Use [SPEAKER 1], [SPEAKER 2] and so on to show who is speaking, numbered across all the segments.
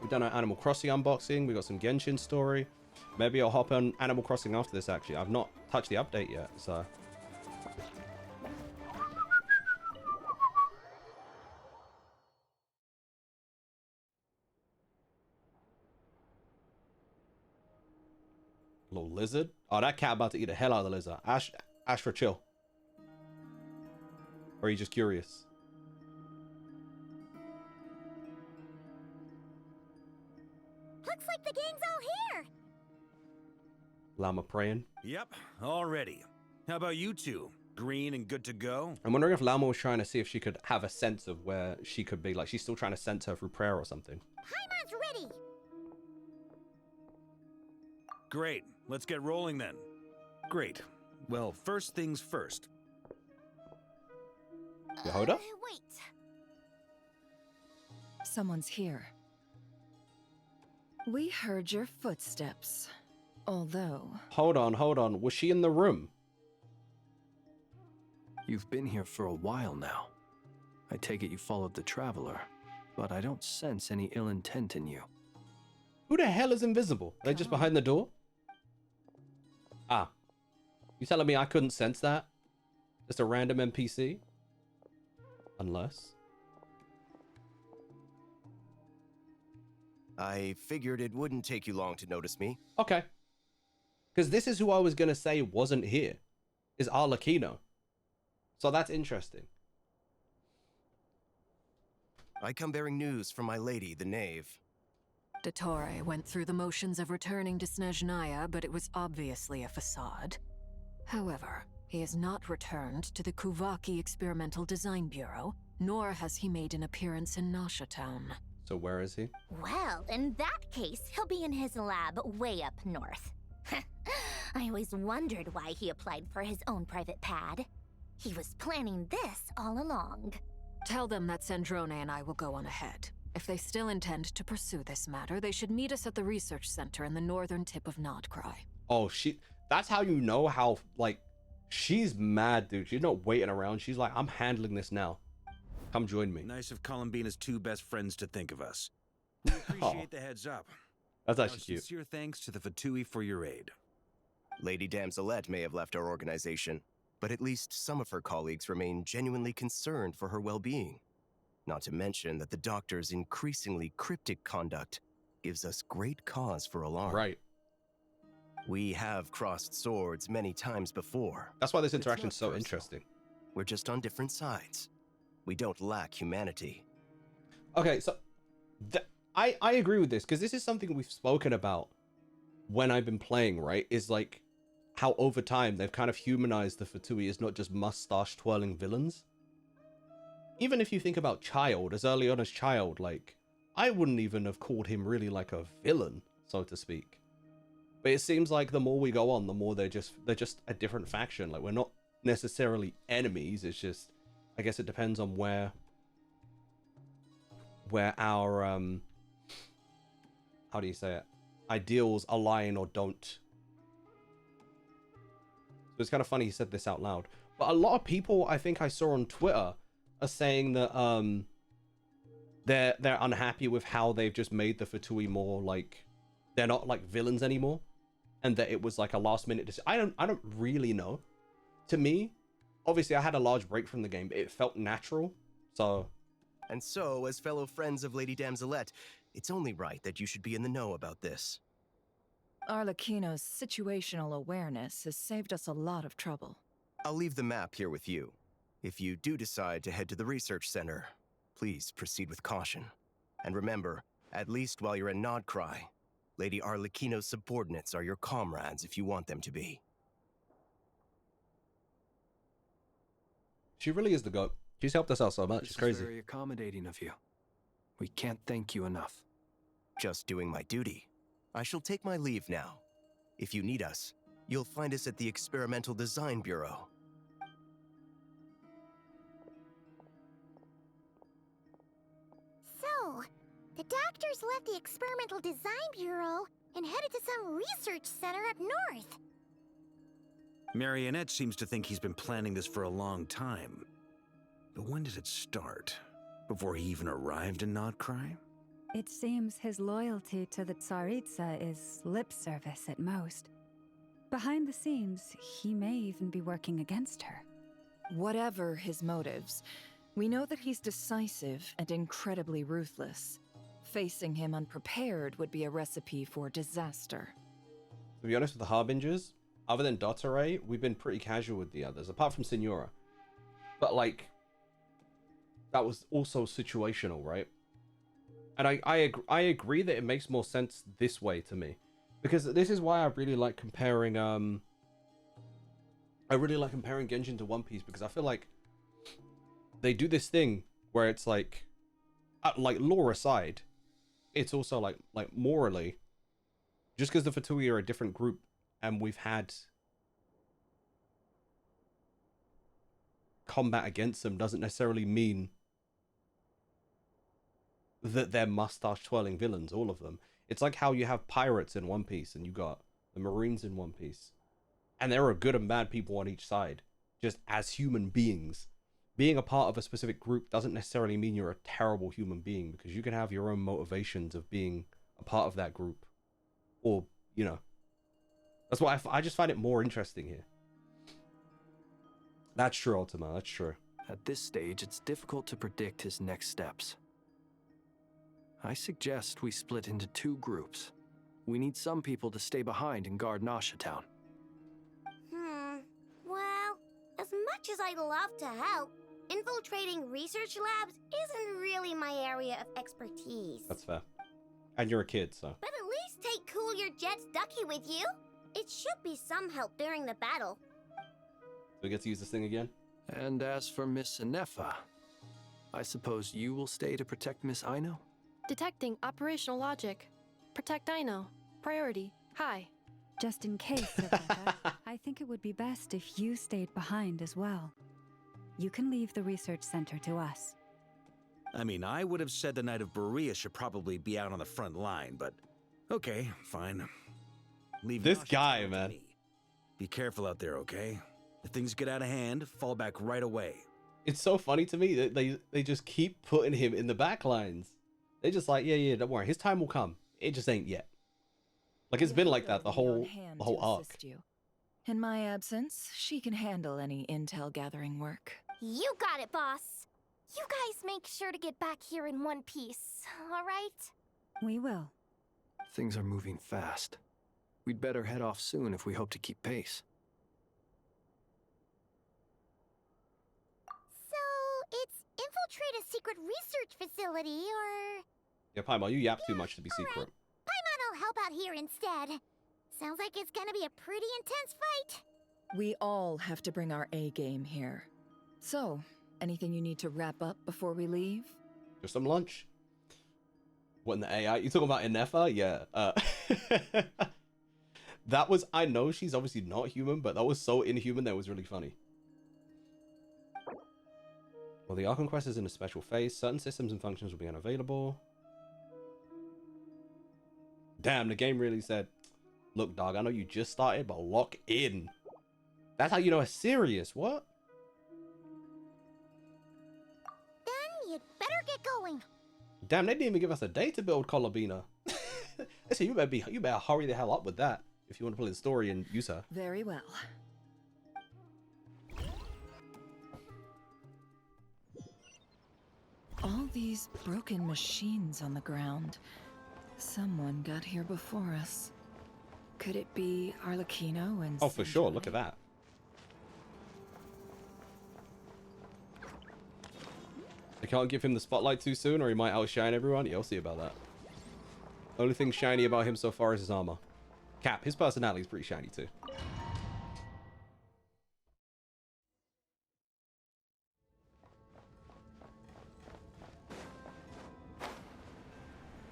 [SPEAKER 1] We've done an Animal Crossing unboxing. We got some Genshin story. Maybe I'll hop on Animal Crossing after this, actually. I've not touched the update yet, so... Little lizard. Oh, that cat about to eat the hell out of the lizard. Ash for chill. Or are you just curious?
[SPEAKER 2] Looks like the gang's all here.
[SPEAKER 1] Llama praying.
[SPEAKER 3] Yep, all ready. How about you two? Green and good to go?
[SPEAKER 1] I'm wondering if Llama was trying to see if she could have a sense of where she could be. Like, she's still trying to sense her through prayer or something.
[SPEAKER 2] Paimon's ready.
[SPEAKER 3] Great. Let's get rolling then. Great. Well, first things first.
[SPEAKER 1] Yehoda?
[SPEAKER 2] Wait.
[SPEAKER 4] Someone's here. We heard your footsteps. Although...
[SPEAKER 1] Hold on. Was she in the room?
[SPEAKER 5] You've been here for a while now. I take it you followed the Traveler, but I don't sense any ill intent in you.
[SPEAKER 1] Who the hell is invisible? They're just behind the door? Ah. You telling me I couldn't sense that? Just a random NPC? Unless...
[SPEAKER 6] I figured it wouldn't take you long to notice me.
[SPEAKER 1] Okay. Because this is who I was going to say wasn't here. Is Arlecchino. So that's interesting.
[SPEAKER 6] I come bearing news from my lady, the Knave.
[SPEAKER 4] Dottore went through the motions of returning to Snezhnaya, but it was obviously a facade. However, he has not returned to the Kuvaki Experimental Design Bureau, nor has he made an appearance in Nasha Town.
[SPEAKER 1] So where is he?
[SPEAKER 2] Well, in that case, he'll be in his lab way up north. I always wondered why he applied for his own private pad. He was planning this all along.
[SPEAKER 4] Tell them that Sandrone and I will go on ahead. If they still intend to pursue this matter, they should meet us at the research center in the northern tip of Nod-Krai.
[SPEAKER 1] Oh, that's how you know how, like, she's mad, dude. She's not waiting around. She's like, I'm handling this now. Come join me.
[SPEAKER 3] Nice of Columbina's two best friends to think of us. We appreciate the heads up.
[SPEAKER 1] That's actually cute.
[SPEAKER 3] Sincere thanks to the Fatui for your aid.
[SPEAKER 6] Lady Damselette may have left our organization, but at least some of her colleagues remain genuinely concerned for her well-being. Not to mention that the doctor's increasingly cryptic conduct gives us great cause for alarm.
[SPEAKER 1] Right.
[SPEAKER 6] We have crossed swords many times before.
[SPEAKER 1] That's why this interaction's so interesting.
[SPEAKER 6] We're just on different sides. We don't lack humanity.
[SPEAKER 1] Okay, so I agree with this, because this is something we've spoken about when I've been playing, right? Is like how over time they've kind of humanized the Fatui as not just mustache twirling villains. Even if you think about Child, as early on as Child, like, I wouldn't even have called him really like a villain, so to speak. But it seems like the more we go on, the more they're just a different faction. Like, we're not necessarily enemies. It's just, I guess it depends on where our how do you say it, ideals align or don't. So it's kind of funny he said this out loud. But a lot of people, I think I saw on Twitter, are saying that they're unhappy with how they've just made the Fatui more like, they're not like villains anymore, and that it was like a last minute decision. I don't really know. To me, obviously I had a large break from the game, but it felt natural. So,
[SPEAKER 6] and so, as fellow friends of Lady Damselette, it's only right that you should be in the know about this.
[SPEAKER 4] Arlecchino's situational awareness has saved us a lot of trouble.
[SPEAKER 6] I'll leave the map here with you. If you do decide to head to the research center, please proceed with caution. And remember, at least while you're in Nod-Krai, Lady Arlecchino's subordinates are your comrades if you want them to be.
[SPEAKER 1] she really is the GOAT. She's helped us out so much. It's crazy.
[SPEAKER 5] This is very accommodating of you. We can't thank you enough.
[SPEAKER 6] Just doing my duty. I shall take my leave now. If you need us, you'll find us at the Experimental Design Bureau.
[SPEAKER 2] So, the doctors left the Experimental Design Bureau and headed to some research center up north.
[SPEAKER 3] Marionette seems to think he's been planning this for a long time. But when did it start? Before he even arrived in Nod-Krai?
[SPEAKER 7] It seems his loyalty to the Tsaritsa is lip service at most. Behind the scenes, he may even be working against her.
[SPEAKER 8] Whatever his motives, we know that he's decisive and incredibly ruthless. Facing him unprepared would be a recipe for disaster.
[SPEAKER 1] To be honest with the Harbingers, other than Nod-Krai, we've been pretty casual with the others, apart from Signora. But like, that was also situational, right? And I agree that it makes more sense this way to me, because this is why I really like comparing Genshin to One Piece, because I feel like they do this thing where it's like lore aside, it's also like morally, just because the Fatui are a different group and we've had combat against them doesn't necessarily mean that they're mustache twirling villains, all of them. It's like how you have pirates in One Piece and you got the Marines in One Piece, and there are good and bad people on each side, just as human beings. Being a part of a specific group doesn't necessarily mean you're a terrible human being, because you can have your own motivations of being a part of that group, or, you know, that's why I just find it more interesting here. That's true, Ultima, that's true.
[SPEAKER 5] At this stage, it's difficult to predict his next steps. I suggest we split into 2 groups. We need some people to stay behind and guard Nasha Town.
[SPEAKER 2] Well, as much as I'd love to help, infiltrating research labs isn't really my area of expertise.
[SPEAKER 1] That's fair. And you're a kid, so.
[SPEAKER 2] But at least take Cool Your Jet's Ducky with you. It should be some help during the battle.
[SPEAKER 1] Do we get to use this thing again?
[SPEAKER 5] And as for Miss Inefa, I suppose you will stay to protect Miss Aino?
[SPEAKER 9] Detecting operational logic. Protect Aino. Priority. High.
[SPEAKER 7] Just in case, Rebecca, I think it would be best if you stayed behind as well. You can leave the research center to us.
[SPEAKER 3] I mean, I would have said the Knight of Berea should probably be out on the front line, but okay, fine. Leave
[SPEAKER 1] This
[SPEAKER 3] Nasha
[SPEAKER 1] guy,
[SPEAKER 3] Town to
[SPEAKER 1] man.
[SPEAKER 3] me. Be careful out there, okay? If things get out of hand, fall back right away.
[SPEAKER 1] It's so funny to me that they just keep putting him in the back lines. They're just like, yeah, don't worry, his time will come. It just ain't yet. Like, it's been like that the whole arc.
[SPEAKER 8] In my absence, she can handle any intel gathering work.
[SPEAKER 2] You got it, boss. You guys make sure to get back here in one piece, all right?
[SPEAKER 7] We will.
[SPEAKER 5] Things are moving fast. We'd better head off soon if we hope to keep pace.
[SPEAKER 2] So, it's infiltrate a secret research facility, or...
[SPEAKER 1] Yeah, Paimon, you yap too much to be
[SPEAKER 2] all
[SPEAKER 1] secret.
[SPEAKER 2] Right. Paimon will help out here instead. Sounds like it's gonna be a pretty intense fight.
[SPEAKER 8] We all have to bring our A game here. So, anything you need to wrap up before we leave?
[SPEAKER 1] Just some lunch. What in the AI? You talking about Inefa? Yeah. That was, I know she's obviously not human, but that was so inhuman that it was really funny. Well, the Archon Quest is in a special phase. Certain systems and functions will be unavailable. Damn, the game really said, look, dog, I know you just started, but lock in. That's how you know it's serious. What?
[SPEAKER 2] Then you'd better get going.
[SPEAKER 1] Damn, they didn't even give us a day to build Colobina. Listen, you better hurry the hell up with that if you want to play the story and use her.
[SPEAKER 8] Very well. All these broken machines on the ground. Someone got here before us. Could it be Arlecchino and...
[SPEAKER 1] Oh, for sure. Look at that. They can't give him the spotlight too soon or he might outshine everyone. Yeah, I'll see about that. Only thing shiny about him so far is his armor. Cap, his personality is pretty shiny too.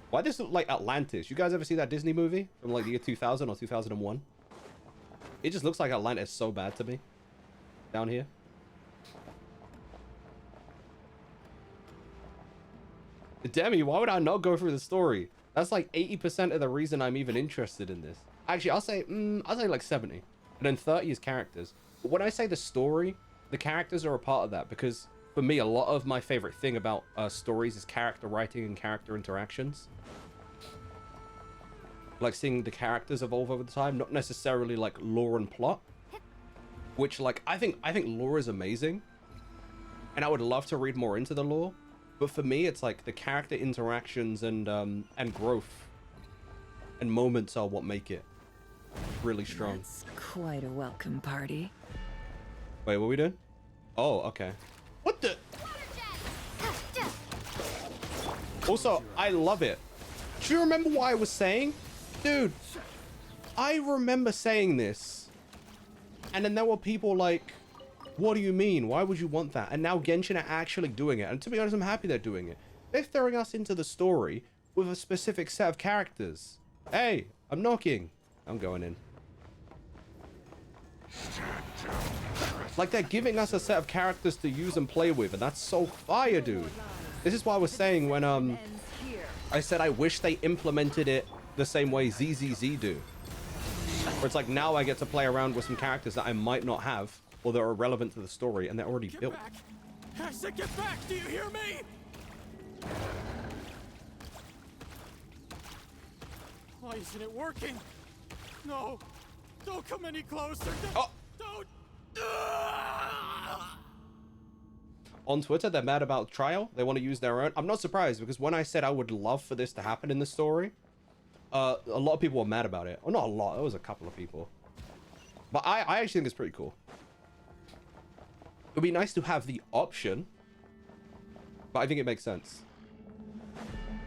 [SPEAKER 1] Why does this look like Atlantis? You guys ever see that Disney movie from like the year 2000 or 2001? It just looks like Atlantis so bad to me. Down here. Demi, why would I not go through the story? That's like 80% of the reason I'm even interested in this. Actually, I'll say like 70. And then 30 is characters. But when I say the story, the characters are a part of that because for me, a lot of my favorite thing about stories is character writing and character interactions. Like seeing the characters evolve over the time, not necessarily like lore and plot. Which, like, I think lore is amazing, and I would love to read more into the lore. But for me, it's like the character interactions and growth and moments are what make it really strong.
[SPEAKER 8] That's quite a welcome party.
[SPEAKER 1] Wait, what are we doing? Oh, okay. What the? Also, I love it. Do you remember what I was saying? Dude, I remember saying this. And then there were people like, what do you mean? Why would you want that? And now Genshin are actually doing it. And to be honest, I'm happy they're doing it. They're throwing us into the story with a specific set of characters. Hey, I'm knocking. I'm going in. Like, they're giving us a set of characters to use and play with, and that's so fire, dude. This is what I was saying when I said I wish they implemented it the same way ZZZ do. Where it's like, now I get to play around with some characters that I might not have, or that are relevant to the story, and they're already built.
[SPEAKER 10] Back. I said get back! Do you hear me? Why isn't it working? No! Don't come any closer! Don't!
[SPEAKER 1] On Twitter, they're mad about trial. They want to use their own. I'm not surprised, because when I said I would love for this to happen in the story, a lot of people were mad about it. Well, not a lot. There was a couple of people. But I actually think it's pretty cool. It would be nice to have the option, but I think it makes sense.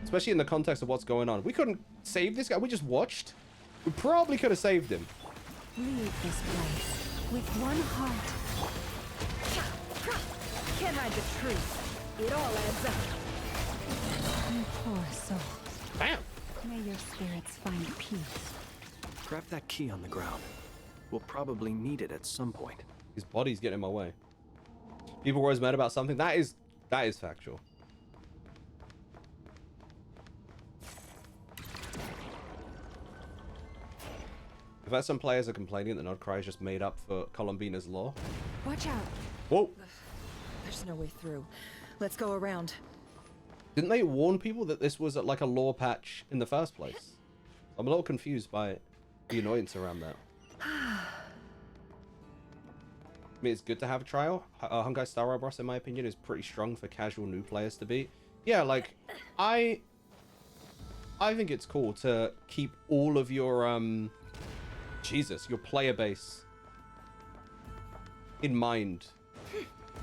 [SPEAKER 1] Especially in the context of what's going on. We couldn't save this guy. We just watched. We probably could have saved him.
[SPEAKER 7] Leave this place with one heart.
[SPEAKER 8] Can't hide the truth. It all adds up.
[SPEAKER 7] You poor souls.
[SPEAKER 1] Bam!
[SPEAKER 7] May your spirits find peace.
[SPEAKER 5] Grab that key on the ground. We'll probably need it at some point.
[SPEAKER 1] His body's getting in my way. People were always mad about something. That is factual. In fact, some players are complaining that Nod-Krai is just made up for Columbina's law.
[SPEAKER 7] Watch out.
[SPEAKER 1] Whoa.
[SPEAKER 8] There's no way through. Let's go around.
[SPEAKER 1] Didn't they warn people that this was like a lore patch in the first place? I'm a little confused by the annoyance around that. I mean, it's good to have a trial. Honkai Star Rail Boss, in my opinion, is pretty strong for casual new players to beat. Yeah, like, I think it's cool to keep all of your, your player base in mind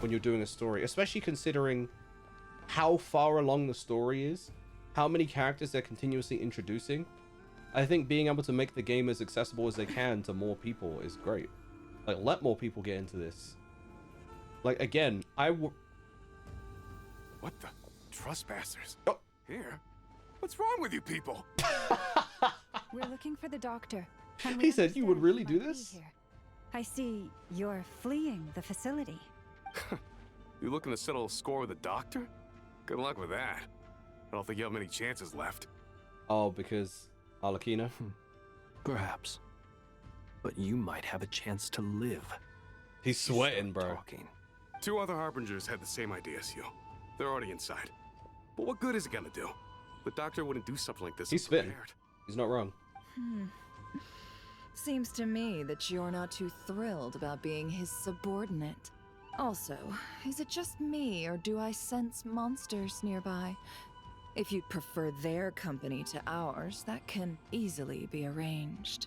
[SPEAKER 1] when you're doing a story, especially considering how far along the story is, how many characters they're continuously introducing. I think being able to make the game as accessible as they can to more people is great. Like, let more people get into this. Like, again,
[SPEAKER 10] What the? Trespassers?
[SPEAKER 1] Oh.
[SPEAKER 10] Here? What's wrong with you people?
[SPEAKER 7] We're looking for the doctor.
[SPEAKER 1] He said you would really do this?
[SPEAKER 7] Here. I see you're fleeing the facility.
[SPEAKER 10] You looking to settle a score with the doctor? Good luck with that. I don't think you have many chances left.
[SPEAKER 1] Oh, because Arlecchino?
[SPEAKER 5] Perhaps. But you might have a chance to live.
[SPEAKER 1] He's sweating, bro.
[SPEAKER 5] Talking.
[SPEAKER 10] 2 other harbingers had the same idea as you. They're already inside. But what good is it gonna do? The doctor wouldn't do something like this.
[SPEAKER 1] He's spitting. He's not wrong.
[SPEAKER 8] Seems to me that you're not too thrilled about being his subordinate. Also, is it just me, or do I sense monsters nearby? If you'd prefer their company to ours, that can easily be arranged.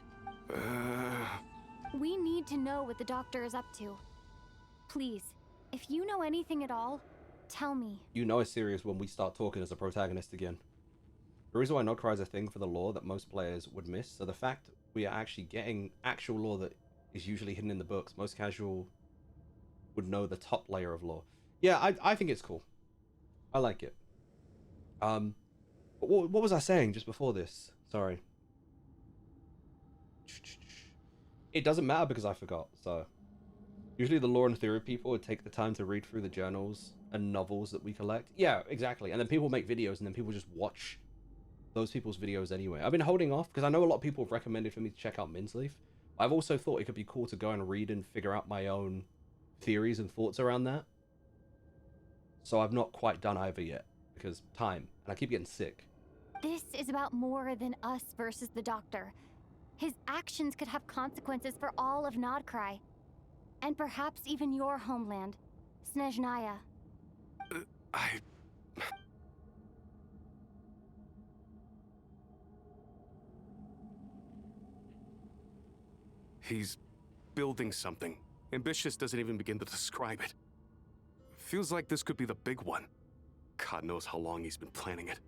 [SPEAKER 11] We need to know what the doctor is up to. Please, if you know anything at all, tell me.
[SPEAKER 1] You know it's serious when we start talking as a protagonist again. The reason why Nod-Krai is a thing for the lore that most players would miss, so the fact we are actually getting actual lore that is usually hidden in the books, most casual would know the top layer of lore. Yeah, I think it's cool. I like it. What was I saying just before this? Sorry. It doesn't matter because I forgot, so. Usually the lore and theory people would take the time to read through the journals and novels that we collect. Yeah, exactly. And then people make videos and then people just watch those people's videos anyway. I've been holding off because I know a lot of people have recommended for me to check out Minsleaf. I've also thought it could be cool to go and read and figure out my own theories and thoughts around that. so I've not quite done either yet because time, and I keep getting sick.
[SPEAKER 11] This is about more than us versus the Doctor. His actions could have consequences for all of Nod-Krai. And perhaps even your homeland, Snezhnaya.
[SPEAKER 10] He's building something. Ambitious doesn't even begin to describe it. Feels like this could be the big one. God knows how long he's been planning it.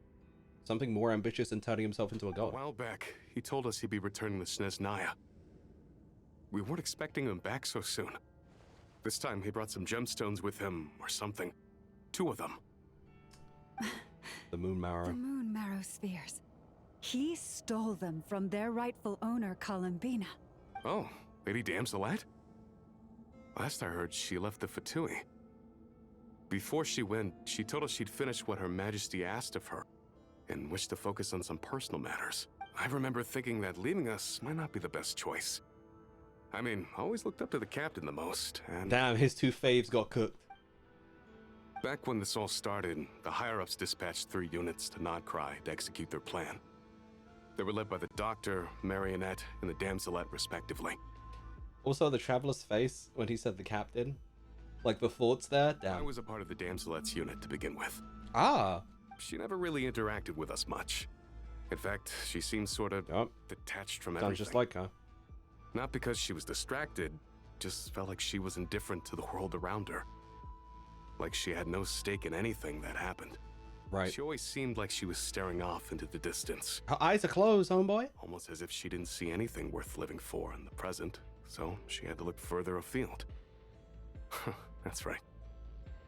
[SPEAKER 1] Something more ambitious than turning himself into a god.
[SPEAKER 10] A while back, he told us he'd be returning to Snezhnaya. We weren't expecting him back so soon. This time he brought some gemstones with him, or something. 2 of them.
[SPEAKER 1] The moon marrow.
[SPEAKER 7] The moon marrow spheres. He stole them from their rightful owner, Columbina.
[SPEAKER 10] Oh, Lady Damselette? Last I heard, she left the Fatui. Before she went, she told us she'd finished what Her Majesty asked of her, and wished to focus on some personal matters. I remember thinking that leaving us might not be the best choice. I mean, I always looked up to the captain the most, and...
[SPEAKER 1] Damn, his 2 faves got cooked.
[SPEAKER 10] Back when this all started, the higher-ups dispatched 3 units to Nod-Krai to execute their plan. They were led by the Doctor, Marionette, and the Damselette, respectively.
[SPEAKER 1] Also, the Traveler's face when he said the captain. Like, the thoughts there. Damn.
[SPEAKER 10] I was a part of the Damselette's unit to begin with.
[SPEAKER 1] Ah.
[SPEAKER 10] She never really interacted with us much. In fact, she seemed sort of detached from everything.
[SPEAKER 1] Sounds just like her.
[SPEAKER 10] Not because she was distracted, just felt like she was indifferent to the world around her. Like she had no stake in anything that happened.
[SPEAKER 1] Right.
[SPEAKER 10] She always seemed like she was staring off into the distance.
[SPEAKER 1] Her eyes are closed, homeboy.
[SPEAKER 10] Almost as if she didn't see anything worth living for in the present, so she had to look further afield. That's right.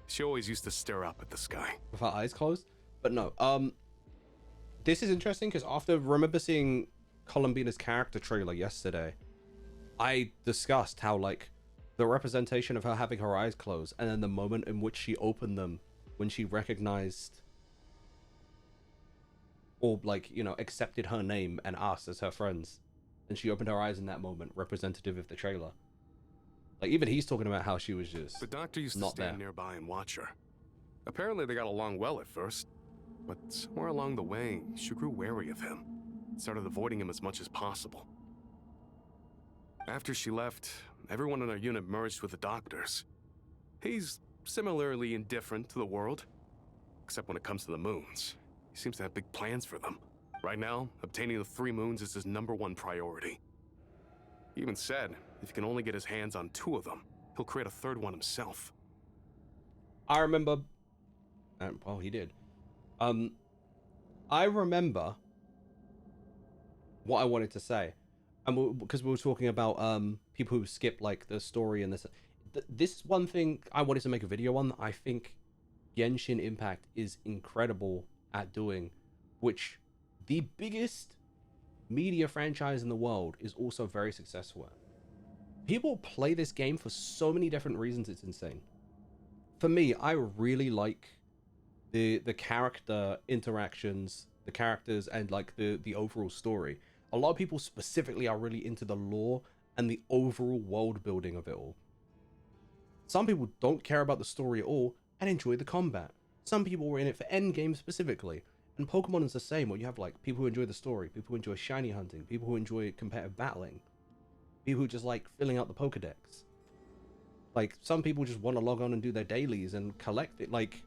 [SPEAKER 10] She always used to stare up at the sky.
[SPEAKER 1] With her eyes closed? But no, this is interesting because after remember seeing Columbina's character trailer yesterday, I discussed how, like, the representation of her having her eyes closed and then the moment in which she opened them when she recognized or, like, you know, accepted her name and us as her friends, and she opened her eyes in that moment, representative of the trailer. Like, even he's talking about how she was just
[SPEAKER 10] the Doctor used to
[SPEAKER 1] not
[SPEAKER 10] stand
[SPEAKER 1] there.
[SPEAKER 10] nearby and watch her. Apparently they got along well at first, but somewhere along the way, she grew wary of him, started avoiding him as much as possible. After she left, everyone in our unit merged with the Doctor's. He's similarly indifferent to the world, except when it comes to the moons. He seems to have big plans for them. Right now, obtaining the 3 moons is his #1 priority. He even said, if he can only get his hands on 2 of them, he'll create a 3rd one himself.
[SPEAKER 1] I remember, well, he did. I remember what I wanted to say, and because we were talking about people who skip, like, the story and this. This is one thing I wanted to make a video on that I think Genshin Impact is incredible at doing, which the biggest media franchise in the world is also very successful at. People play this game for so many different reasons, it's insane. For me, I really like the character interactions, the characters, and, like, the overall story. A lot of people specifically are really into the lore and the overall world building of it all. Some people don't care about the story at all and enjoy the combat. Some people were in it for endgame specifically. And Pokemon is the same, where you have, like, people who enjoy the story, people who enjoy shiny hunting, people who enjoy competitive battling, people who just like filling out the Pokedex. Like, some people just want to log on and do their dailies and collect it. Like,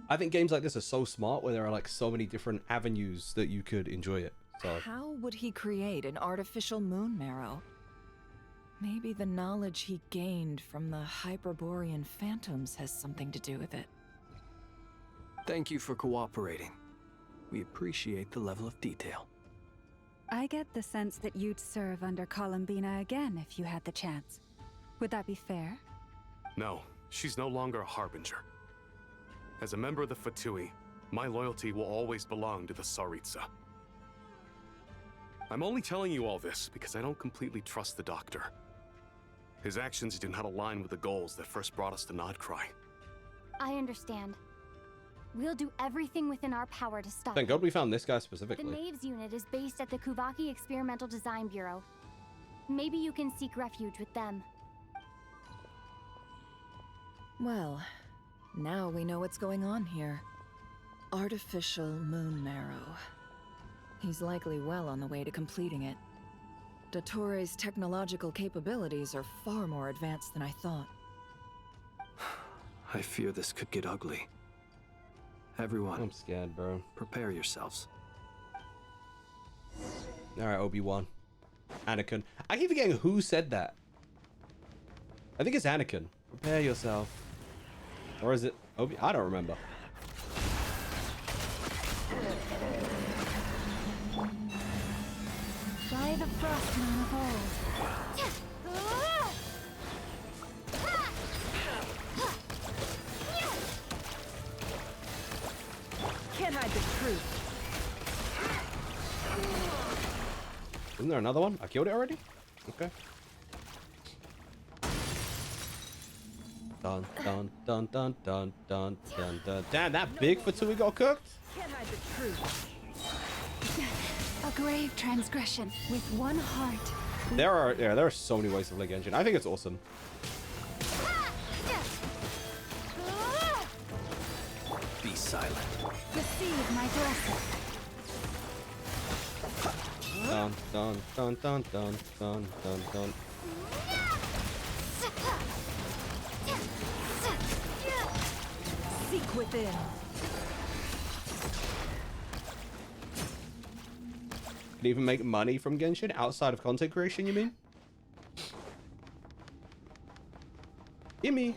[SPEAKER 1] I think games like this are so smart, where there are, like, so many different avenues that you could enjoy it. So
[SPEAKER 8] how would he create an artificial moon marrow? Maybe the knowledge he gained from the Hyperborean phantoms has something to do with it.
[SPEAKER 5] Thank you for cooperating. We appreciate the level of detail.
[SPEAKER 7] I get the sense that you'd serve under Columbina again if you had the chance. Would that be fair?
[SPEAKER 10] No, she's no longer a Harbinger. As a member of the Fatui, my loyalty will always belong to the Tsaritsa. I'm only telling you all this because I don't completely trust the Doctor. His actions do not align with the goals that first brought us to Nod-Krai.
[SPEAKER 11] I understand. We'll do everything within our power to stop
[SPEAKER 1] thank
[SPEAKER 11] it.
[SPEAKER 1] God we found this guy
[SPEAKER 11] The
[SPEAKER 1] specifically.
[SPEAKER 11] Knaves unit is based at the Kuvaki Experimental Design Bureau. Maybe you can seek refuge with them.
[SPEAKER 8] Well, Now we know what's going on here. Artificial moon marrow. He's likely well on the way to completing it. Dottore technological capabilities are far more advanced than I thought.
[SPEAKER 5] I fear this could get ugly. Everyone,
[SPEAKER 1] I'm scared, bro.
[SPEAKER 5] prepare yourselves.
[SPEAKER 1] All right, Obi-Wan. Anakin. I keep forgetting who said that. I think it's Anakin. Prepare yourself. Or is it Obi? I don't remember.
[SPEAKER 11] By the Frostman of old.
[SPEAKER 8] Can't hide the truth.
[SPEAKER 1] Isn't there another one? I killed it already? Okay. Dun dun dun dun dun dun dun dun. Damn, that big Fatui got cooked?
[SPEAKER 8] Can't hide the truth.
[SPEAKER 11] A grave transgression with one heart.
[SPEAKER 1] There are so many ways to play Genshin. I think it's awesome.
[SPEAKER 5] Be silent.
[SPEAKER 11] Receive my blessing.
[SPEAKER 1] Dun dun dun dun dun dun dun dun.
[SPEAKER 8] Seek within.
[SPEAKER 1] Can you even make money from Genshin outside of content creation, you mean? Gimme.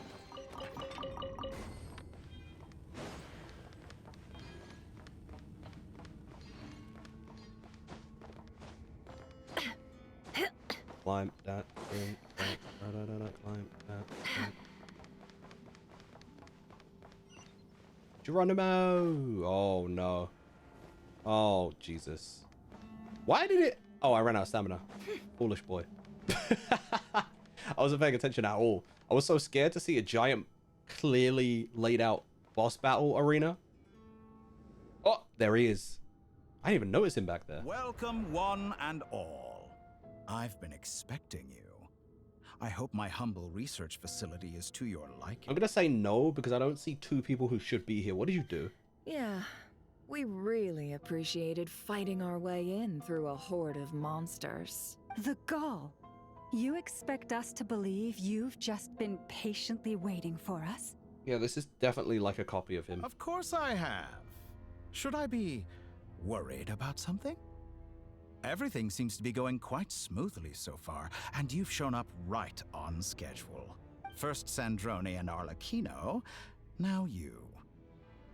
[SPEAKER 1] Climb that thing. Climb that thing. Geronimo! Oh no. Oh Jesus. Why did it? Oh, I ran out of stamina. Foolish boy. I wasn't paying attention at all. I was so scared to see a giant, clearly laid out boss battle arena. Oh, there he is. I didn't even notice him back there.
[SPEAKER 12] Welcome, one and all. I've been expecting you. I hope my humble research facility is to your liking.
[SPEAKER 1] I'm gonna say no because I don't see two people who should be here. What did you do?
[SPEAKER 8] Yeah, we really appreciated fighting our way in through a horde of monsters.
[SPEAKER 7] The gall. You expect us to believe you've just been patiently waiting for us?
[SPEAKER 1] Yeah, this is definitely like a copy of him.
[SPEAKER 12] Of course I have. Should I be worried about something? Everything seems to be going quite smoothly so far, and you've shown up right on schedule. First Sandrone and Arlecchino, now you.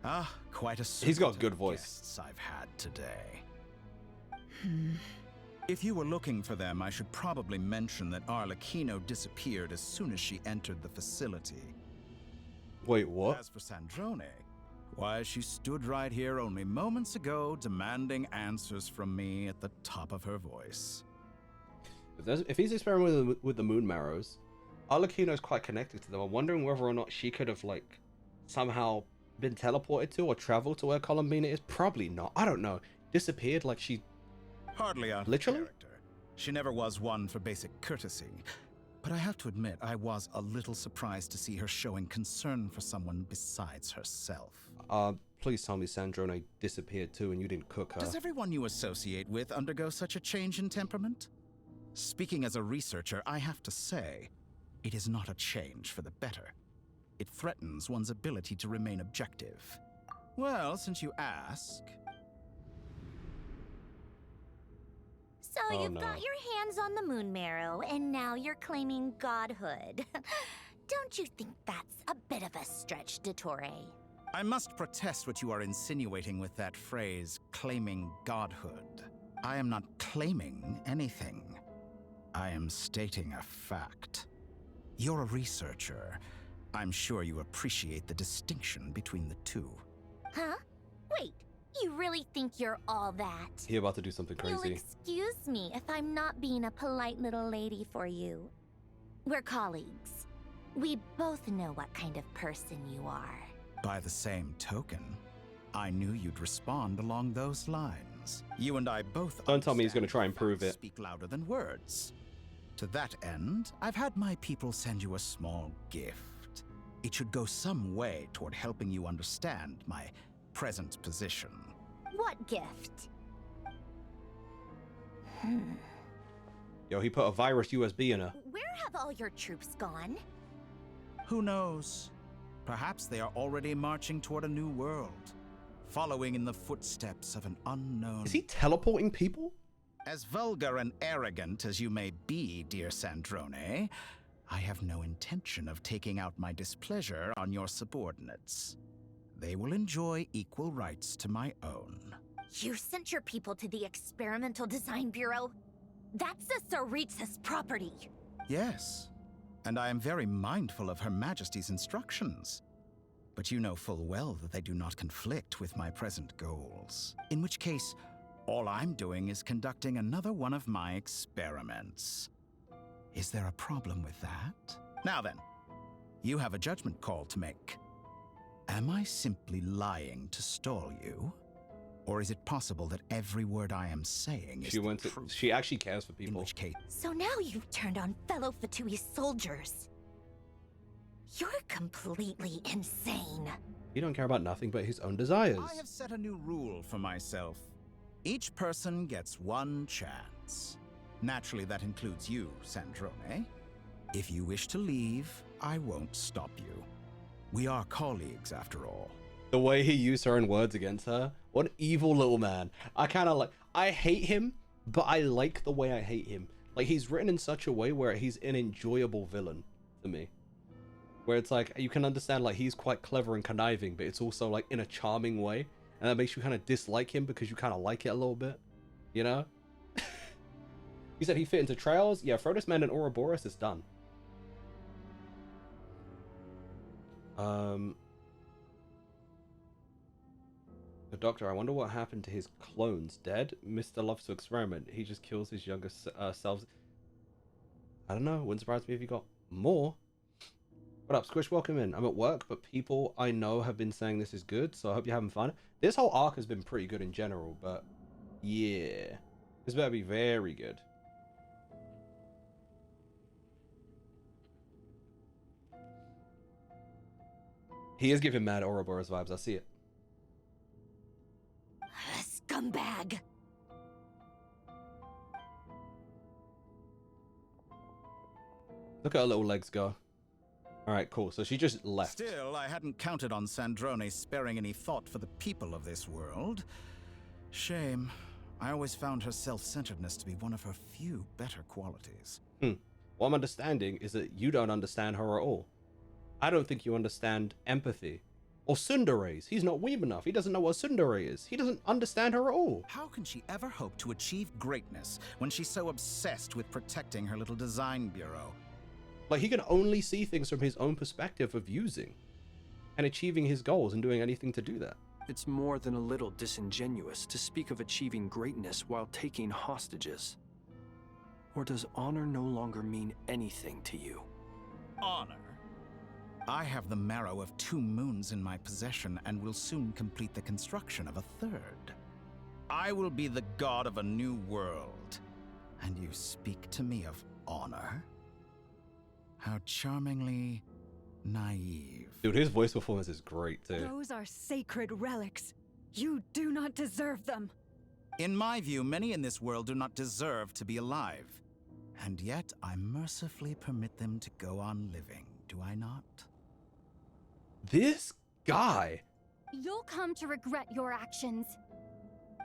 [SPEAKER 12] Ah, quite a
[SPEAKER 1] He's got a good voice.
[SPEAKER 12] Guests I've had today. If you were looking for them, I should probably mention that Arlecchino disappeared as soon as she entered the facility.
[SPEAKER 1] Wait, what?
[SPEAKER 12] As for Sandrone, why, she stood right here only moments ago demanding answers from me at the top of her voice.
[SPEAKER 1] If he's experimenting with the moon marrows, Arlecchino's quite connected to them. I'm wondering whether or not she could have, like, somehow been teleported to or traveled to where Columbina is. Probably not. I don't know. Disappeared like she...
[SPEAKER 12] Hardly out of character. She never was one for basic courtesy. But I have to admit, I was a little surprised to see her showing concern for someone besides herself.
[SPEAKER 1] Please tell me Sandrone disappeared too and you didn't cook her.
[SPEAKER 12] Does everyone you associate with undergo such a change in temperament? Speaking as a researcher, I have to say, it is not a change for the better. It threatens one's ability to remain objective. Well, since you ask...
[SPEAKER 2] So you've got your hands on the moon marrow, and now you're claiming godhood. Don't you think that's a bit of a stretch, Dottore?
[SPEAKER 12] I must protest what you are insinuating with that phrase, claiming godhood. I am not claiming anything. I am stating a fact. You're a researcher. I'm sure you appreciate the distinction between the two.
[SPEAKER 2] Huh? Wait, you really think you're all that?
[SPEAKER 1] He about to do something
[SPEAKER 2] You'll
[SPEAKER 1] crazy.
[SPEAKER 2] excuse me if I'm not being a polite little lady for you. We're colleagues. We both know what kind of person you are.
[SPEAKER 12] By the same token, I knew you'd respond along those lines. You and I both
[SPEAKER 1] Don't tell me he's going to try and prove it.
[SPEAKER 12] Speak louder than words. To that end, I've had my people send you a small gift. It should go some way toward helping you understand my present position.
[SPEAKER 2] What gift?
[SPEAKER 1] Yo, he put a virus USB in her.
[SPEAKER 2] Where have all your troops gone?
[SPEAKER 12] Who knows? Perhaps they are already marching toward a new world, following in the footsteps of an unknown...
[SPEAKER 1] Is he teleporting people?
[SPEAKER 12] As vulgar and arrogant as you may be, dear Sandrone, I have no intention of taking out my displeasure on your subordinates. They will enjoy equal rights to my own.
[SPEAKER 2] You sent your people to the Experimental Design Bureau? That's the Tsaritsa's property.
[SPEAKER 12] Yes, and I am very mindful of Her Majesty's instructions. But you know full well that they do not conflict with my present goals. In which case, all I'm doing is conducting another one of my experiments. Is there a problem with that? Now then, you have a judgment call to make. Am I simply lying to stall you? Or is it possible that every word I am saying is the truth?
[SPEAKER 1] She actually cares for people.
[SPEAKER 12] In which case...
[SPEAKER 2] So now you've turned on fellow Fatui soldiers. You're completely insane.
[SPEAKER 1] He don't care about nothing but his own desires.
[SPEAKER 12] I have set a new rule for myself. Each person gets one chance. Naturally, that includes you, Sandrone. If you wish to leave, I won't stop you. We are colleagues, after all.
[SPEAKER 1] The way he used her own words against her. What an evil little man. I kind of like... I hate him, but I like the way I hate him. Like, he's written in such a way where he's an enjoyable villain to me. Where it's like, you can understand, like, he's quite clever and conniving, but it's also, like, in a charming way. And that makes you kind of dislike him because you kind of like it a little bit. You know? He said he fit into trails. Yeah, throw this man in Ouroboros, it's done. The doctor, I wonder what happened to his clones. Dead? Mr. loves to experiment. He just kills his younger selves. I don't know. Wouldn't surprise me if he got more. What up, Squish? Welcome in. I'm at work, but people I know have been saying this is good, so I hope you're having fun. This whole arc has been pretty good in general, but yeah. This better be very good. He is giving mad Ouroboros vibes. I see it.
[SPEAKER 2] Scumbag.
[SPEAKER 1] Look at her little legs go. All right, cool. So she just left.
[SPEAKER 12] Still, I hadn't counted on Sandrone sparing any thought for the people of this world. Shame. I always found her self-centeredness to be one of her few better qualities.
[SPEAKER 1] What I'm understanding is that you don't understand her at all. I don't think you understand empathy. Or Tsundere's. He's not weeb enough. He doesn't know what Tsundere is. He doesn't understand her at all.
[SPEAKER 12] How can she ever hope to achieve greatness when she's so obsessed with protecting her little design bureau?
[SPEAKER 1] Like, he can only see things from his own perspective of using and achieving his goals and doing anything to do that.
[SPEAKER 5] It's more than a little disingenuous to speak of achieving greatness while taking hostages. Or does honor no longer mean anything to you?
[SPEAKER 12] Honor? I have the marrow of 2 moons in my possession and will soon complete the construction of a 3rd. I will be the god of a new world. And you speak to me of honor? How charmingly naive.
[SPEAKER 1] Dude, his voice performance is great too.
[SPEAKER 7] Those are sacred relics. You do not deserve them.
[SPEAKER 12] In my view, many in this world do not deserve to be alive. And yet, I mercifully permit them to go on living, do I not?
[SPEAKER 1] This guy.
[SPEAKER 11] You'll come to regret your actions.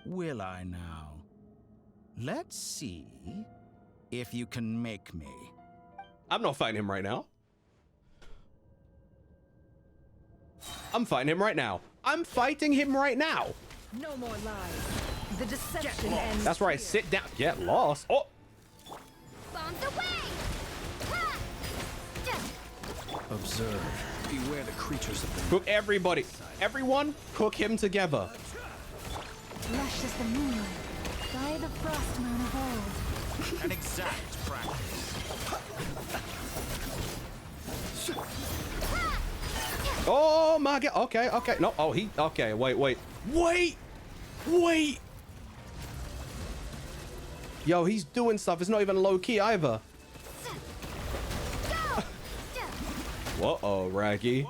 [SPEAKER 12] Will I now? Let's see if you can make me.
[SPEAKER 1] I'm not fighting him right now. I'm fighting him right now. I'm fighting him right now.
[SPEAKER 4] No more lies. The deception ends.
[SPEAKER 1] That's right. Sit down. Get lost. Oh.
[SPEAKER 11] Bombs away! Ha!
[SPEAKER 5] Observe. Beware the creatures of the
[SPEAKER 1] Cook everybody. Everyone, cook him together.
[SPEAKER 11] Lush as the moonlight, by the frost moon of old.
[SPEAKER 12] An exact practice.
[SPEAKER 1] Oh my god. Okay, okay. No, oh, he. Okay, wait. Yo, he's doing stuff. It's not even low key either. Whoa, Raggy.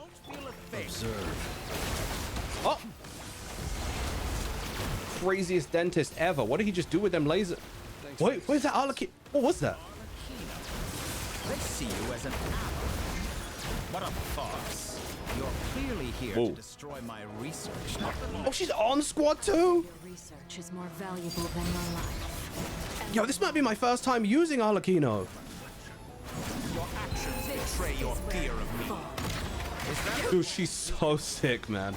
[SPEAKER 5] Observe.
[SPEAKER 1] Oh! Craziest dentist ever. What did he just do with them laser? Wait, where's that Arlecchino? What was that?
[SPEAKER 12] They see you as an ally. What a farce. You're clearly here
[SPEAKER 1] Whoa.
[SPEAKER 12] to destroy my research. Not the
[SPEAKER 1] Oh, she's on squad too?
[SPEAKER 4] Your research is more valuable than your life.
[SPEAKER 1] Yo, this might be my first time using Arlecchino.
[SPEAKER 12] Your actions betray your fear of me. Is that
[SPEAKER 1] Dude, she's so sick, man.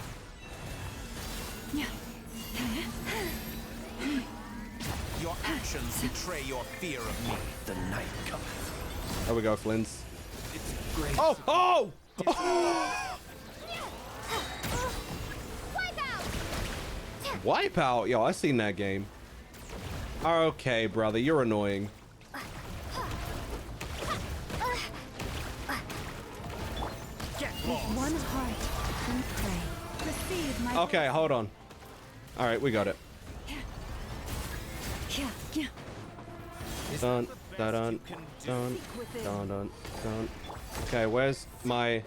[SPEAKER 12] your actions betray your fear of me? The night cometh.
[SPEAKER 1] There we go, Flins.
[SPEAKER 12] It's great.
[SPEAKER 1] Oh! Oh! Oh! Wipeout? Yo, I seen that game. Okay, brother, you're annoying.
[SPEAKER 7] One heart and pray. Receive my
[SPEAKER 1] Okay, hold on. All right, we got it. Dun, dun, dun, dun, dun, dun, dun. Okay, where's my...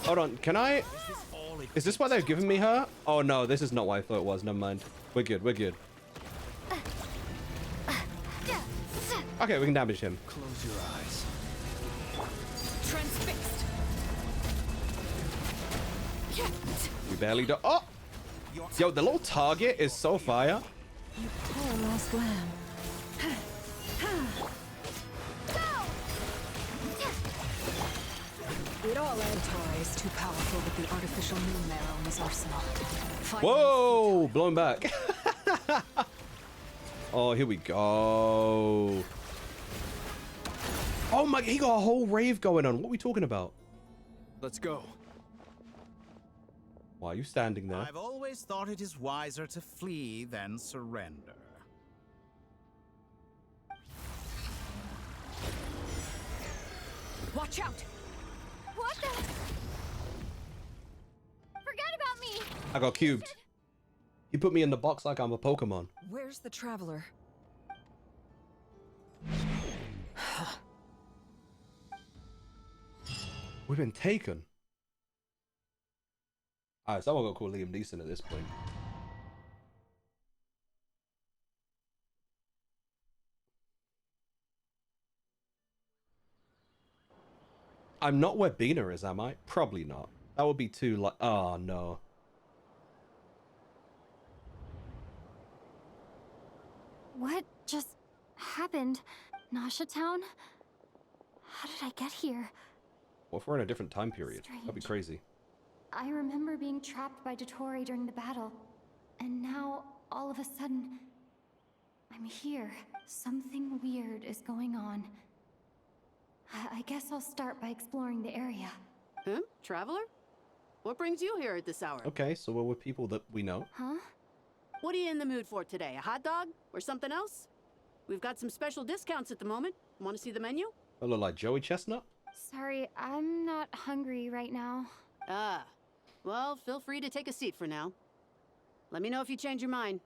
[SPEAKER 1] Hold on, can I... Is this why they're giving me her? Oh no, this is not what I thought it was. Never mind. We're good, we're good. Okay, we can damage him.
[SPEAKER 5] Close your eyes.
[SPEAKER 4] Transfixed.
[SPEAKER 1] We barely do... Oh! Yo, the little target is so fire.
[SPEAKER 4] You poor lost lamb. It all Tor is too powerful with the artificial moon marrow in his arsenal.
[SPEAKER 1] Whoa! Blown back. Oh, here we go. Oh my, he got a whole rave going on. What are we talking about?
[SPEAKER 5] Let's go.
[SPEAKER 1] Why are you standing there?
[SPEAKER 12] I've always thought it is wiser to flee than surrender.
[SPEAKER 4] Watch out!
[SPEAKER 11] What the? Forget about me!
[SPEAKER 1] I got cubed. He put me in the box like I'm a Pokemon.
[SPEAKER 8] Where's the traveler?
[SPEAKER 1] We've been taken. Alright, someone got to call Liam Neeson at this point. I'm not where Bina is, am I? Probably not. That would be too like... Oh, no.
[SPEAKER 11] What just happened? Nasha Town? How did I get here?
[SPEAKER 1] What if we're in a different time period? That'd be crazy.
[SPEAKER 11] I remember being trapped by Dottore during the battle. And now, all of a sudden, I'm here. Something weird is going on. I guess I'll start by exploring the area.
[SPEAKER 13] Huh? Traveler? What brings you here at this hour?
[SPEAKER 1] Okay, so we're with people that we know.
[SPEAKER 11] Huh?
[SPEAKER 13] What are you in the mood for today? A hot dog? Or something else? We've got some special discounts at the moment. Want to see the menu?
[SPEAKER 1] I look like Joey Chestnut.
[SPEAKER 11] Sorry, I'm not hungry right now.
[SPEAKER 13] Ah. Well, feel free to take a seat for now. Let me know if you change your mind.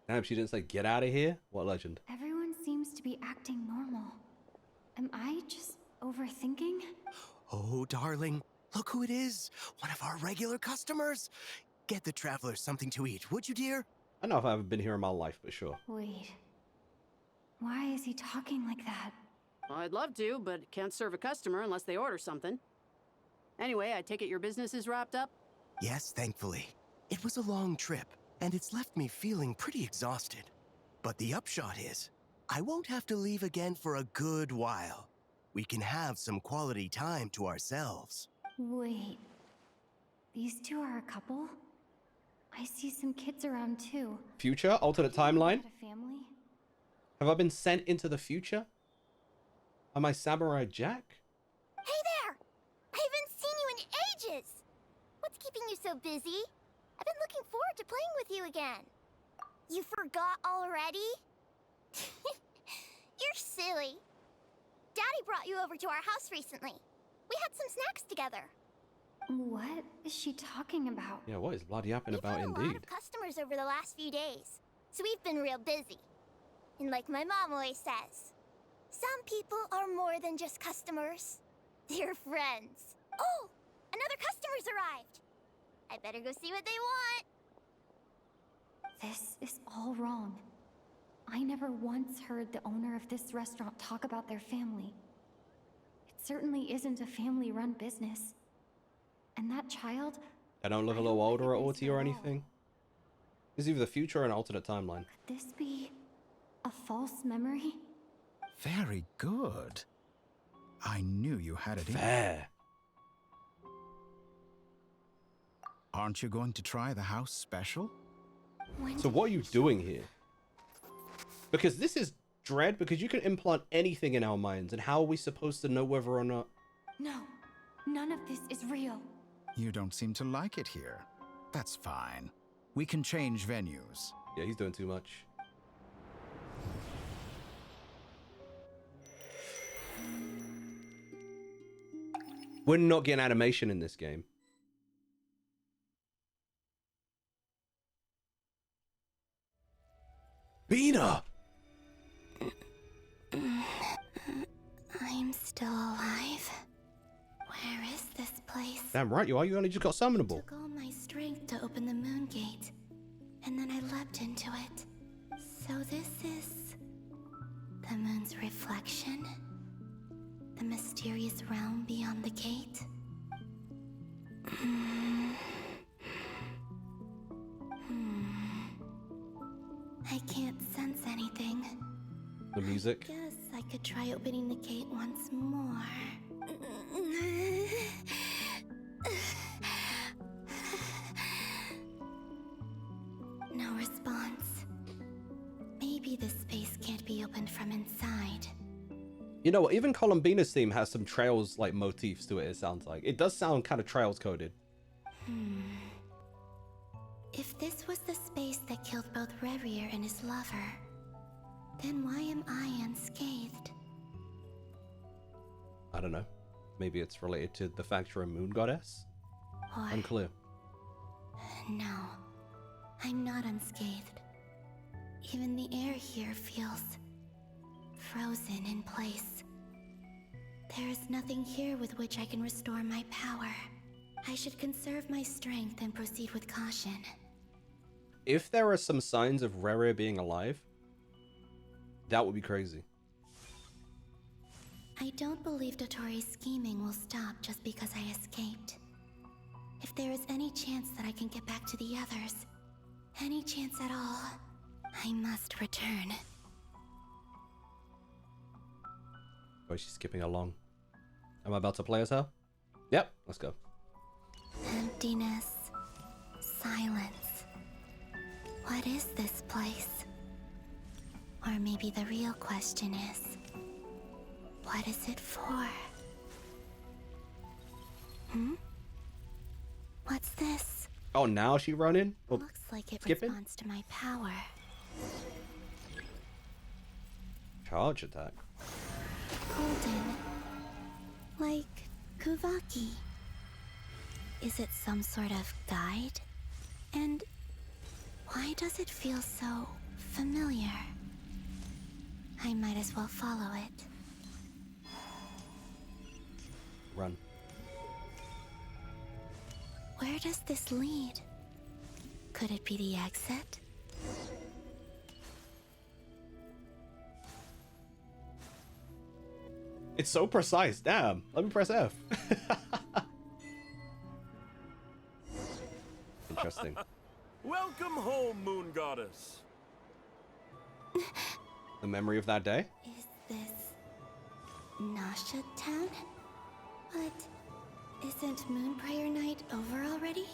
[SPEAKER 1] Damn, she didn't say get out of here. What a legend.
[SPEAKER 11] Everyone seems to be acting normal. Am I just overthinking?
[SPEAKER 6] Oh, darling, look who it is. One of our regular customers. Get the traveler something to eat, would you, dear?
[SPEAKER 1] I don't know if I've ever been here in my life, but sure.
[SPEAKER 11] Wait. Why is he talking like that?
[SPEAKER 13] Well, I'd love to, but can't serve a customer unless they order something. Anyway, I take it your business is wrapped up?
[SPEAKER 6] Yes, thankfully. It was a long trip, and it's left me feeling pretty exhausted. But the upshot is, I won't have to leave again for a good while. We can have some quality time to ourselves.
[SPEAKER 11] Wait. These two are a couple? I see some kids around too.
[SPEAKER 1] Future? Alternate timeline?
[SPEAKER 11] Got a family?
[SPEAKER 1] Have I been sent into the future? Am I Samurai Jack?
[SPEAKER 2] Hey there! I haven't seen you in ages! What's keeping you so busy? I've been looking forward to playing with you again. You forgot already? You're silly. Daddy brought you over to our house recently. We had some snacks together.
[SPEAKER 11] What is she talking about?
[SPEAKER 1] Yeah, what is bloody happening about
[SPEAKER 2] We've had a lot
[SPEAKER 1] indeed?
[SPEAKER 2] of customers over the last few days, so we've been real busy. And like my mom always says, Some people are more than just customers. They're friends. Oh, another customer's arrived. I better go see what they want.
[SPEAKER 11] This is all wrong. I never once heard the owner of this restaurant talk about their family. It certainly isn't a family-run business. And that child...
[SPEAKER 1] I don't look a little older or OT or anything. This is either the future or an alternate timeline.
[SPEAKER 11] Could this be a false memory?
[SPEAKER 12] Very good. I knew you had it in.
[SPEAKER 1] Fair.
[SPEAKER 12] Aren't you going to try the house special?
[SPEAKER 1] So what are you doing here? Because this is dread, because you can implant anything in our minds, and how are we supposed to know whether or not...
[SPEAKER 11] No, none of this is real.
[SPEAKER 12] You don't seem to like it here. That's fine. We can change venues.
[SPEAKER 1] Yeah, he's doing too much. We're not getting animation in this game. Bina!
[SPEAKER 2] I'm still alive. Where is this place?
[SPEAKER 1] Damn right you are. You only just got summonable.
[SPEAKER 2] Took all my strength to open the moon gate, and then I leapt into it. So this is the moon's reflection? The mysterious realm beyond the gate? I can't sense anything.
[SPEAKER 1] The music.
[SPEAKER 2] Guess I could try opening the gate once more. No response. Maybe this space can't be opened from inside.
[SPEAKER 1] You know what? Even Columbina's theme has some Trails like motifs to it. It sounds like it does sound kind of Trails coded.
[SPEAKER 2] If this was the space that killed both Revier and his lover, then why am I unscathed?
[SPEAKER 1] I don't know. Maybe it's related to the fact you're a moon goddess?
[SPEAKER 2] Or...
[SPEAKER 1] Unclear.
[SPEAKER 2] No, I'm not unscathed. Even the air here feels frozen in place. There is nothing here with which I can restore my power. I should conserve my strength and proceed with caution.
[SPEAKER 1] If there are some signs of Revier being alive, that would be crazy.
[SPEAKER 2] I don't believe Dotori's scheming will stop just because I escaped. If there is any chance that I can get back to the others, any chance at all, I must return.
[SPEAKER 1] Oh, she's skipping along. Am I about to play as her? Yep, let's go.
[SPEAKER 2] Emptiness. Silence. What is this place? Or maybe the real question is, what is it for? What's this?
[SPEAKER 1] Oh, now she running? Oh,
[SPEAKER 2] looks like it
[SPEAKER 1] skipping?
[SPEAKER 2] responds to my power.
[SPEAKER 1] Charge attack.
[SPEAKER 2] Golden. Like Kuvaki. Is it some sort of guide? And why does it feel so familiar? I might as well follow it.
[SPEAKER 1] Run.
[SPEAKER 2] Where does this lead? Could it be the exit?
[SPEAKER 1] It's so precise. Damn. Let me press F. Interesting.
[SPEAKER 14] Welcome home, Moon Goddess.
[SPEAKER 1] The memory of that day?
[SPEAKER 2] Is this Nasha Town? But isn't Moonbriar Night over already?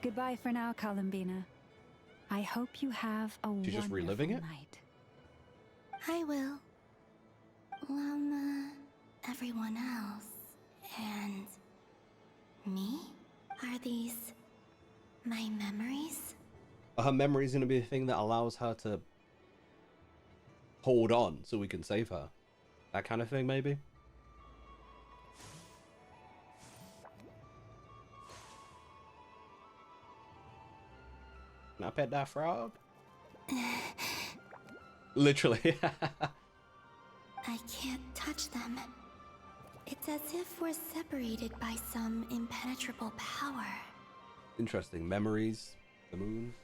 [SPEAKER 7] Goodbye for now, Columbina. I hope you have a
[SPEAKER 1] She's just reliving it?
[SPEAKER 7] night.
[SPEAKER 2] I will. Everyone else. And me? Are these my memories?
[SPEAKER 1] Her memory is going to be the thing that allows her to hold on so we can save her. That kind of thing, maybe? Can I pet that frog? Literally.
[SPEAKER 2] I can't touch them. It's as if we're separated by some impenetrable power.
[SPEAKER 1] Interesting. Memories, the moon,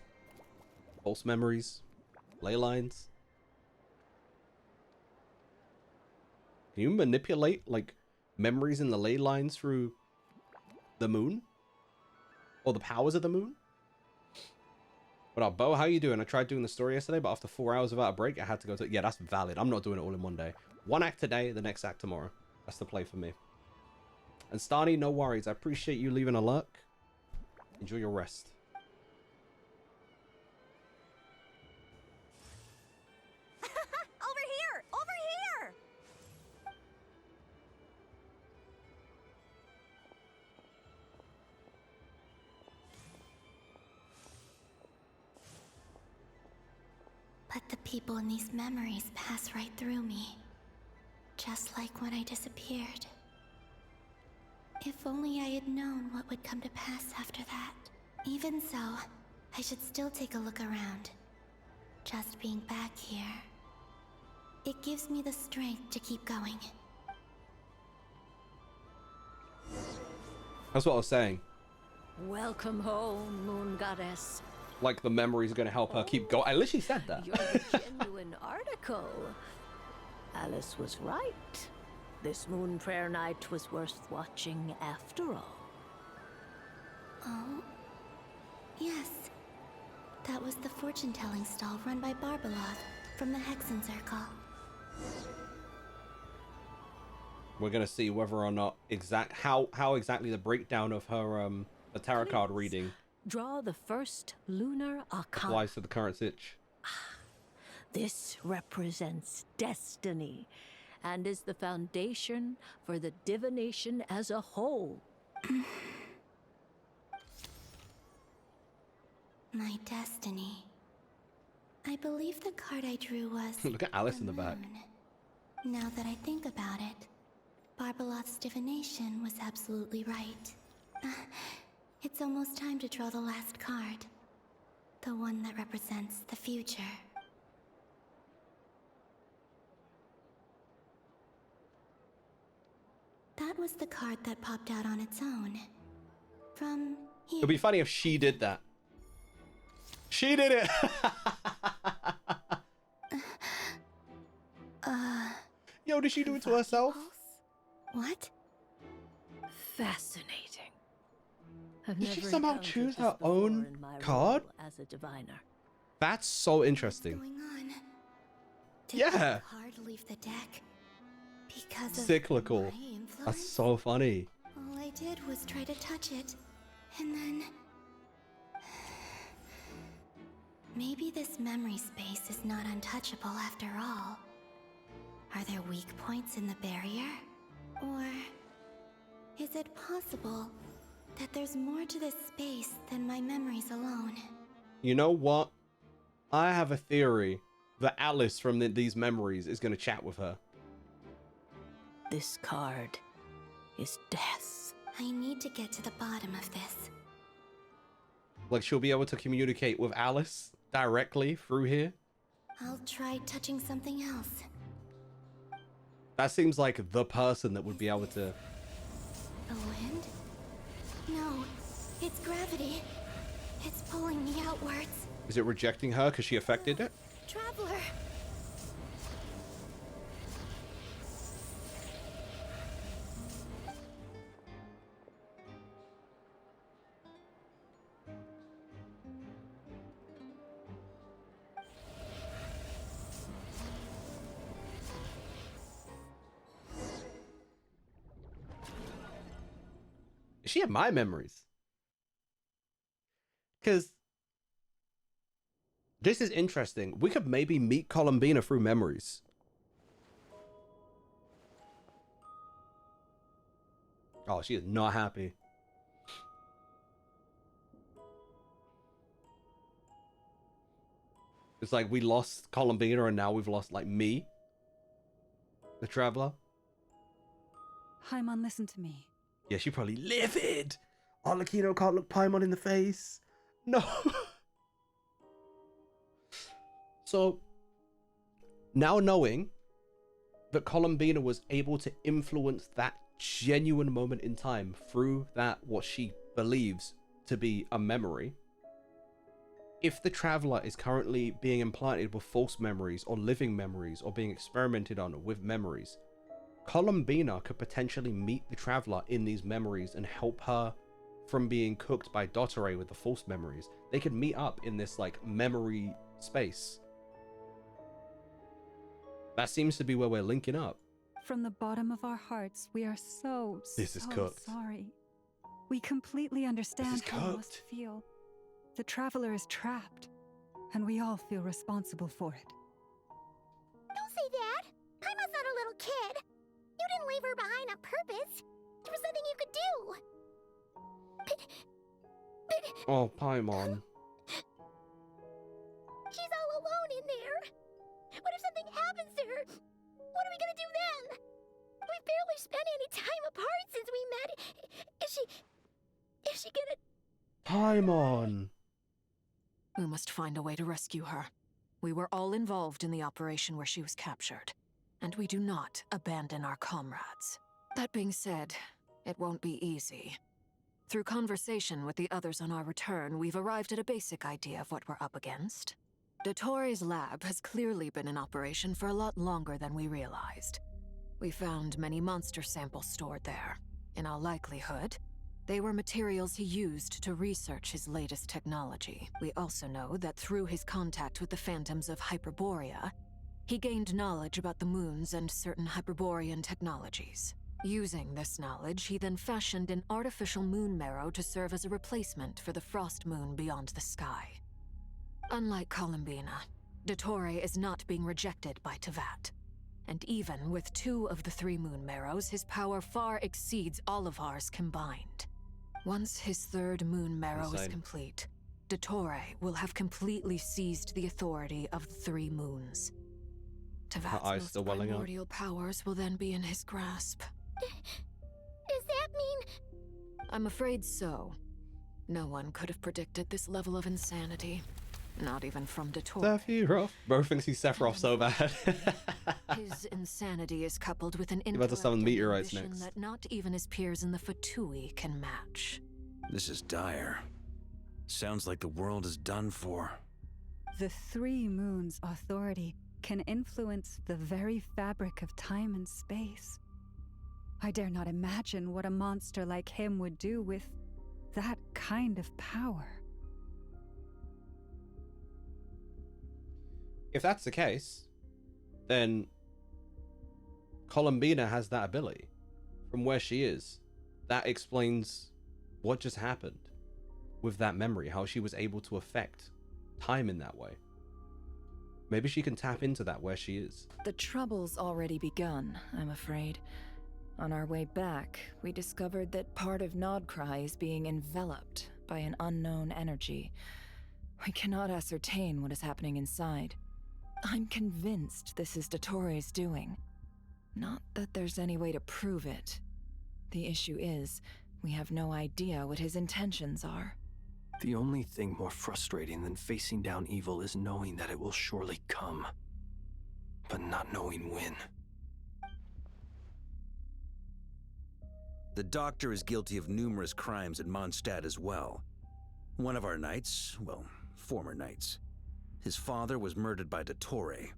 [SPEAKER 1] false memories, ley lines. Can you manipulate like memories in the ley lines through the moon? Or the powers of the moon? What up, Bo? How you doing? I tried doing the story yesterday, but after 4 hours without a break, I had to go to... Yeah, that's valid. I'm not doing it all in one day. One act today, the next act tomorrow. That's the play for me. And Starny, no worries. I appreciate you leaving a lurk. Enjoy your rest.
[SPEAKER 15] Over here! Over here!
[SPEAKER 2] But the people in these memories pass right through me. Just like when I disappeared. If only I had known what would come to pass after that. Even so, I should still take a look around. Just being back here. It gives me the strength to keep going.
[SPEAKER 1] That's what I was saying.
[SPEAKER 15] Welcome home, Moon Goddess.
[SPEAKER 1] Like the memories are going to help her keep going. I literally said that.
[SPEAKER 15] You're a genuine article. Alice was right. This Moon Prayer Night was worth watching after all.
[SPEAKER 2] Oh, yes. That was the fortune-telling stall run by Barbeloth from the Hexen Circle.
[SPEAKER 1] We're going to see whether or not how exactly the breakdown of her the tarot card reading
[SPEAKER 15] Draw the first lunar arcana.
[SPEAKER 1] applies to the current sitch.
[SPEAKER 15] This represents destiny and is the foundation for the divination as a whole.
[SPEAKER 2] My destiny. I believe the card I drew was...
[SPEAKER 1] Look at Alice in the back.
[SPEAKER 2] Now that I think about it, Barbeloth's divination was absolutely right. It's almost time to draw the last card. The one that represents the future. That was the card that popped out on its own. From here.
[SPEAKER 1] It'd be funny if she did that. She did it! Yo, did she do it to herself?
[SPEAKER 2] What?
[SPEAKER 15] Fascinating. I've
[SPEAKER 1] Did she
[SPEAKER 15] never
[SPEAKER 1] somehow
[SPEAKER 15] encountered
[SPEAKER 1] choose
[SPEAKER 15] this
[SPEAKER 1] her
[SPEAKER 15] before
[SPEAKER 1] own
[SPEAKER 15] in my
[SPEAKER 1] card?
[SPEAKER 15] role as a diviner.
[SPEAKER 1] That's so interesting.
[SPEAKER 2] Did
[SPEAKER 1] Yeah.
[SPEAKER 2] the card leave the deck? Because of
[SPEAKER 1] Cyclical.
[SPEAKER 2] my influence?
[SPEAKER 1] That's so funny.
[SPEAKER 2] All I did was try to touch it, and then... Maybe this memory space is not untouchable after all. Are there weak points in the barrier? Or... is it possible that there's more to this space than my memories alone?
[SPEAKER 1] You know what? I have a theory that Alice from these memories is going to chat with her.
[SPEAKER 15] This card is death.
[SPEAKER 2] I need to get to the bottom of this.
[SPEAKER 1] Like she'll be able to communicate with Alice directly through here.
[SPEAKER 2] I'll try touching something else.
[SPEAKER 1] That seems like the person that would be able to...
[SPEAKER 2] The wind? No, it's gravity. It's pulling me outwards.
[SPEAKER 1] Is it rejecting her because she affected it?
[SPEAKER 2] Traveler!
[SPEAKER 1] Is she in my memories? Because this is interesting. We could maybe meet Columbina through memories. Oh, she is not happy. It's like we lost Columbina and now we've lost like me, the traveler.
[SPEAKER 7] Paimon, listen to me.
[SPEAKER 1] Yeah, she probably livid. Arlecchino can't look Paimon in the face. No. So now knowing that Columbina was able to influence that genuine moment in time through that, what she believes to be a memory, if the Traveler is currently being implanted with false memories or living memories or being experimented on with memories, Columbina could potentially meet the Traveler in these memories and help her from being cooked by Dottore with the false memories. They could meet up in this like memory space. That seems to be where we're linking up.
[SPEAKER 7] From the bottom of our hearts, we are so sorry. We completely understand how you must feel. The Traveler is trapped, and we all feel responsible for it.
[SPEAKER 2] Don't say that! Paimon's not a little kid! You didn't leave her behind on purpose! There was nothing you could do!
[SPEAKER 1] Oh, Paimon.
[SPEAKER 2] She's all alone in there! What if something happens to her? What are we gonna do then? We've barely spent any time apart since we met. Is she gonna...
[SPEAKER 1] Paimon!
[SPEAKER 4] We must find a way to rescue her. We were all involved in the operation where she was captured, and we do not abandon our comrades. That being said, it won't be easy. Through conversation with the others on our return, we've arrived at a basic idea of what we're up against. Dottore's lab has clearly been in operation for a lot longer than we realized. We found many monster samples stored there. In all likelihood, they were materials he used to research his latest technology. We also know that through his contact with the phantoms of Hyperborea, he gained knowledge about the moons and certain Hyperborean technologies. Using this knowledge, he then fashioned an artificial moon marrow to serve as a replacement for the frost moon beyond the sky. Unlike Columbina, Dottore is not being rejected by Teyvat. And even with 2 of the 3 moon marrows, his power far exceeds all of ours combined. Once his 3rd moon marrow is complete, Dottore will have completely seized the authority of the 3 moons. Teyvat's most primordial powers will then be in his grasp.
[SPEAKER 2] Does that mean...
[SPEAKER 4] I'm afraid so. No one could have predicted this level of insanity. Not even from Dottore.
[SPEAKER 1] Sephiroth. Bro thinks he's Sephiroth so bad.
[SPEAKER 4] His insanity is coupled with an
[SPEAKER 1] You're about to summon meteorites
[SPEAKER 4] ambition
[SPEAKER 1] next.
[SPEAKER 4] that not even his peers in the Fatui can match.
[SPEAKER 3] This is dire. Sounds like the world is done for.
[SPEAKER 7] The 3 moons' authority can influence the very fabric of time and space. I dare not imagine what a monster like him would do with that kind of power.
[SPEAKER 1] If that's the case, then Columbina has that ability from where she is. That explains what just happened with that memory, how she was able to affect time in that way. Maybe she can tap into that where she is.
[SPEAKER 8] The trouble's already begun, I'm afraid. On our way back, we discovered that part of Nod-Krai is being enveloped by an unknown energy. We cannot ascertain what is happening inside. I'm convinced this is Dottore's doing. Not that there's any way to prove it. The issue is, we have no idea what his intentions are.
[SPEAKER 5] The only thing more frustrating than facing down evil is knowing that it will surely come, but not knowing when.
[SPEAKER 3] The Doctor is guilty of numerous crimes at Mondstadt as well. One of our knights, well, former knights, his father was murdered by Dottore.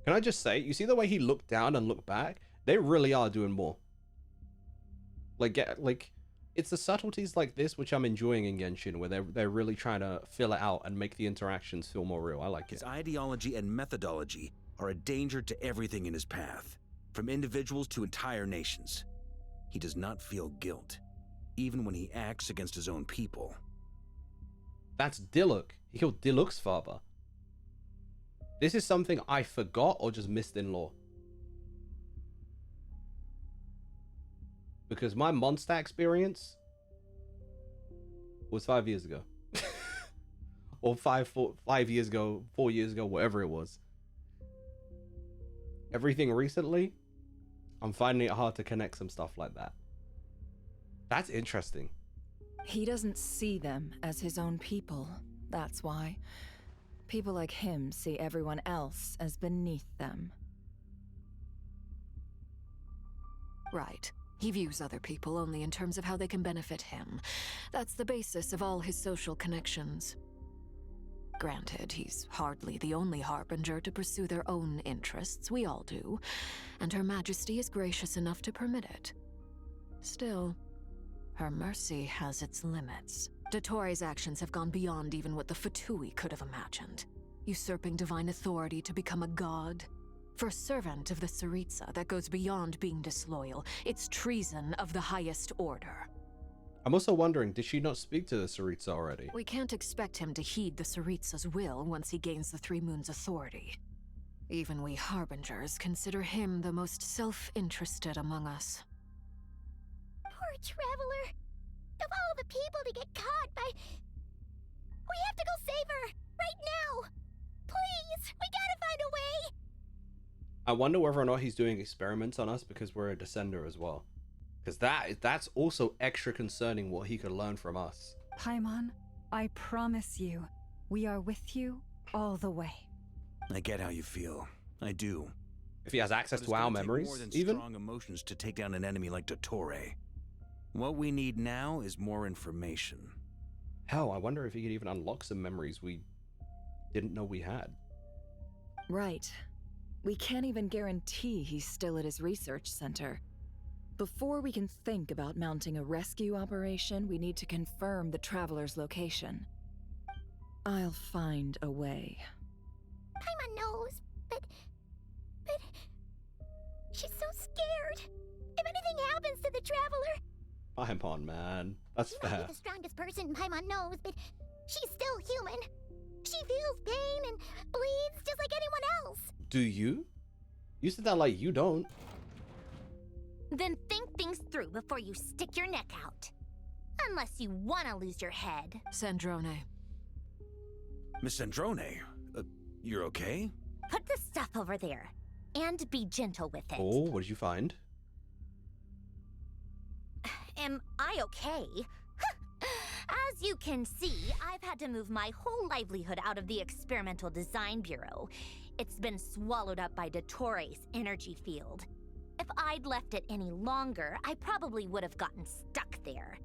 [SPEAKER 1] Can I just say, you see the way he looked down and looked back? They really are doing more. Like, it's the subtleties like this which I'm enjoying in Genshin, where they're really trying to fill it out and make the interactions feel more real. I like it.
[SPEAKER 3] His ideology and methodology are a danger to everything in his path, from individuals to entire nations. He does not feel guilt, even when he acts against his own people.
[SPEAKER 1] That's Diluc. He killed Diluc's father. This is something I forgot or just missed in lore. Because my Mondstadt experience was 5 years ago. Or 5 years ago, 4 years ago, whatever it was. Everything recently, I'm finding it hard to connect some stuff like that. That's interesting.
[SPEAKER 8] He doesn't see them as his own people, that's why. People like him see everyone else as beneath them.
[SPEAKER 4] Right. He views other people only in terms of how they can benefit him. That's the basis of all his social connections. Granted, he's hardly the only harbinger to pursue their own interests. We all do. And Her Majesty is gracious enough to permit it. Still, her mercy has its limits. Dottoro's actions have gone beyond even what the Fatui could have imagined. Usurping divine authority to become a god. For a servant of the Tsaritsa, that goes beyond being disloyal. It's treason of the highest order.
[SPEAKER 1] I'm also wondering, did she not speak to the Tsaritsa already?
[SPEAKER 4] We can't expect him to heed the Tsaritsa's will once he gains the Three Moons' authority. Even we Harbingers consider him the most self-interested among us.
[SPEAKER 2] Poor Traveler! Of all the people to get caught by... We have to go save her! Right now! Please! We gotta find a way!
[SPEAKER 1] I wonder whether or not he's doing experiments on us because we're a descender as well. Because that's also extra concerning what he could learn from us.
[SPEAKER 7] Paimon, I promise you, we are with you all the way.
[SPEAKER 3] I get how you feel. I do.
[SPEAKER 1] If he has access
[SPEAKER 3] But
[SPEAKER 1] to
[SPEAKER 3] it's
[SPEAKER 1] our
[SPEAKER 3] gonna take
[SPEAKER 1] memories,
[SPEAKER 3] more than
[SPEAKER 1] even?
[SPEAKER 3] strong emotions to take down an enemy like Dottore. What we need now is more information.
[SPEAKER 1] Hell, I wonder if he could even unlock some memories we didn't know we had.
[SPEAKER 8] Right. We can't even guarantee he's still at his research center. Before we can think about mounting a rescue operation, we need to confirm the Traveler's location. I'll find a way.
[SPEAKER 2] Paimon knows, but... She's so scared! If anything happens to the Traveler...
[SPEAKER 1] Paimon, man. That's
[SPEAKER 2] She might
[SPEAKER 1] fair.
[SPEAKER 2] be the strongest person Paimon knows, but she's still human. She feels pain and bleeds just like anyone else.
[SPEAKER 1] Do you? You said that like you don't.
[SPEAKER 2] Then think things through before you stick your neck out. Unless you want to lose your head.
[SPEAKER 4] Sandrone.
[SPEAKER 3] Miss Sandrone, you're okay?
[SPEAKER 2] Put the stuff over there. And be gentle with it.
[SPEAKER 1] Oh, what did you find?
[SPEAKER 2] Am I okay? As you can see, I've had to move my whole livelihood out of the Experimental Design Bureau. It's been swallowed up by Dottore's energy field. If I'd left it any longer, I probably would have gotten stuck there.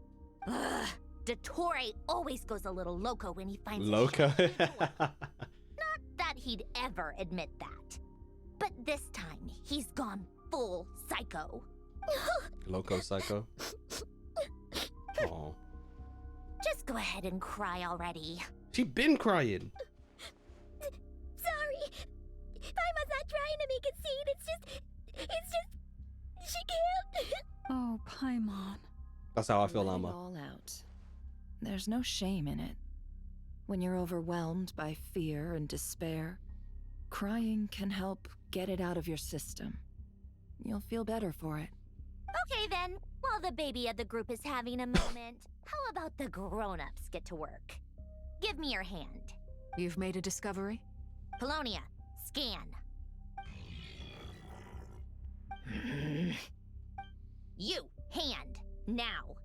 [SPEAKER 2] Ugh, Dottore always goes a little loco when he finds
[SPEAKER 1] Loco?
[SPEAKER 2] Not that he'd ever admit that. But this time, he's gone full psycho.
[SPEAKER 1] Loco psycho. Oh.
[SPEAKER 2] Just go ahead and cry already.
[SPEAKER 1] She been crying.
[SPEAKER 2] Sorry. Paimon's not trying to make a scene. It's just... She can't.
[SPEAKER 7] Oh, Paimon.
[SPEAKER 1] That's how I feel,
[SPEAKER 8] Let it
[SPEAKER 1] Alma.
[SPEAKER 8] all out. There's no shame in it. When you're overwhelmed by fear and despair, crying can help get it out of your system. You'll feel better for it.
[SPEAKER 2] Okay then, while the baby of the group is having a moment, how about the grown-ups get to work? Give me your hand.
[SPEAKER 4] You've made a discovery?
[SPEAKER 2] Polonia, scan. You, hand, now.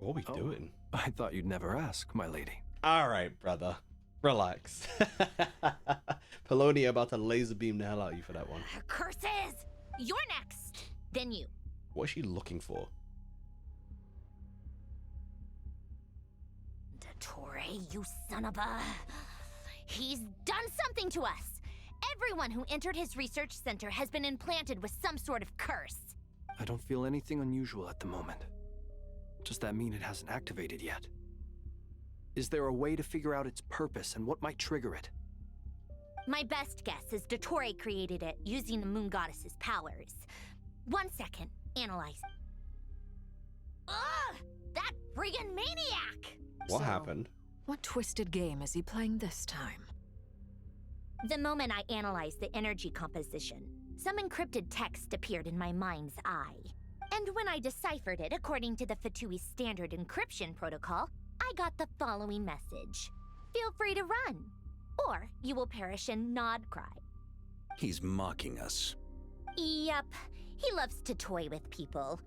[SPEAKER 1] What are we doing?
[SPEAKER 5] I thought you'd never ask, my lady.
[SPEAKER 1] All right, brother. Relax. Polonia about to laser beam the hell out of you for that one.
[SPEAKER 2] Curses! You're next. Then you.
[SPEAKER 1] What is she looking for?
[SPEAKER 2] Dottore, you son of a... He's done something to us. Everyone who entered his research center has been implanted with some sort of curse.
[SPEAKER 5] I don't feel anything unusual at the moment. Does that mean it hasn't activated yet? Is there a way to figure out its purpose and what might trigger it?
[SPEAKER 2] My best guess is Dottore created it using the Moon Goddess's powers. 1 second. Analyze. Ugh! That friggin' maniac!
[SPEAKER 1] What happened?
[SPEAKER 4] What twisted game is he playing this time?
[SPEAKER 2] The moment I analyzed the energy composition, some encrypted text appeared in my mind's eye. And when I deciphered it according to the Fatui's standard encryption protocol, I got the following message. Feel free to run, or you will perish in Nod-Krai.
[SPEAKER 3] He's mocking us.
[SPEAKER 2] Yep, he loves to toy with people.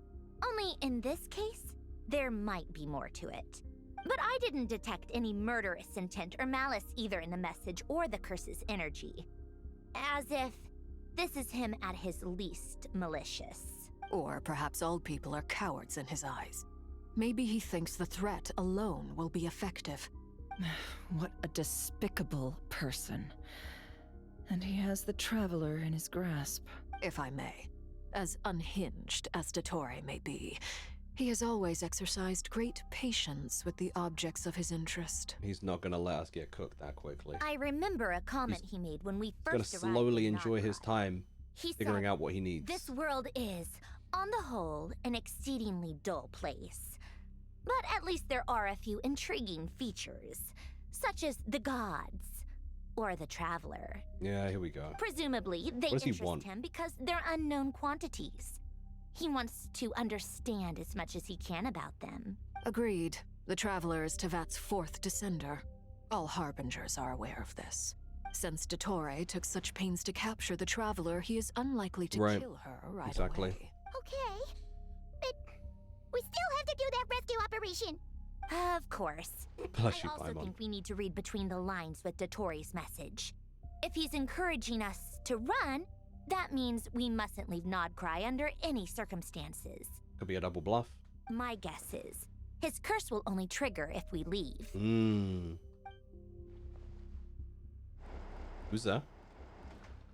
[SPEAKER 2] Only in this case, there might be more to it.
[SPEAKER 16] But I didn't detect any murderous intent or malice either in the message or the curse's energy. As if this is him at his least malicious.
[SPEAKER 4] Or perhaps all people are cowards in his eyes. Maybe he thinks the threat alone will be effective.
[SPEAKER 8] What a despicable person. And he has the Traveler in his grasp.
[SPEAKER 4] If I may. As unhinged as Dottore may be, he has always exercised great patience with the objects of his interest.
[SPEAKER 1] He's not gonna let us get cooked that quickly.
[SPEAKER 16] I remember a comment he made when we first
[SPEAKER 1] He's gonna slowly enjoy his time figuring out what he needs.
[SPEAKER 16] This world is, on the whole, an exceedingly dull place. But at least there are a few intriguing features, such as the gods, or the Traveler.
[SPEAKER 1] Yeah, here we go.
[SPEAKER 16] Presumably, they
[SPEAKER 1] What does he
[SPEAKER 16] interest
[SPEAKER 1] want?
[SPEAKER 16] him because they're unknown quantities. He wants to understand as much as he can about them.
[SPEAKER 4] Agreed. The Traveler is Tevat's fourth descender. All Harbingers are aware of this. Since Dottore took such pains to capture the Traveler, he is unlikely to kill her right away.
[SPEAKER 2] Okay, but we still have to do that rescue operation.
[SPEAKER 16] Of course.
[SPEAKER 1] Bless
[SPEAKER 16] I
[SPEAKER 1] you,
[SPEAKER 16] also
[SPEAKER 1] Paimon.
[SPEAKER 16] think we need to read between the lines with Dottore's message. If he's encouraging us to run, that means we mustn't leave Nod-Krai under any circumstances.
[SPEAKER 1] Could be a double bluff.
[SPEAKER 16] My guess is, his curse will only trigger if we leave.
[SPEAKER 1] Who's there?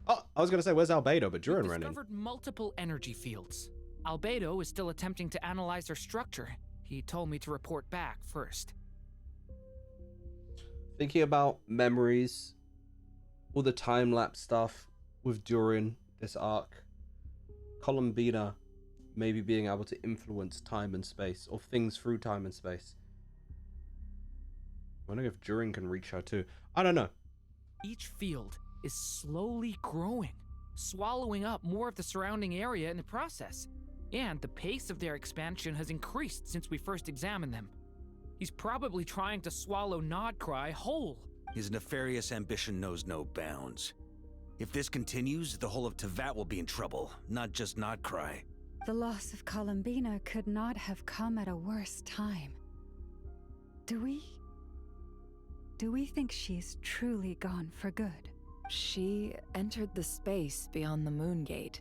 [SPEAKER 1] Oh, I was gonna say, where's Albedo? But Durin
[SPEAKER 17] We've
[SPEAKER 1] ran in.
[SPEAKER 17] discovered multiple energy fields. Albedo is still attempting to analyze their structure. He told me to report back first.
[SPEAKER 1] Thinking about memories, all the time-lapse stuff with Durin, this arc, Columbina maybe being able to influence time and space, or things through time and space. I wonder if Durin can reach her too. I don't know.
[SPEAKER 17] Each field is slowly growing, swallowing up more of the surrounding area in the process. And the pace of their expansion has increased since we first examined them. He's probably trying to swallow Nod-Krai whole.
[SPEAKER 3] His nefarious ambition knows no bounds. If this continues, the whole of Tevat will be in trouble, not just Nod-Krai.
[SPEAKER 7] The loss of Columbina could not have come at a worse time. Do we think she's truly gone for good?
[SPEAKER 8] She entered the space beyond the Moon Gate,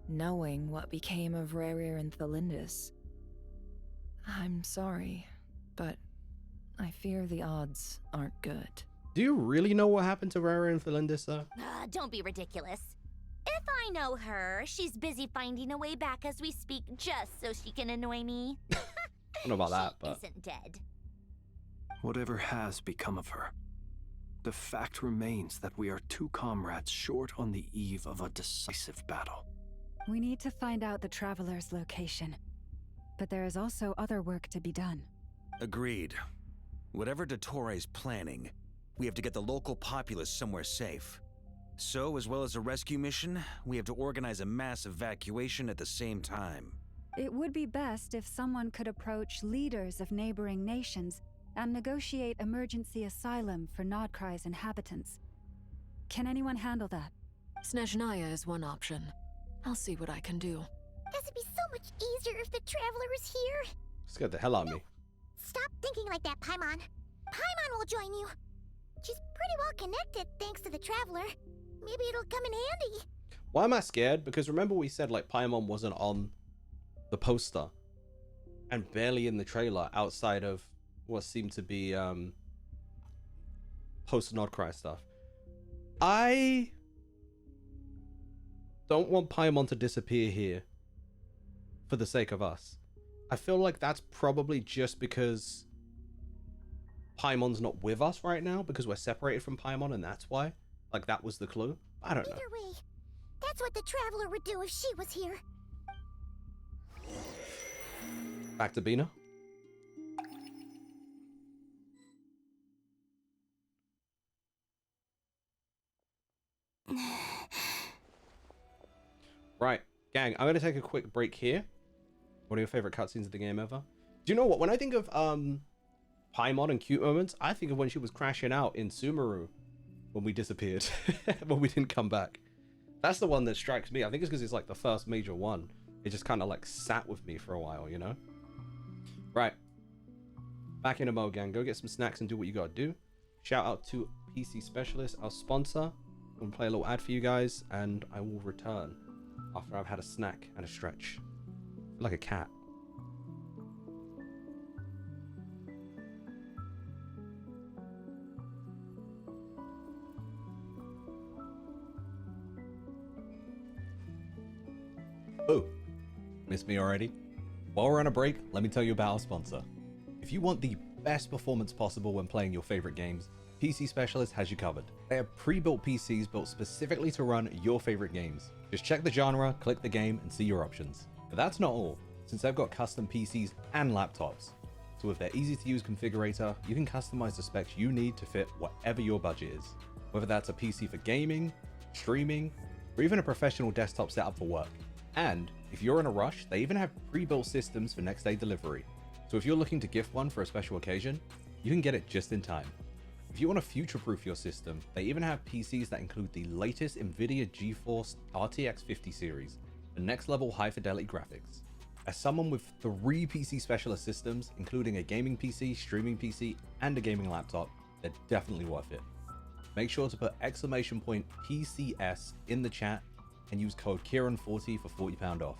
[SPEAKER 8] knowing what became of Rerir and Thalindus. I'm sorry, but I fear the odds aren't good.
[SPEAKER 1] Do you really know what happened to Rara and Thalindus, though?
[SPEAKER 16] Don't be ridiculous. If I know her, she's busy finding a way back as we speak just so she can annoy me.
[SPEAKER 1] I don't know about that, but...
[SPEAKER 16] Isn't dead.
[SPEAKER 5] Whatever has become of her, the fact remains that we are two comrades short on the eve of a decisive battle.
[SPEAKER 7] We need to find out the Traveler's location. But there is also other work to be done.
[SPEAKER 3] Agreed. Whatever Dottore's planning, we have to get the local populace somewhere safe. So, as well as a rescue mission, we have to organize a mass evacuation at the same time.
[SPEAKER 7] It would be best if someone could approach leaders of neighboring nations and negotiate emergency asylum for Nod-Krai's inhabitants. Can anyone handle that?
[SPEAKER 4] Snezhnaya is one option. I'll see what I can do.
[SPEAKER 2] This would be so much easier if the Traveler was here.
[SPEAKER 1] Scared the hell out of me.
[SPEAKER 2] Stop thinking like that, Paimon. Paimon will join you. She's pretty well connected thanks to the Traveler. Maybe it'll come in handy.
[SPEAKER 1] Why am I scared? Because remember we said like Paimon wasn't on the poster and barely in the trailer outside of what seemed to be post Nod-Krai stuff. I don't want Paimon to disappear here for the sake of us. I feel like that's probably just because Paimon's not with us right now, because we're separated from Paimon, and that's why. Like, that was the clue. I don't know.
[SPEAKER 2] Either way, that's what the Traveler would do if she was here.
[SPEAKER 1] Back to Bina. Right, gang, I'm going to take a quick break here. One of your favorite cutscenes of the game ever. Do you know what? When I think of Paimon and cute moments, I think of when she was crashing out in Sumeru when we disappeared, when we didn't come back. That's the one that strikes me. I think it's because it's like the first major one. It just kind of like sat with me for a while, you know? Right. Back in a mo, gang. Go get some snacks and do what you gotta do. Shout out to PC Specialist, our sponsor. I'm gonna play a little ad for you guys, and I will return after I've had a snack and a stretch. Like a cat. Oh, missed me already? While we're on a break, let me tell you about our sponsor. If you want the best performance possible when playing your favorite games, PC Specialist has you covered. They have pre-built PCs built specifically to run your favorite games. Just check the genre, click the game, and see your options. But that's not all, since they've got custom PCs and laptops. So with their easy-to-use configurator, you can customize the specs you need to fit whatever your budget is. Whether that's a PC for gaming, streaming, or even a professional desktop setup for work. And if you're in a rush, they even have pre-built systems for next day delivery. So if you're looking to gift one for a special occasion, you can get it just in time. If you want to future-proof your system, they even have PCs that include the latest NVIDIA GeForce RTX 50 series, the next level high fidelity graphics. As someone with 3 PC Specialist systems, including a gaming PC, streaming PC, and a gaming laptop, they're definitely worth it. Make sure to put !PCS in the chat and use code Kieran40 for £40 off.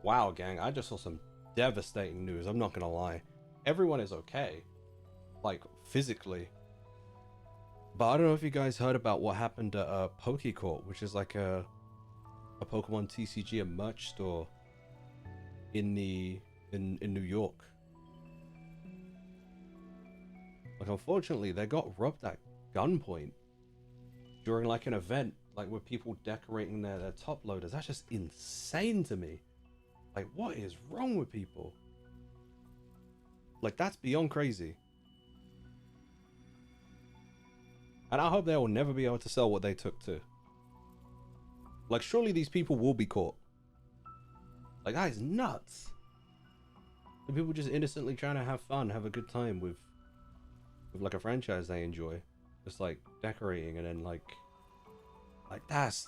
[SPEAKER 1] Wow, gang, I just saw some devastating news. I'm not gonna lie. Everyone is okay, like physically. But I don't know if you guys heard about what happened at Pokecourt, which is like a Pokemon TCG and merch store in New York. Like, unfortunately, they got robbed at gunpoint during like an event, like with people decorating their top loaders. That's just insane to me. Like, what is wrong with people? Like, that's beyond crazy. And I hope they will never be able to sell what they took too. Like, surely these people will be caught. Like, that is nuts. The people just innocently trying to have fun, have a good time with like a franchise they enjoy. Just like decorating, and then like that's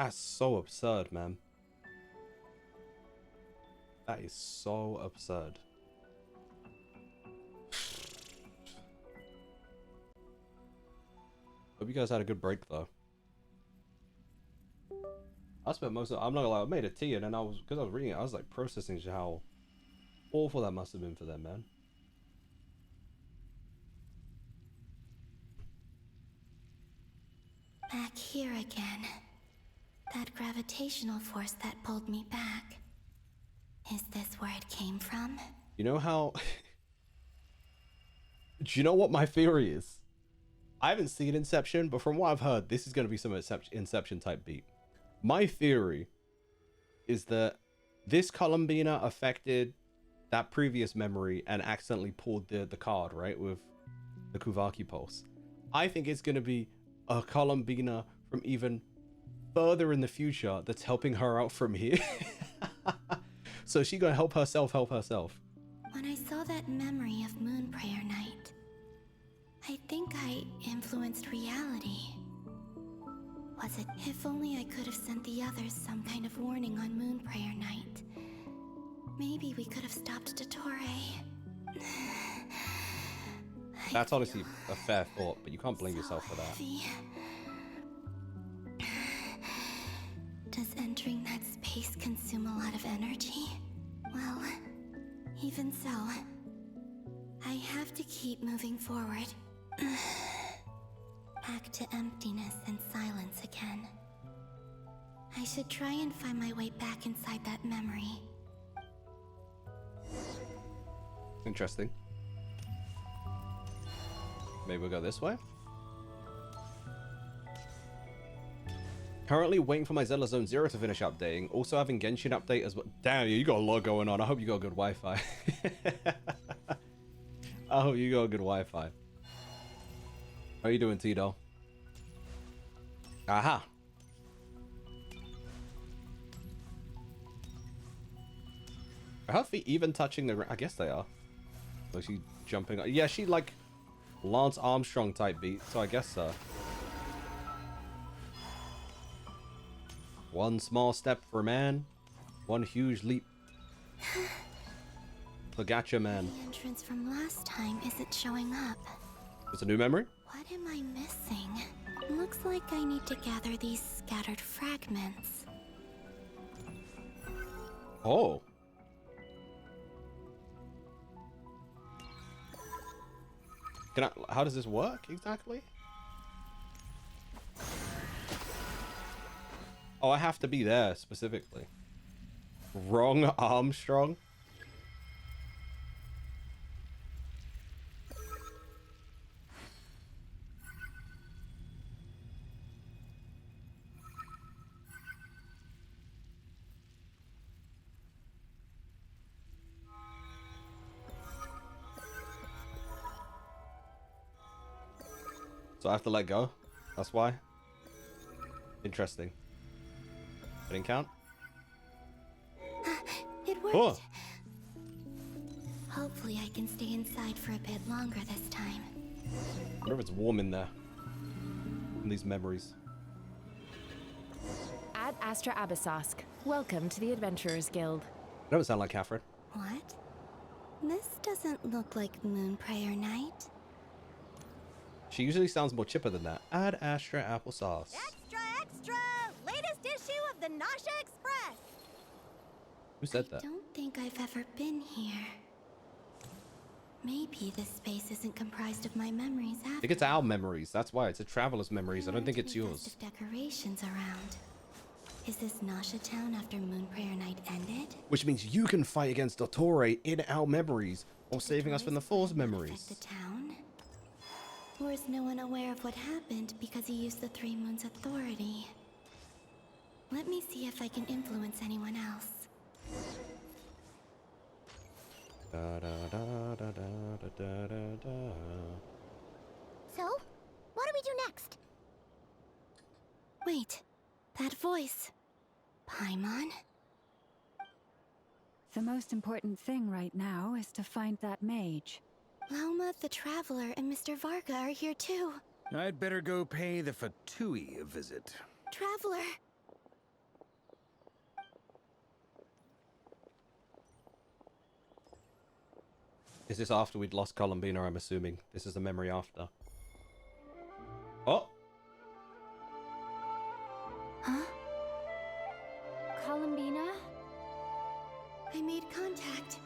[SPEAKER 1] so absurd, man. That is so absurd. Hope you guys had a good break though. I spent most of, I'm not gonna lie, I made a tea, and then because I was reading it, I was like processing how awful that must have been for them, man.
[SPEAKER 2] Back here again. That gravitational force that pulled me back. Is this where it came from?
[SPEAKER 1] You know how... Do you know what my theory is? I haven't seen Inception, but from what I've heard, this is going to be some Inception type beat. My theory is that this Columbina affected that previous memory and accidentally pulled the card, right? With the Kuvaki pulse. I think it's going to be a Columbina from even further in the future that's helping her out from here. So she gonna help herself.
[SPEAKER 2] When I saw that memory of Moon Prayer Night, I think I influenced reality. Was it? If only I could have sent the others some kind of warning on Moon Prayer Night. Maybe we could have stopped Dottore.
[SPEAKER 1] That's honestly a fair thought, but you can't blame yourself for that.
[SPEAKER 2] Heavy. Does entering that space consume a lot of energy? Well, even so, I have to keep moving forward. Back to emptiness and silence again. I should try and find my way back inside that memory.
[SPEAKER 1] Interesting. Maybe we'll go this way. Currently waiting for my Zelda Zone 0 to finish updating. Also having Genshin update as well. Damn, you got a lot going on. I hope you got good Wi-Fi. I hope you got good Wi-Fi. How are you doing, Tito? Aha. Are her feet even touching the ground? I guess they are. So she jumping. Yeah, she like Lance Armstrong type beat, so I guess so. One small step for man, one huge leap. The gotcha man.
[SPEAKER 2] The entrance from last time isn't showing up.
[SPEAKER 1] It's a new memory?
[SPEAKER 2] What am I missing? Looks like I need to gather these scattered fragments.
[SPEAKER 1] Oh. Can I, how does this work exactly? Oh, I have to be there specifically. Wrong Armstrong. So I have to let go? That's why? Interesting. I didn't count?
[SPEAKER 2] It worked.
[SPEAKER 1] Oh.
[SPEAKER 2] Hopefully I can stay inside for a bit longer this time.
[SPEAKER 1] I wonder if it's warm in there. In these memories.
[SPEAKER 18] Ad Astra Abyssosk. Welcome to the Adventurers Guild.
[SPEAKER 1] That doesn't sound like Catherine.
[SPEAKER 2] What? This doesn't look like Moon Prayer Night.
[SPEAKER 1] She usually sounds more chipper than that. Ad Astra applesauce.
[SPEAKER 19] Extra, extra! Latest issue of the Nasha Express!
[SPEAKER 1] Who said that?
[SPEAKER 2] I don't think I've ever been here. Maybe this space isn't comprised of my memories
[SPEAKER 1] I
[SPEAKER 2] after.
[SPEAKER 1] think it's our memories. That's why. It's a traveler's memories. I don't think it's yours.
[SPEAKER 2] Decorations around. Is this Nasha Town after Moon Prayer Night ended?
[SPEAKER 1] Which means you can fight against Dottore in our memories, or saving us from the Force memories.
[SPEAKER 2] The town? Or is no one aware of what happened because he used the Three Moons' authority? Let me see if I can influence anyone else.
[SPEAKER 1] Da, da, da, da, da, da, da, da.
[SPEAKER 16] So, what do we do next?
[SPEAKER 2] Wait, that voice. Paimon?
[SPEAKER 7] The most important thing right now is to find that mage.
[SPEAKER 2] Lauma, the Traveler, and Mr. Varga are here too.
[SPEAKER 3] I'd better go pay the Fatui a visit.
[SPEAKER 2] Traveler!
[SPEAKER 1] Is this after we'd lost Columbina, I'm assuming? This is the memory after. Oh!
[SPEAKER 2] Huh? Columbina? I made contact.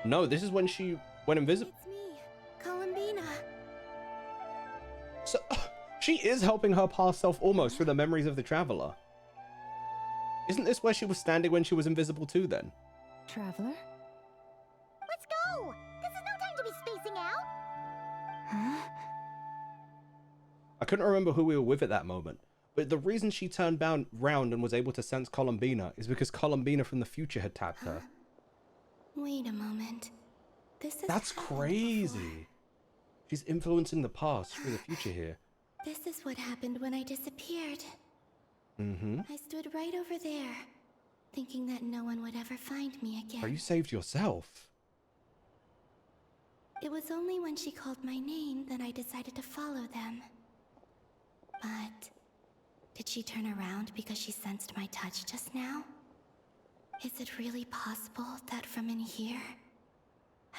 [SPEAKER 1] No, this is when she went invisible.
[SPEAKER 2] It's me, Columbina.
[SPEAKER 1] So, she is helping her past self almost through the memories of the Traveler. Isn't this where she was standing when she was invisible too, then?
[SPEAKER 7] Traveler?
[SPEAKER 16] Let's go! This is no time to be spacing out!
[SPEAKER 7] Huh?
[SPEAKER 1] I couldn't remember who we were with at that moment, but the reason she turned round and was able to sense Columbina is because Columbina from the future had tapped her.
[SPEAKER 2] Wait a moment.
[SPEAKER 1] That's crazy. She's influencing the past through the future here.
[SPEAKER 2] This is what happened when I disappeared.
[SPEAKER 1] Mm-hmm.
[SPEAKER 2] I stood right over there, thinking that no one would ever find me again.
[SPEAKER 1] Oh, you saved yourself.
[SPEAKER 2] It was only when she called my name that I decided to follow them. But did she turn around because she sensed my touch just now? Is it really possible that from in here,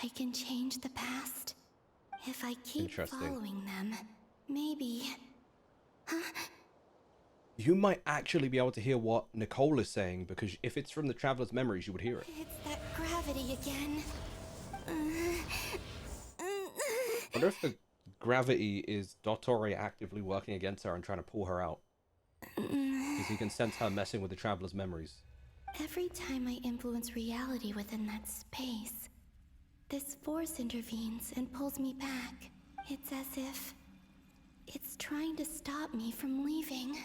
[SPEAKER 2] I can change the past? If I keep following them, maybe... Huh?
[SPEAKER 1] You might actually be able to hear what Nicole is saying, because if it's from the Traveler's memories, you would hear it.
[SPEAKER 2] It's that gravity again.
[SPEAKER 1] I wonder if the gravity is Dottore actively working against her and trying to pull her out. Because he can sense her messing with the Traveler's memories.
[SPEAKER 2] Every time I influence reality within that space, this force intervenes and pulls me back. It's as if it's trying to stop me from leaving.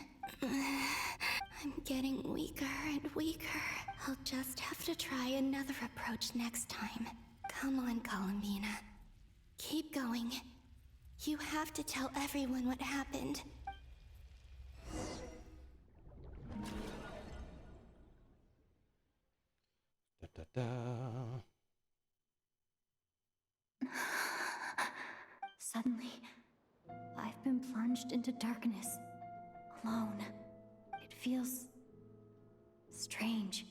[SPEAKER 2] I'm getting weaker and weaker. I'll just have to try another approach next time. Come on, Columbina. Keep going. You have to tell everyone what happened.
[SPEAKER 1] Da, da, da.
[SPEAKER 11] Suddenly, I've been plunged into darkness, alone. It feels strange,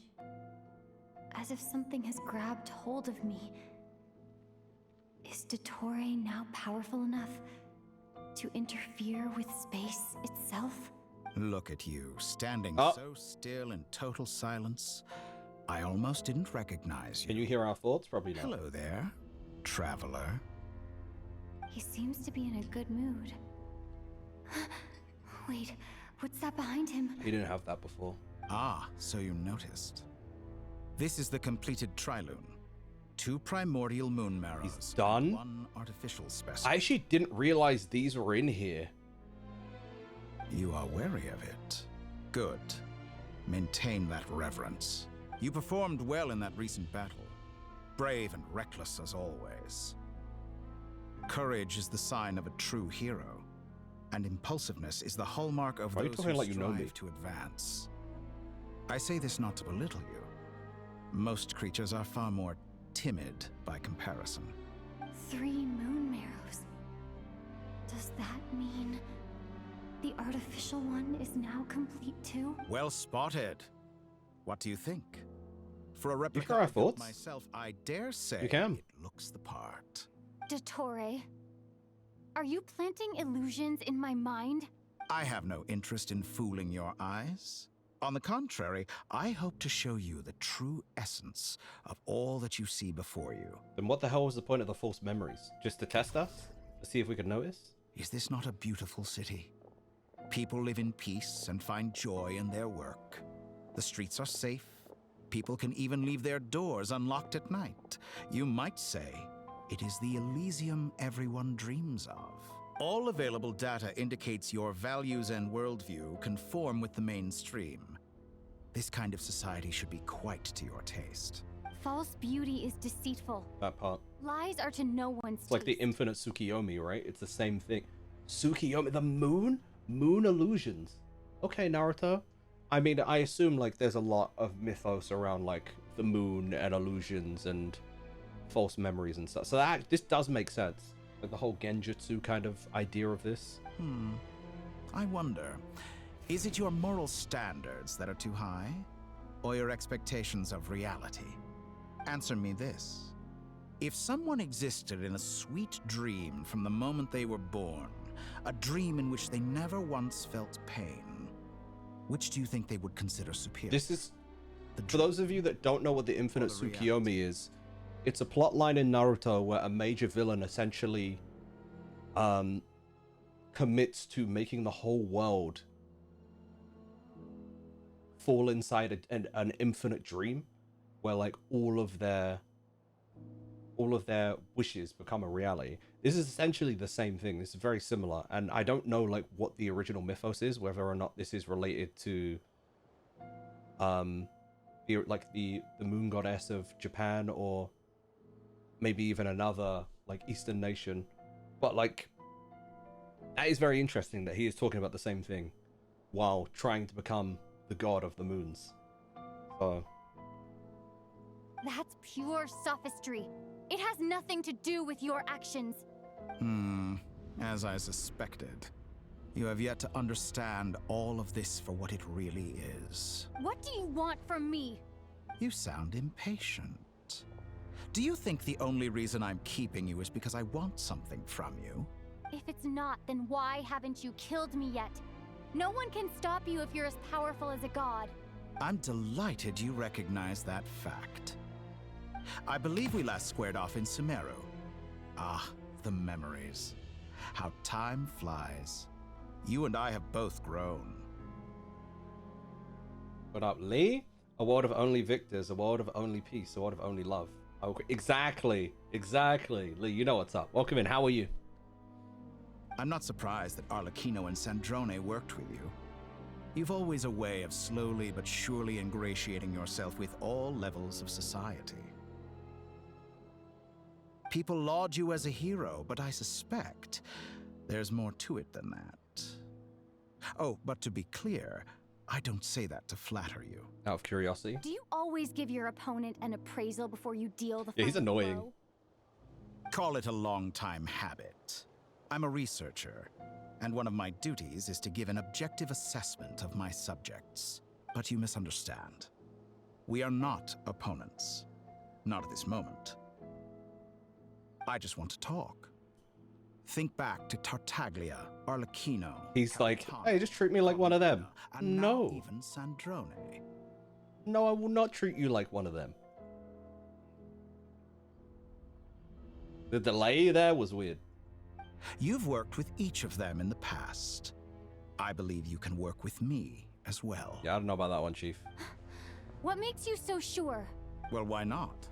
[SPEAKER 11] as if something has grabbed hold of me. Is Dottore now powerful enough to interfere with space itself?
[SPEAKER 12] Look at you, standing so still in total silence. I almost didn't recognize you.
[SPEAKER 1] Can you hear our thoughts? Probably not.
[SPEAKER 12] Hello there, traveler.
[SPEAKER 11] He seems to be in a good mood. Wait, what's that behind him?
[SPEAKER 1] He didn't have that before.
[SPEAKER 12] Ah, so you noticed. This is the completed Trilune. 2 primordial moon marrows.
[SPEAKER 1] He's done?
[SPEAKER 12] 1 artificial specimen.
[SPEAKER 1] I actually didn't realize these were in here.
[SPEAKER 12] You are wary of it. Good. Maintain that reverence. You performed well in that recent battle. Brave and reckless as always. Courage is the sign of a true hero, and impulsiveness is the hallmark of those who strive to advance. I say this not to belittle you. Most creatures are far more timid by comparison.
[SPEAKER 11] 3 moon marrows. Does that mean the artificial one is now complete too?
[SPEAKER 12] Well spotted. What do you think? For a replica I built myself, I dare say it looks the part.
[SPEAKER 11] Dottore, are you planting illusions in my mind?
[SPEAKER 12] I have no interest in fooling your eyes. On the contrary, I hope to show you the true essence of all that you see before you.
[SPEAKER 1] Then what the hell was the point of the false memories? Just to test us? To see if we could notice?
[SPEAKER 12] Is this not a beautiful city? People live in peace and find joy in their work. The streets are safe. People can even leave their doors unlocked at night. You might say it is the Elysium everyone dreams of. All available data indicates your values and worldview conform with the mainstream. This kind of society should be quite to your taste.
[SPEAKER 11] False beauty is deceitful.
[SPEAKER 1] That part.
[SPEAKER 11] Lies are to no one's
[SPEAKER 1] It's like the infinite Tsukiyomi, right? It's the same thing. Tsukiyomi, the moon? Moon illusions. Okay, Naruto. I mean, I assume like there's a lot of mythos around like the moon and illusions and false memories and stuff. So this does make sense. Like the whole genjutsu kind of idea of this.
[SPEAKER 12] I wonder, is it your moral standards that are too high? Or your expectations of reality? Answer me this. If someone existed in a sweet dream from the moment they were born, a dream in which they never once felt pain, which do you think they would consider superior?
[SPEAKER 1] This is, for those of you that don't know what the infinite Tsukiyomi is, it's a plot line in Naruto where a major villain essentially commits to making the whole world fall inside an infinite dream where like all of their wishes become a reality. This is essentially the same thing. This is very similar, and I don't know like what the original mythos is, whether or not this is related to the moon goddess of Japan, or maybe even another like Eastern nation. But like, that is very interesting that he is talking about the same thing while trying to become the god of the moons. So
[SPEAKER 11] That's pure sophistry. It has nothing to do with your actions.
[SPEAKER 12] As I suspected. You have yet to understand all of this for what it really is.
[SPEAKER 11] What do you want from me?
[SPEAKER 12] You sound impatient. Do you think the only reason I'm keeping you is because I want something from you?
[SPEAKER 11] If it's not, then why haven't you killed me yet? No one can stop you if you're as powerful as a god.
[SPEAKER 12] I'm delighted you recognize that fact. I believe we last squared off in Sumeru. Ah, the memories. How time flies. You and I have both grown.
[SPEAKER 1] what up, Lee? A world of only victors, a world of only peace, a world of only love. Okay, exactly. Lee, you know what's up. Welcome in. How are you?
[SPEAKER 12] I'm not surprised that Arlecchino and Sandrone worked with you. You've always a way of slowly but surely ingratiating yourself with all levels of society. People laud you as a hero, but I suspect there's more to it than that. Oh, but to be clear, I don't say that to flatter you.
[SPEAKER 1] Out of curiosity.
[SPEAKER 11] Do you always give your opponent an appraisal before you deal the
[SPEAKER 1] Yeah, he's
[SPEAKER 11] final
[SPEAKER 1] annoying.
[SPEAKER 11] blow?
[SPEAKER 12] Call it a long-time habit. I'm a researcher, and one of my duties is to give an objective assessment of my subjects. But you misunderstand. We are not opponents. Not at this moment. I just want to talk. Think back to Tartaglia, Arlecchino.
[SPEAKER 1] He's like, hey, just treat me like one of them.
[SPEAKER 12] And
[SPEAKER 1] No.
[SPEAKER 12] now even Sandrone.
[SPEAKER 1] No, I will not treat you like one of them. The delay there was weird.
[SPEAKER 12] You've worked with each of them in the past. I believe you can work with me as well.
[SPEAKER 1] Yeah, I don't know about that one, Chief.
[SPEAKER 11] What makes you so sure?
[SPEAKER 12] Well, why not?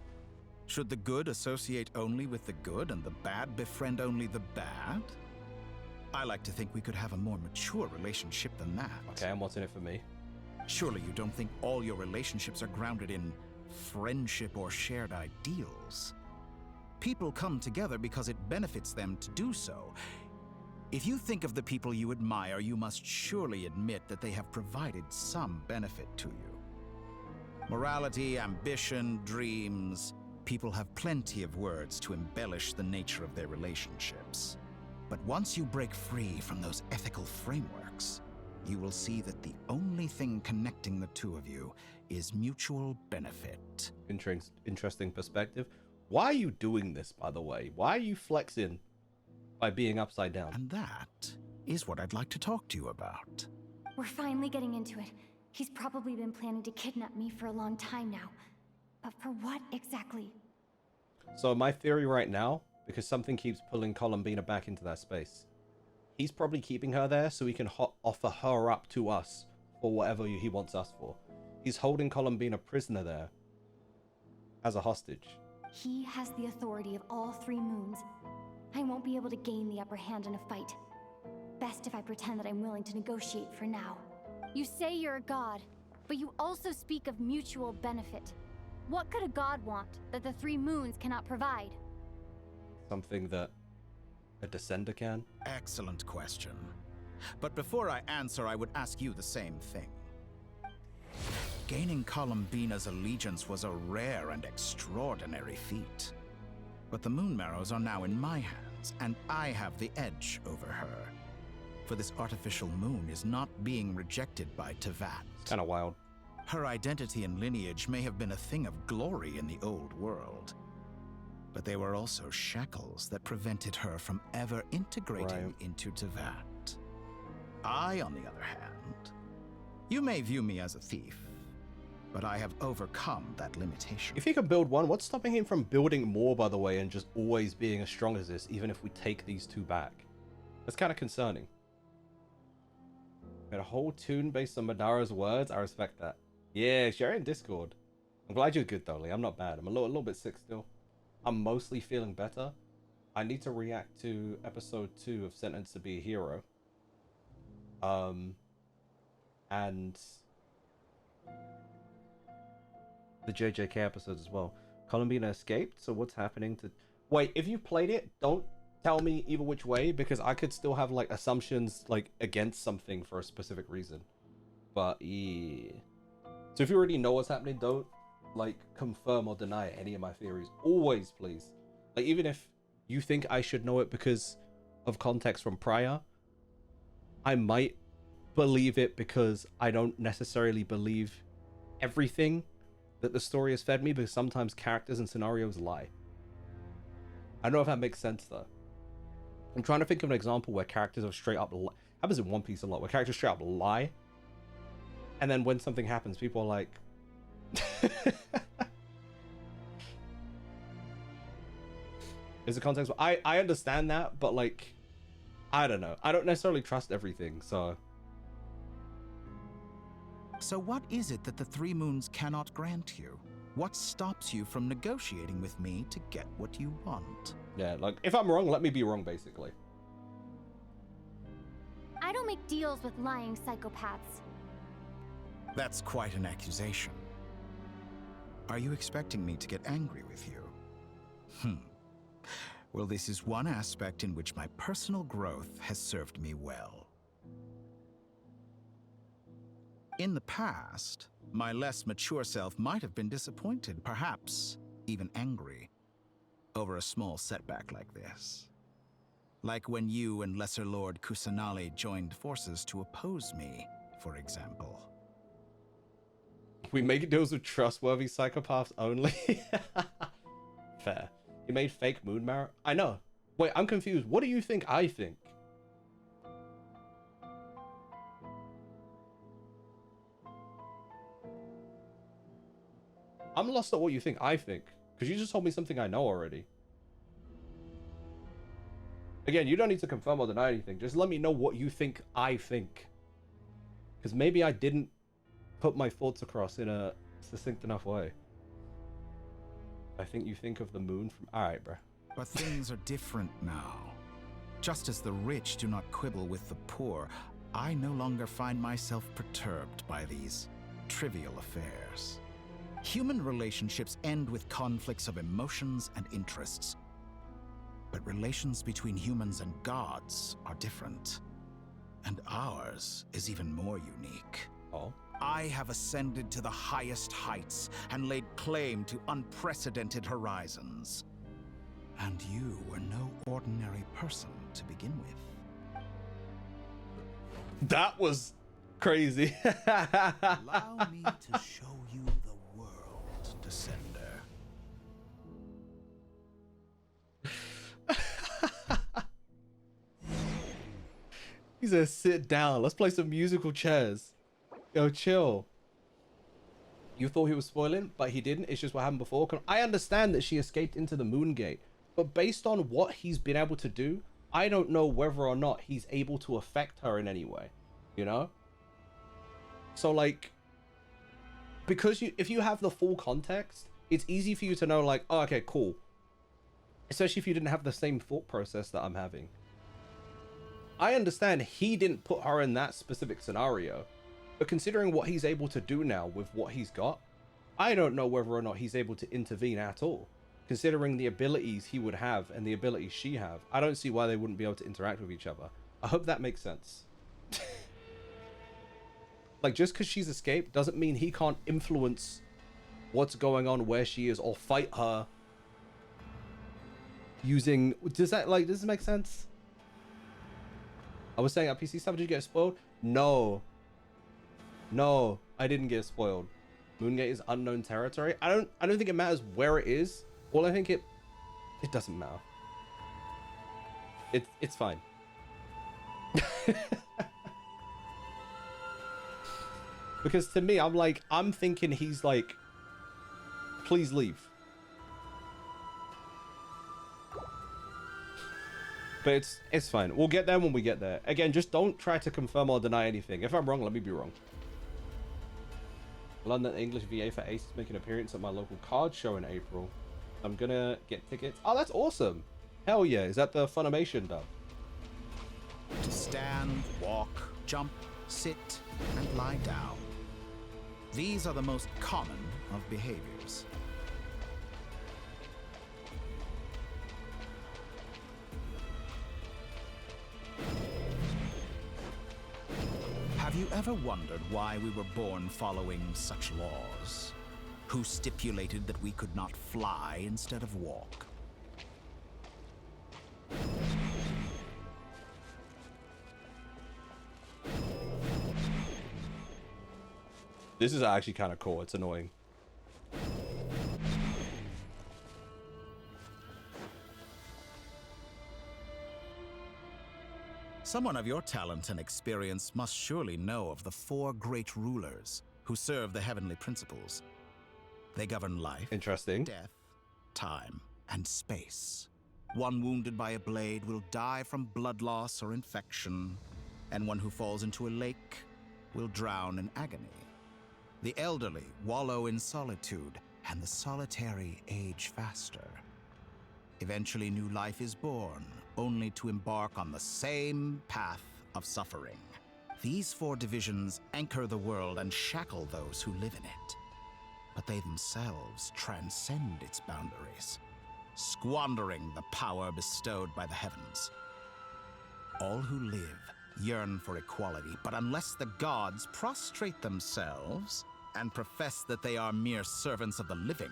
[SPEAKER 12] Should the good associate only with the good and the bad befriend only the bad? I like to think we could have a more mature relationship than that.
[SPEAKER 1] Okay, and what's in it for me?
[SPEAKER 12] Surely you don't think all your relationships are grounded in friendship or shared ideals. People come together because it benefits them to do so. If you think of the people you admire, you must surely admit that they have provided some benefit to you. Morality, ambition, dreams. People have plenty of words to embellish the nature of their relationships. But once you break free from those ethical frameworks, you will see that the only thing connecting the two of you is mutual benefit.
[SPEAKER 1] Interesting perspective. Why are you doing this, by the way? Why are you flexing by being upside down?
[SPEAKER 12] And that is what I'd like to talk to you about.
[SPEAKER 11] We're finally getting into it. He's probably been planning to kidnap me for a long time now. But for what exactly?
[SPEAKER 1] So my theory right now, because something keeps pulling Columbina back into that space, he's probably keeping her there so he can offer her up to us for whatever he wants us for. He's holding Columbina prisoner there as a hostage.
[SPEAKER 11] He has the authority of all 3 moons. I won't be able to gain the upper hand in a fight. Best if I pretend that I'm willing to negotiate for now. You say you're a god, but you also speak of mutual benefit. What could a god want that the 3 moons cannot provide?
[SPEAKER 1] Something that a descender can?
[SPEAKER 12] Excellent question. But before I answer, I would ask you the same thing. Gaining Columbina's allegiance was a rare and extraordinary feat. But the Moon Marrows are now in my hands, and I have the edge over her. For this artificial moon is not being rejected by Teyvat.
[SPEAKER 1] It's kind of wild.
[SPEAKER 12] Her identity and lineage may have been a thing of glory in the old world, but they were also shackles that prevented her from ever integrating into Teyvat. I, on the other hand, you may view me as a thief, but I have overcome that limitation.
[SPEAKER 1] If he can build one, what's stopping him from building more, by the way, and just always being as strong as this, even if we take these 2 back? That's kind of concerning. Made a whole tune based on Madara's words. I respect that. Yeah, share it in Discord. I'm glad you're good, though, Lee. I'm not bad. I'm a little bit sick still. I'm mostly feeling better. I need to react to episode 2 of Sentenced to Be a Hero. And the JJK episodes as well. Columbina escaped, so what's happening to... Wait, if you've played it, don't tell me either which way, because I could still have, like, assumptions, like, against something for a specific reason. But, yeah. So if you already know what's happening, don't, like, confirm or deny any of my theories. Always, please. Like, even if you think I should know it because of context from prior, I might believe it because I don't necessarily believe everything that the story has fed me, because sometimes characters and scenarios lie. I don't know if that makes sense, though. I'm trying to think of an example where characters are straight up... happens in One Piece a lot, where characters straight up lie. And then when something happens, people are like... Is the context... I understand that, but, like... I don't know. I don't necessarily trust everything, so...
[SPEAKER 12] So what is it that the 3 moons cannot grant you? What stops you from negotiating with me to get what you want?
[SPEAKER 1] Yeah, like, if I'm wrong, let me be wrong, basically.
[SPEAKER 11] I don't make deals with lying psychopaths.
[SPEAKER 12] That's quite an accusation. Are you expecting me to get angry with you? Well, this is one aspect in which my personal growth has served me well. In the past, my less mature self might have been disappointed, perhaps even angry, over a small setback like this. Like when you and Lesser Lord Kusanali joined forces to oppose me, for example.
[SPEAKER 1] We make deals with trustworthy psychopaths only. Fair. You made fake moon marrow? I know. Wait, I'm confused. What do you think I think? I'm lost at what you think I think, because you just told me something I know already. Again, you don't need to confirm or deny anything. Just let me know what you think I think. Because maybe I didn't put my thoughts across in a succinct enough way. I think you think of the moon from... Alright, bruh.
[SPEAKER 12] But things are different now. Just as the rich do not quibble with the poor, I no longer find myself perturbed by these trivial affairs. Human relationships end with conflicts of emotions and interests. But relations between humans and gods are different. And ours is even more unique.
[SPEAKER 1] Oh?
[SPEAKER 12] I have ascended to the highest heights and laid claim to unprecedented horizons. And you were no ordinary person to begin with.
[SPEAKER 1] That was crazy.
[SPEAKER 12] Allow me to show you the world, Descender.
[SPEAKER 1] He says, sit down. Let's play some musical chairs. Yo, chill. You thought he was spoiling, but he didn't. It's just what happened before. I understand that she escaped into the moon gate, but based on what he's been able to do, I don't know whether or not he's able to affect her in any way, you know? So like, because if you have the full context, it's easy for you to know like, oh, okay, cool. Especially if you didn't have the same thought process that I'm having. I understand he didn't put her in that specific scenario, but considering what he's able to do now with what he's got, I don't know whether or not he's able to intervene at all. Considering the abilities he would have and the abilities she have, I don't see why they wouldn't be able to interact with each other. I hope that makes sense. Like, just because she's escaped doesn't mean he can't influence what's going on where she is or fight her using... does this make sense? I was saying, PC stuff, did you get spoiled? No, I didn't get spoiled. Moongate is unknown territory. I don't think it matters where it is. Well, I think it doesn't matter. It's fine. Because to me, I'm thinking he's like, please leave. But it's fine. We'll get there when we get there. Again, just don't try to confirm or deny anything. If I'm wrong, let me be wrong. London English VA for Ace is making an appearance at my local card show in April. I'm gonna get tickets. Oh, that's awesome. Hell yeah. Is that the Funimation dub?
[SPEAKER 12] To stand, walk, jump, sit, and lie down. These are the most common of behaviors. Have you ever wondered why we were born following such laws? Who stipulated that we could not fly instead of walk?
[SPEAKER 1] This is actually kind of cool. It's annoying.
[SPEAKER 12] Someone of your talent and experience must surely know of the 4 great rulers who serve the heavenly principles. They govern life,
[SPEAKER 1] interesting,
[SPEAKER 12] death, time, and space. One wounded by a blade will die from blood loss or infection, and one who falls into a lake will drown in agony. The elderly wallow in solitude, and the solitary age faster. Eventually, new life is born, only to embark on the same path of suffering. These 4 divisions anchor the world and shackle those who live in it. But they themselves transcend its boundaries, squandering the power bestowed by the heavens. All who live yearn for equality, but unless the gods prostrate themselves and profess that they are mere servants of the living,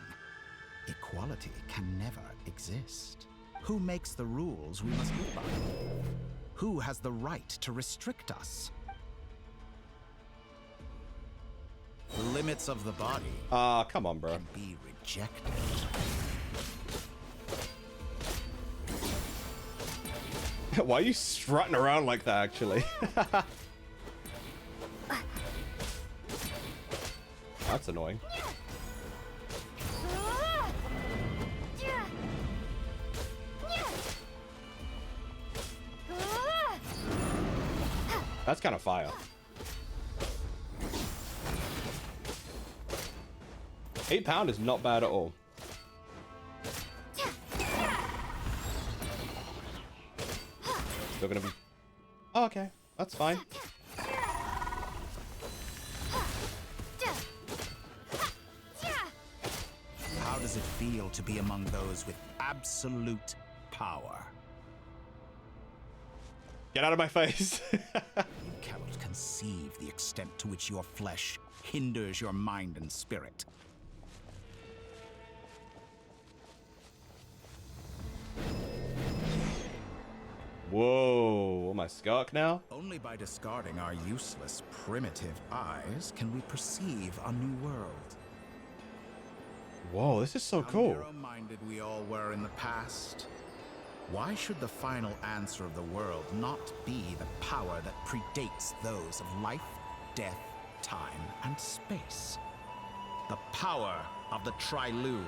[SPEAKER 12] equality can never exist. Who makes the rules we must live by? Who has the right to restrict us? The limits of the body
[SPEAKER 1] come on, bro.
[SPEAKER 12] Can be rejected.
[SPEAKER 1] Why are you strutting around like that, actually? That's annoying. That's kind of fire. 8 pound is not bad at all. Still gonna be... oh, okay. That's fine.
[SPEAKER 12] How does it feel to be among those with absolute power?
[SPEAKER 1] Get out of my face.
[SPEAKER 12] You cannot conceive the extent to which your flesh hinders your mind and spirit.
[SPEAKER 1] Whoa, am I Skunk now?
[SPEAKER 12] Only by discarding our useless, primitive eyes can we perceive a new world.
[SPEAKER 1] Whoa, this is so cool.
[SPEAKER 12] How narrow-minded we all were in the past. Why should the final answer of the world not be the power that predates those of life, death, time and space. The power of the Trilune.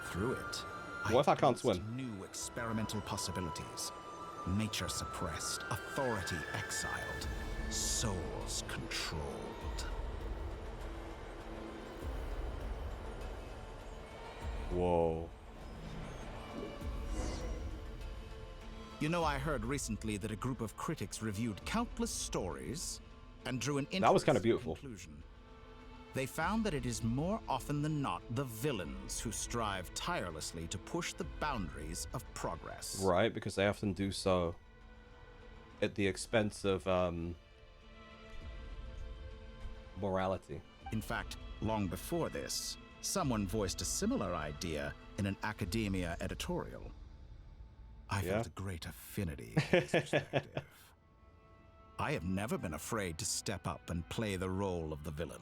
[SPEAKER 12] Through it,
[SPEAKER 1] What if I can't swim?
[SPEAKER 12] new experimental possibilities. Nature suppressed, authority exiled, souls controlled.
[SPEAKER 1] Whoa.
[SPEAKER 12] You know, I heard recently that a group of critics reviewed countless stories and drew an
[SPEAKER 1] That was kind of
[SPEAKER 12] interesting
[SPEAKER 1] beautiful.
[SPEAKER 12] conclusion. They found that it is more often than not the villains who strive tirelessly to push the boundaries of progress.
[SPEAKER 1] Right, because they often do so at the expense of morality.
[SPEAKER 12] In fact, long before this, someone voiced a similar idea in an academia editorial. I felt a great affinity with this perspective. I have never been afraid to step up and play the role of the villain.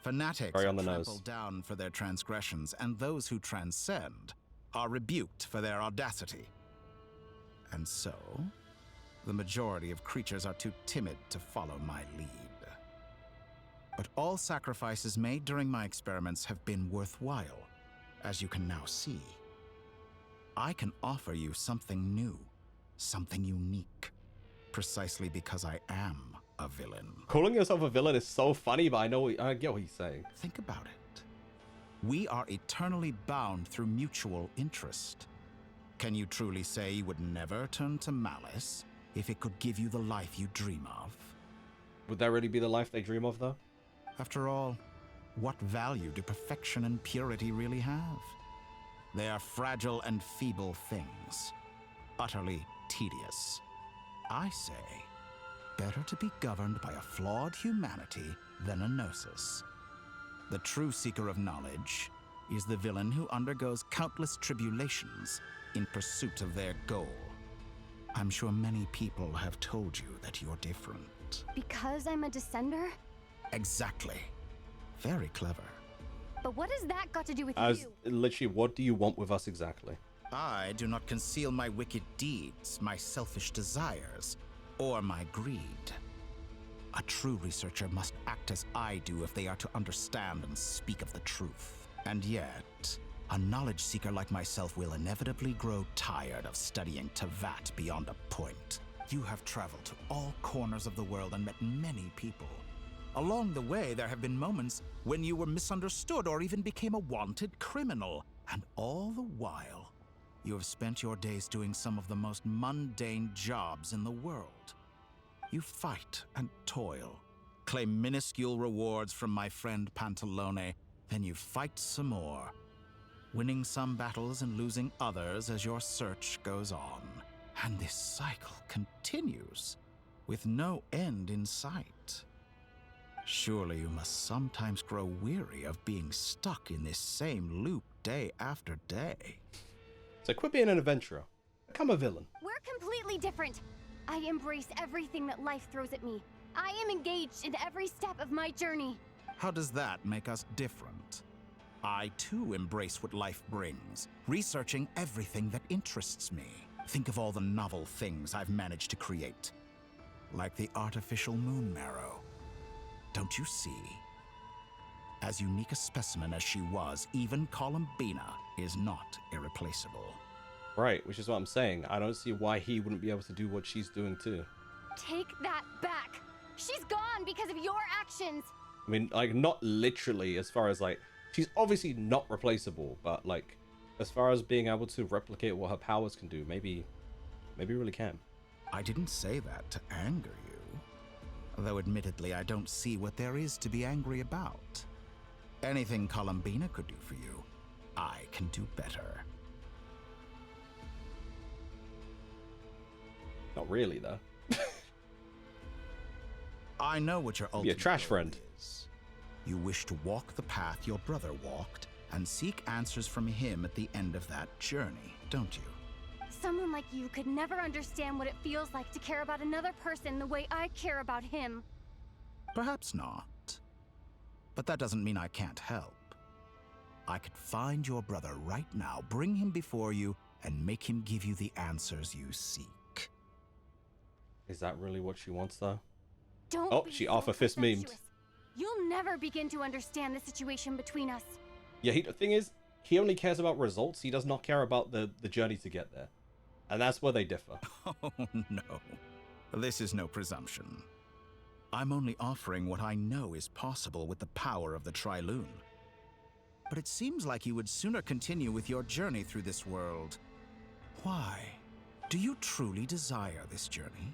[SPEAKER 12] Fanatics
[SPEAKER 1] Very
[SPEAKER 12] are
[SPEAKER 1] on the nose.
[SPEAKER 12] trampled down for their transgressions, and those who transcend are rebuked for their audacity. And so, the majority of creatures are too timid to follow my lead. But all sacrifices made during my experiments have been worthwhile, as you can now see. I can offer you something new, something unique, precisely because I am a villain.
[SPEAKER 1] Calling yourself a villain is so funny, but I get what he's saying.
[SPEAKER 12] Think about it. We are eternally bound through mutual interest. Can you truly say you would never turn to malice if it could give you the life you dream of?
[SPEAKER 1] Would that really be the life they dream of, though?
[SPEAKER 12] After all, what value do perfection and purity really have? They are fragile and feeble things, utterly tedious. I say, better to be governed by a flawed humanity than a gnosis. The true seeker of knowledge is the villain who undergoes countless tribulations in pursuit of their goal. I'm sure many people have told you that you're different.
[SPEAKER 11] Because I'm a descender?
[SPEAKER 12] Exactly. Very clever.
[SPEAKER 11] But what has that got to do with
[SPEAKER 1] As
[SPEAKER 11] you?
[SPEAKER 1] literally, what do you want with us exactly?
[SPEAKER 12] I do not conceal my wicked deeds, my selfish desires, or my greed. A true researcher must act as I do if they are to understand and speak of the truth. And yet, a knowledge seeker like myself will inevitably grow tired of studying Tevat beyond a point. You have traveled to all corners of the world and met many people. Along the way, there have been moments when you were misunderstood or even became a wanted criminal. And all the while, you have spent your days doing some of the most mundane jobs in the world. You fight and toil, claim minuscule rewards from my friend Pantalone, then you fight some more, winning some battles and losing others as your search goes on. And this cycle continues, with no end in sight. Surely you must sometimes grow weary of being stuck in this same loop day after day.
[SPEAKER 1] So quit being an adventurer. Become a villain.
[SPEAKER 11] We're completely different. I embrace everything that life throws at me. I am engaged in every step of my journey.
[SPEAKER 12] How does that make us different? I too embrace what life brings, researching everything that interests me. Think of all the novel things I've managed to create, like the artificial moon marrow. Don't you see? As unique a specimen as she was, even Columbina is not irreplaceable.
[SPEAKER 1] Right, which is what I'm saying. I don't see why he wouldn't be able to do what she's doing too.
[SPEAKER 11] Take that back. She's gone because of your actions.
[SPEAKER 1] I mean, like, not literally, as far as, like, she's obviously not replaceable, but, like, as far as being able to replicate what her powers can do, maybe really can.
[SPEAKER 12] I didn't say that to anger you. Though admittedly, I don't see what there is to be angry about. Anything Columbina could do for you, I can do better.
[SPEAKER 1] Not really, though.
[SPEAKER 12] I know what your ultimate
[SPEAKER 1] Be a trash
[SPEAKER 12] goal
[SPEAKER 1] friend.
[SPEAKER 12] is. You wish to walk the path your brother walked and seek answers from him at the end of that journey, don't you?
[SPEAKER 11] Someone like you could never understand what it feels like to care about another person the way I care about him.
[SPEAKER 12] Perhaps not. But that doesn't mean I can't help. I could find your brother right now, bring him before you, and make him give you the answers you seek.
[SPEAKER 1] Is that really what she wants, though?
[SPEAKER 2] Don't
[SPEAKER 1] Oh,
[SPEAKER 2] be
[SPEAKER 1] she
[SPEAKER 2] so
[SPEAKER 1] off a fist memed.
[SPEAKER 2] presumptuous. You'll never begin to understand the situation between us.
[SPEAKER 11] You'll never begin to understand the situation between us.
[SPEAKER 1] Yeah, the thing is, he only cares about results. He does not care about the journey to get there. And that's where they differ.
[SPEAKER 12] Oh, no. This is no presumption. I'm only offering what I know is possible with the power of the Trilune. But it seems like you would sooner continue with your journey through this world. Why? Do you truly desire this journey?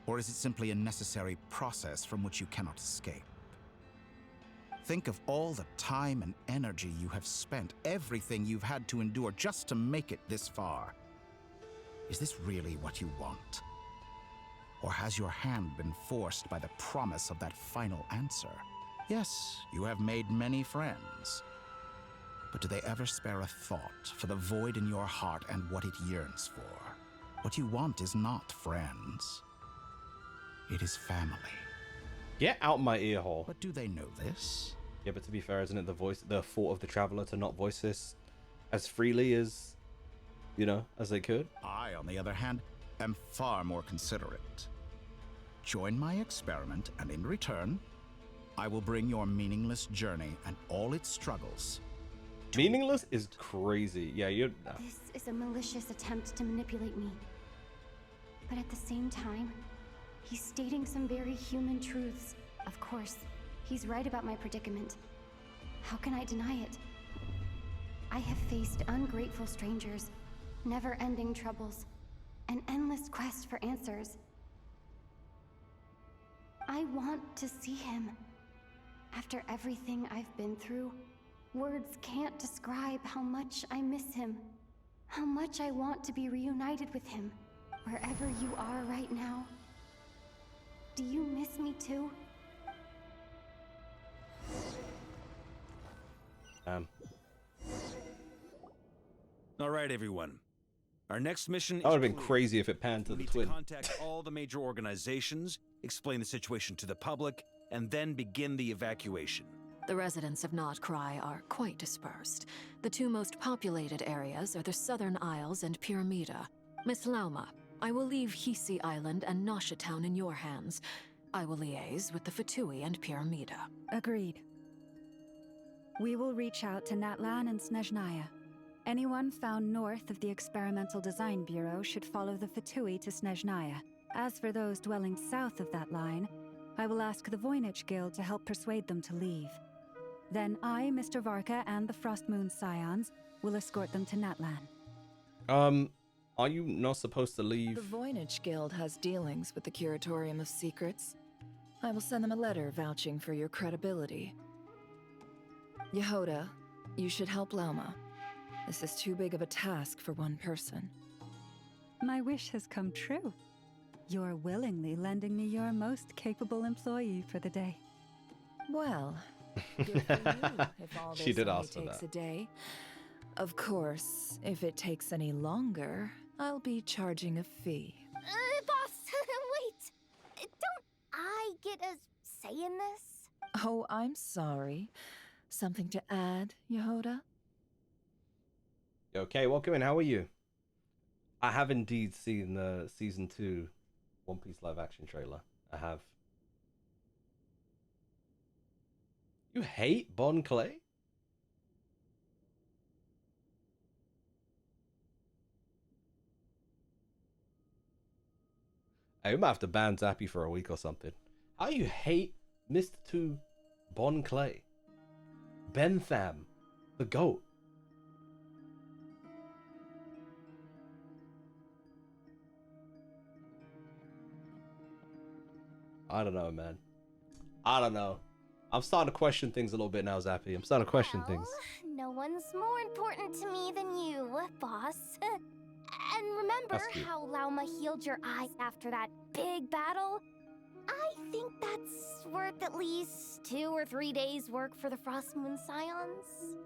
[SPEAKER 12] Or is it simply a necessary process from which you cannot escape? Think of all the time and energy you have spent, everything you've had to endure just to make it this far. Is this really what you want? Or has your hand been forced by the promise of that final answer? Yes, you have made many friends. But do they ever spare a thought for the void in your heart and what it yearns for? What you want is not friends. It is family.
[SPEAKER 1] Get out my ear hole.
[SPEAKER 12] But do they know this?
[SPEAKER 1] Yeah, but to be fair, isn't it the fault of the traveler to not voice this as freely as, you know, as they could?
[SPEAKER 12] I, on the other hand, am far more considerate. Join my experiment, and in return, I will bring your meaningless journey and all its struggles.
[SPEAKER 1] Meaningless is crazy. Yeah, you're... No.
[SPEAKER 11] This is a malicious attempt to manipulate me. But at the same time, he's stating some very human truths. Of course, he's right about my predicament. How can I deny it? I have faced ungrateful strangers, never-ending troubles, an endless quest for answers. I want to see him. After everything I've been through, words can't describe how much I miss him. How much I want to be reunited with him. Wherever you are right now. Do you miss me too?
[SPEAKER 3] All right, everyone. Our next mission
[SPEAKER 1] That would have been crazy if it panned to the twin.
[SPEAKER 3] Contact all the major organizations, explain the situation to the public, and then begin the evacuation.
[SPEAKER 4] The residents of Nod-Krai are quite dispersed. The two most populated areas are the Southern Isles and Pyramida. Miss Lauma, I will leave Hisi Island and Nasha Town in your hands. I will liaise with the Fatui and Pyramida.
[SPEAKER 7] Agreed. We will reach out to Natlan and Snezhnaya. Anyone found north of the Experimental Design Bureau should follow the Fatui to Snezhnaya. As for those dwelling south of that line, I will ask the Voynich Guild to help persuade them to leave. Then I, Mr. Varka, and the Frostmoon Scions will escort them to Natlan.
[SPEAKER 1] Are you not supposed to leave?
[SPEAKER 8] The Voynich Guild has dealings with the Curatorium of Secrets. I will send them a letter vouching for your credibility. Yehoda, you should help Lauma. This is too big of a task for one person.
[SPEAKER 7] My wish has come true. You're willingly lending me your most capable employee for the day.
[SPEAKER 8] Well, good for you if all
[SPEAKER 1] She
[SPEAKER 8] this
[SPEAKER 1] did
[SPEAKER 8] only
[SPEAKER 1] ask for
[SPEAKER 8] takes
[SPEAKER 1] that.
[SPEAKER 8] a day. Of course, if it takes any longer, I'll be charging a fee.
[SPEAKER 16] Boss, wait. Don't I get a say in this?
[SPEAKER 8] Oh, I'm sorry. Something to add, Yehoda?
[SPEAKER 1] Okay, welcome in. How are you? I have indeed seen the season 2 One Piece live action trailer. I have. You hate Bon Clay? Hey, we might have to ban Zappy for a week or something. How you hate Mr. 2 Bon Clay? Bentham, the GOAT. I don't know, man. I don't know. I'm starting to question things a little bit now, Zappy. I'm starting to question things.
[SPEAKER 16] No one's more important to me than you, boss. And remember
[SPEAKER 1] That's cute.
[SPEAKER 16] how Lauma healed your eyes after that big battle? I think that's worth at least 2 or 3 days' work for the Frostmoon Scions.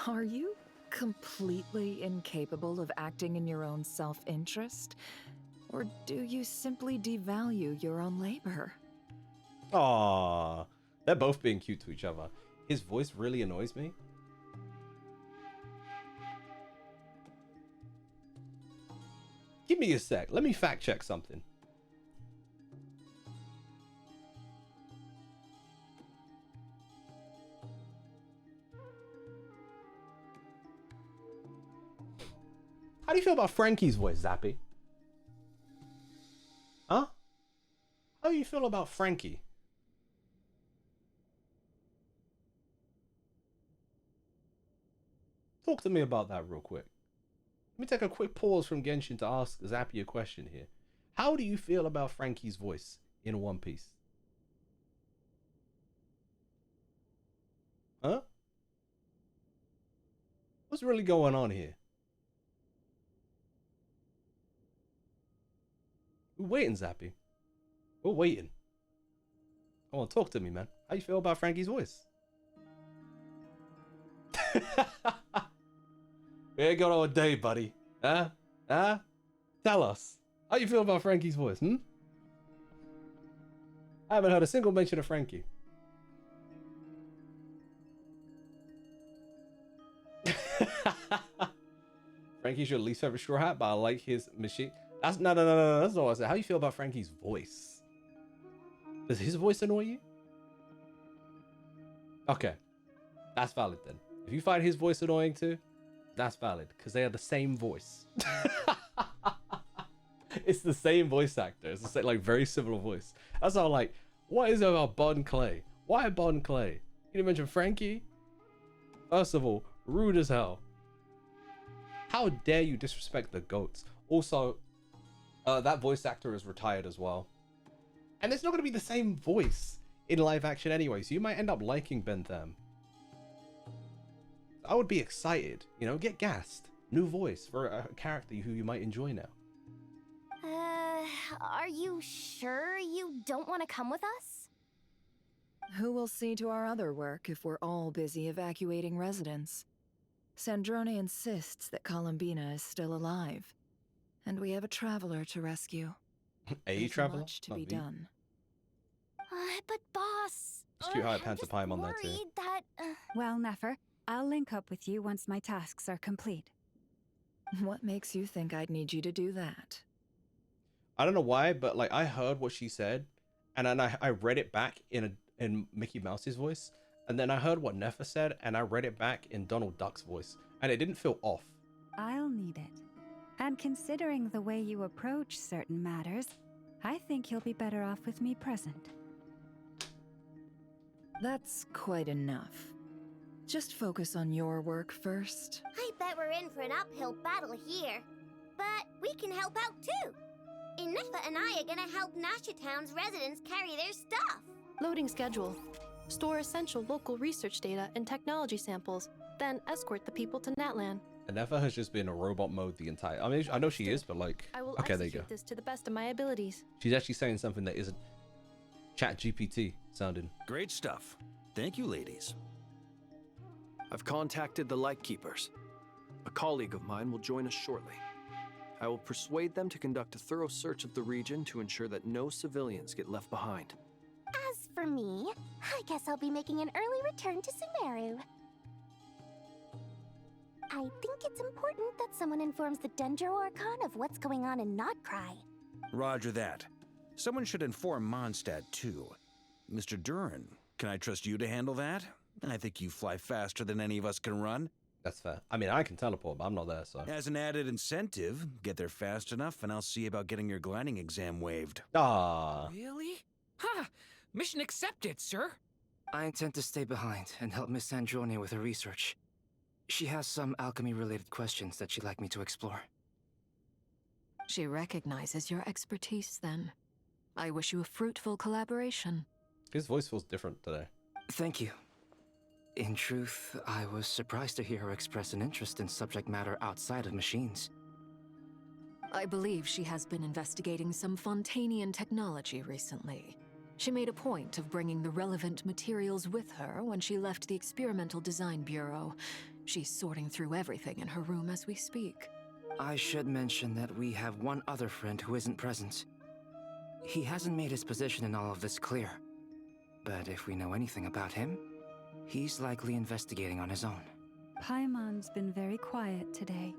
[SPEAKER 8] Are you completely incapable of acting in your own self-interest? Or do you simply devalue your own labor?
[SPEAKER 1] Aww. They're both being cute to each other. His voice really annoys me. Give me a sec. Let me fact check something. How do you feel about Frankie's voice, Zappy? Huh? How do you feel about Frankie? Talk to me about that real quick. Let me take a quick pause from Genshin to ask Zappy a question here. How do you feel about Frankie's voice in One Piece? Huh? What's really going on here? We're waiting, Zappy. We're waiting. Come on, talk to me, man. How you feel about Frankie's voice? We ain't got all day, buddy. Huh? Huh? Tell us. How you feel about Frankie's voice, hmm? I haven't heard a single mention of Frankie. Frankie's your least favorite Straw Hat, but I like his machine. That's no. That's not what I said. How you feel about Frankie's voice? Does his voice annoy you? Okay, that's valid then. If you find his voice annoying too, that's valid because they are the same voice. It's the same voice actor. It's the same, like very similar voice. That's all. Like, what is it about Bud and Clay? Why Bud and Clay? You didn't mention Frankie. First of all, rude as hell. How dare you disrespect the goats? Also, that voice actor is retired as well. And it's not going to be the same voice in live action anyway, so you might end up liking Ben Tham. I would be excited, you know, get gassed. New voice for a character who you might enjoy now.
[SPEAKER 19] Are you sure you don't want to come with us?
[SPEAKER 8] Who will see to our other work if we're all busy evacuating residents? Sandrone insists that Columbina is still alive, and we have a traveler to rescue.
[SPEAKER 1] A traveler?
[SPEAKER 8] Much to be done.
[SPEAKER 19] But boss...
[SPEAKER 1] It's cute how it pans a pie on there too.
[SPEAKER 19] That,
[SPEAKER 7] Well, Nefer, I'll link up with you once my tasks are complete.
[SPEAKER 8] What makes you think I'd need you to do that?
[SPEAKER 1] I don't know why, but like I heard what she said, and then I read it back in Mickey Mouse's voice, and then I heard what Nefer said, and I read it back in Donald Duck's voice, and it didn't feel off.
[SPEAKER 7] I'll need it. And considering the way you approach certain matters, I think you'll be better off with me present.
[SPEAKER 8] That's quite enough. Just focus on your work first.
[SPEAKER 16] I bet we're in for an uphill battle here. But we can help out too. Inefa and I are gonna help Nasha Town's residents carry their stuff.
[SPEAKER 9] Loading schedule. Store essential local research data and technology samples, then escort the people to Natlan.
[SPEAKER 1] Nefer has just been in robot mode the entire... I mean, I know she is, but like...
[SPEAKER 9] I will
[SPEAKER 1] okay, there you go.
[SPEAKER 9] execute this to the best of my abilities.
[SPEAKER 1] She's actually saying something that isn't Chat GPT sounding.
[SPEAKER 3] Great stuff. Thank you, ladies.
[SPEAKER 5] I've contacted the Lightkeepers. A colleague of mine will join us shortly. I will persuade them to conduct a thorough search of the region to ensure that no civilians get left behind.
[SPEAKER 16] As for me, I guess I'll be making an early return to Sumeru. I think it's important that someone informs the Dendro Archon of what's going on in Nod-Krai.
[SPEAKER 3] Roger that. Someone should inform Mondstadt, too. Mr. Duran, can I trust you to handle that? I think you fly faster than any of us can run.
[SPEAKER 1] That's fair. I mean, I can teleport, but I'm not there, so...
[SPEAKER 3] As an added incentive, get there fast enough, and I'll see about getting your gliding exam waived.
[SPEAKER 1] Ah.
[SPEAKER 17] Really? Ha! Mission accepted, sir.
[SPEAKER 20] I intend to stay behind and help Miss Sandrone with her research. She has some alchemy-related questions that she'd like me to explore.
[SPEAKER 4] She recognizes your expertise, then. I wish you a fruitful collaboration.
[SPEAKER 1] His voice feels different today.
[SPEAKER 20] Thank you. In truth, I was surprised to hear her express an interest in subject matter outside of machines.
[SPEAKER 4] I believe she has been investigating some Fontanian technology recently. She made a point of bringing the relevant materials with her when she left the Experimental Design Bureau. She's sorting through everything in her room as we speak.
[SPEAKER 20] I should mention that we have one other friend who isn't present. He hasn't made his position in all of this clear. But if we know anything about him, he's likely investigating on his own.
[SPEAKER 7] Paimon's been very quiet today.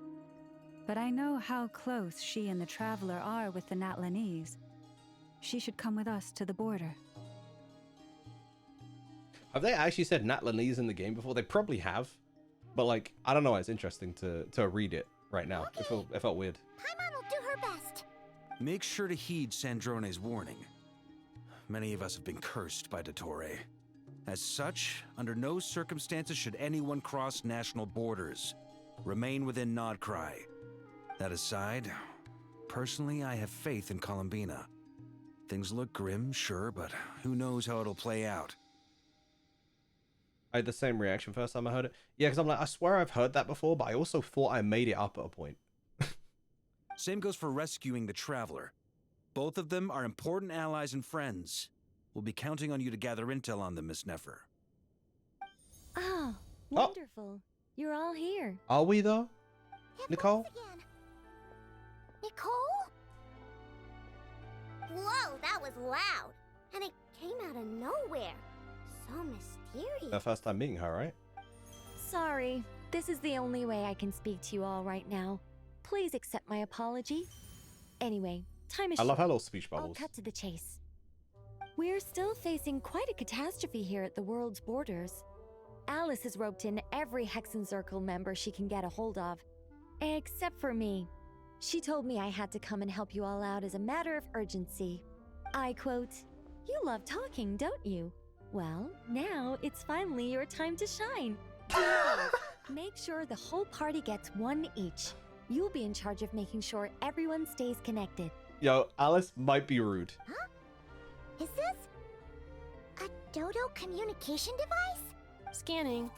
[SPEAKER 7] but I know how close she and the Traveler are with the Natlanese. She should come with us to the border.
[SPEAKER 1] Have they actually said Natlanese in the game before? They probably have, but like, I don't know. It's interesting to read it right now. Okay. It felt weird.
[SPEAKER 16] Paimon will do her best.
[SPEAKER 3] Make sure to heed Sandrone's warning. Many of us have been cursed by Dottore. As such, under no circumstances should anyone cross national borders. Remain within Nod-Krai. That aside, personally, I have faith in Columbina. Things look grim, sure, but who knows how it'll play out.
[SPEAKER 1] I had the same reaction first time I heard it. Yeah, because I'm like, I swear I've heard that before, but I also thought I made it up at a point.
[SPEAKER 3] Same goes for rescuing the Traveler. Both of them are important allies and friends. We'll be counting on you to gather intel on them, Miss Nefer.
[SPEAKER 21] Oh, wonderful. You're all here.
[SPEAKER 1] Are we, though? Nicole?
[SPEAKER 16] Nicole? Whoa, that was loud. And it came out of nowhere. So mysterious.
[SPEAKER 1] Our first time meeting her, right?
[SPEAKER 21] Sorry. This is the only way I can speak to you all right now. Please accept my apology. Anyway, time is
[SPEAKER 1] I love
[SPEAKER 21] short.
[SPEAKER 1] her little speech bubbles.
[SPEAKER 21] I'll cut to the chase. We're still facing quite a catastrophe here at the world's borders. Alice has roped in every Hexen Circle member she can get a hold of. Except for me. She told me I had to come and help you all out as a matter of urgency. I quote, "You love talking, don't you? Well, now it's finally your time to shine. Make sure the whole party gets one each. You'll be in charge of making sure everyone stays connected."
[SPEAKER 1] Yo, Alice might be rude.
[SPEAKER 16] Huh? Is this a Dodo communication device?
[SPEAKER 9] Scanning.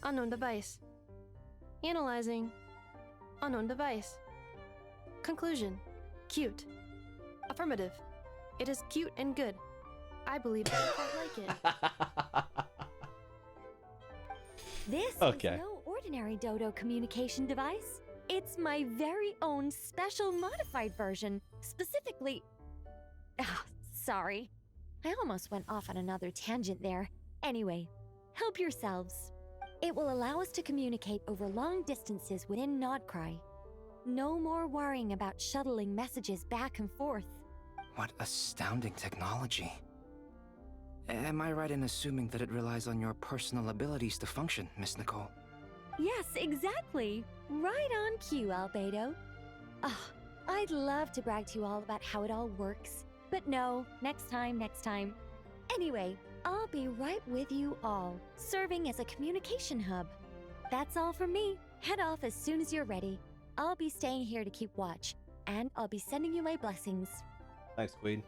[SPEAKER 9] Unknown device. Analyzing. Unknown device. Conclusion. Cute. Affirmative. It is cute and good. I believe I quite like it.
[SPEAKER 21] This is no ordinary Dodo communication device. It's my very own special modified version, specifically... sorry. I almost went off on another tangent there. Anyway, help yourselves. It will allow us to communicate over long distances within Nod-Krai. No more worrying about shuttling messages back and forth.
[SPEAKER 20] What astounding technology. Am I right in assuming that it relies on your personal abilities to function, Miss Nicole?
[SPEAKER 21] Yes, exactly. Right on cue, Albedo. I'd love to brag to you all about how it all works. But no, next time. Anyway, I'll be right with you all, serving as a communication hub. That's all from me. Head off as soon as you're ready. I'll be staying here to keep watch, and I'll be sending you my blessings.
[SPEAKER 1] Thanks, Queen.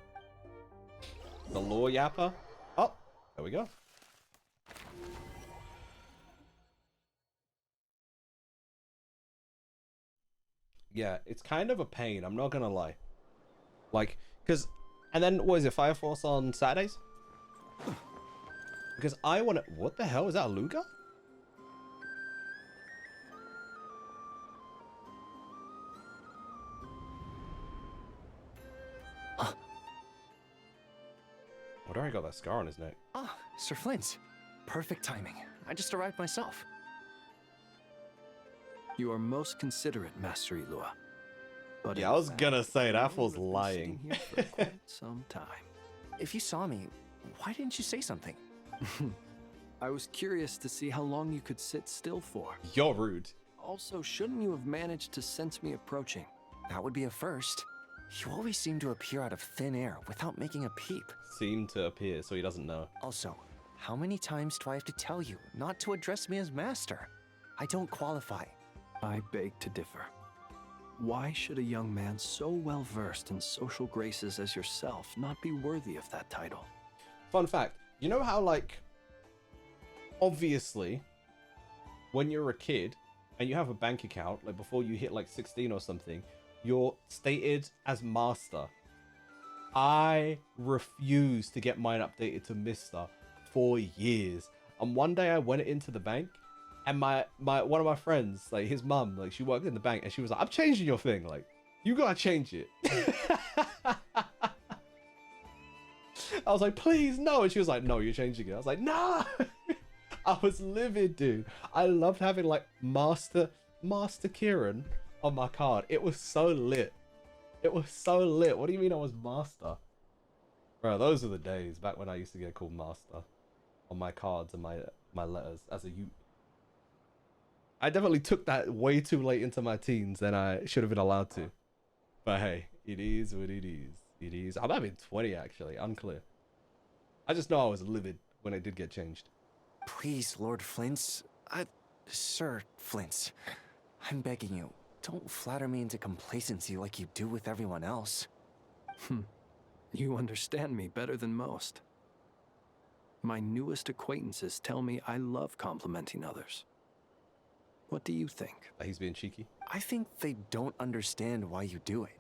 [SPEAKER 1] The lore yapper. Oh, there we go. Yeah, it's kind of a pain, I'm not gonna lie. Like, because, and then, what is it, Fire Force on Saturdays? Because I want to, what the hell, is that a Luga? Wonder I got that scar on his neck.
[SPEAKER 5] Ah, Sir Flint. Perfect timing. I just arrived myself. You are most considerate, Master Ilua. But
[SPEAKER 1] yeah, I was gonna say, that was lying.
[SPEAKER 5] Here for quite some time. If you saw me, why didn't you say something? I was curious to see how long you could sit still for.
[SPEAKER 1] You're rude.
[SPEAKER 5] Also, shouldn't you have managed to sense me approaching? That would be a first. You always seem to appear out of thin air without making a peep.
[SPEAKER 1] Seem to appear, so he doesn't know.
[SPEAKER 5] Also, how many times do I have to tell you not to address me as master? I don't qualify. I beg to differ. Why should a young man so well versed in social graces as yourself not be worthy of that title?
[SPEAKER 1] Fun fact, you know how, like, obviously, when you're a kid and you have a bank account, like before you hit like 16 or something, you're stated as master. I refused to get mine updated to Mister for years. And one day I went into the bank and my one of my friends, like his mum, like she worked in the bank and she was like, "I'm changing your thing. Like, you gotta change it." I was like, "Please, no." And she was like, "No, you're changing it." I was like, "No." I was livid, dude. I loved having like Master Kieran on my card. It was so lit. It was so lit. What do you mean I was master? Bro, those are the days back when I used to get called master on my cards and my letters as a youth. I definitely took that way too late into my teens than I should have been allowed to. But hey, it is what it is. It is. I might have been 20 actually, unclear. I just know I was livid when it did get changed.
[SPEAKER 20] Please, Lord Flint's... Sir Flint's, I'm begging you, don't flatter me into complacency like you do with everyone else.
[SPEAKER 5] You understand me better than most. My newest acquaintances tell me I love complimenting others. What do you think?
[SPEAKER 1] He's being cheeky.
[SPEAKER 20] I think they don't understand why you do it.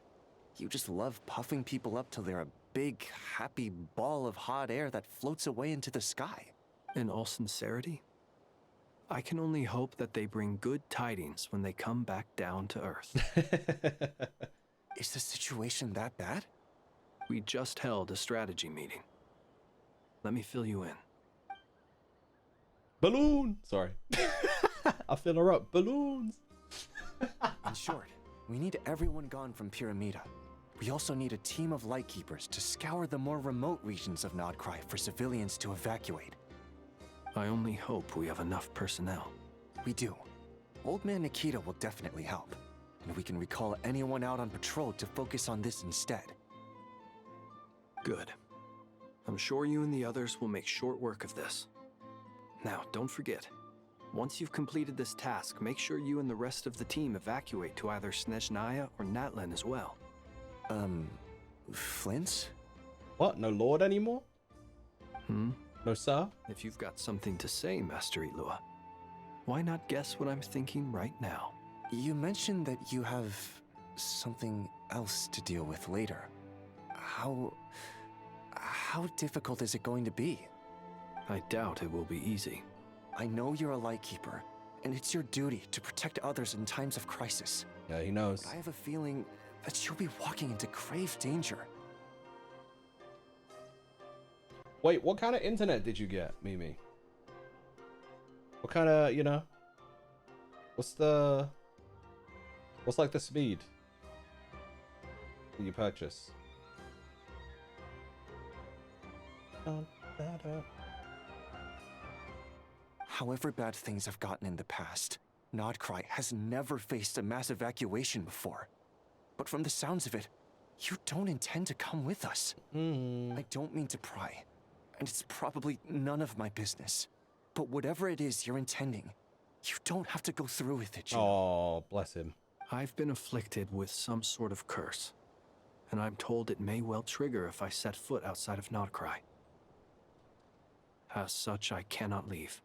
[SPEAKER 20] You just love puffing people up till they're a big, happy ball of hot air that floats away into the sky.
[SPEAKER 5] In all sincerity, I can only hope that they bring good tidings when they come back down to Earth.
[SPEAKER 20] Is the situation that bad?
[SPEAKER 5] We just held a strategy meeting. Let me fill you in.
[SPEAKER 1] Balloon! Sorry. I fill her up. Balloons!
[SPEAKER 20] In short, we need everyone gone from Pyramida. We also need a team of lightkeepers to scour the more remote regions of Nod-Krai for civilians to evacuate.
[SPEAKER 5] I only hope we have enough personnel.
[SPEAKER 20] We do. Old Man Nikita will definitely help, and we can recall anyone out on patrol to focus on this instead.
[SPEAKER 5] Good. I'm sure you and the others will make short work of this. Now, don't forget, once you've completed this task, make sure you and the rest of the team evacuate to either Snezhnaya or Natlan as well.
[SPEAKER 20] Flint's?
[SPEAKER 1] What? No lord anymore?
[SPEAKER 5] Hmm?
[SPEAKER 1] No sir?
[SPEAKER 5] If you've got something to say, Master Ilua, why not guess what I'm thinking right now?
[SPEAKER 20] You mentioned that you have something else to deal with later. How difficult is it going to be?
[SPEAKER 5] I doubt it will be easy.
[SPEAKER 20] I know you're a lightkeeper, and it's your duty to protect others in times of crisis.
[SPEAKER 1] Yeah, he knows.
[SPEAKER 20] But I have a feeling that you'll be walking into grave danger.
[SPEAKER 1] Wait, what kind of internet did you get, Mimi? What kind of, you know? What's like the speed that you purchase?
[SPEAKER 20] However bad things have gotten in the past, Nod-Krai has never faced a mass evacuation before. But from the sounds of it, you don't intend to come with us. I don't mean to pry, and it's probably none of my business. But whatever it is you're intending, you don't have to go through with it, you know?
[SPEAKER 1] Oh, bless him.
[SPEAKER 5] I've been afflicted with some sort of curse, and I'm told it may well trigger if I set foot outside of Nod-Krai. As such, I cannot leave.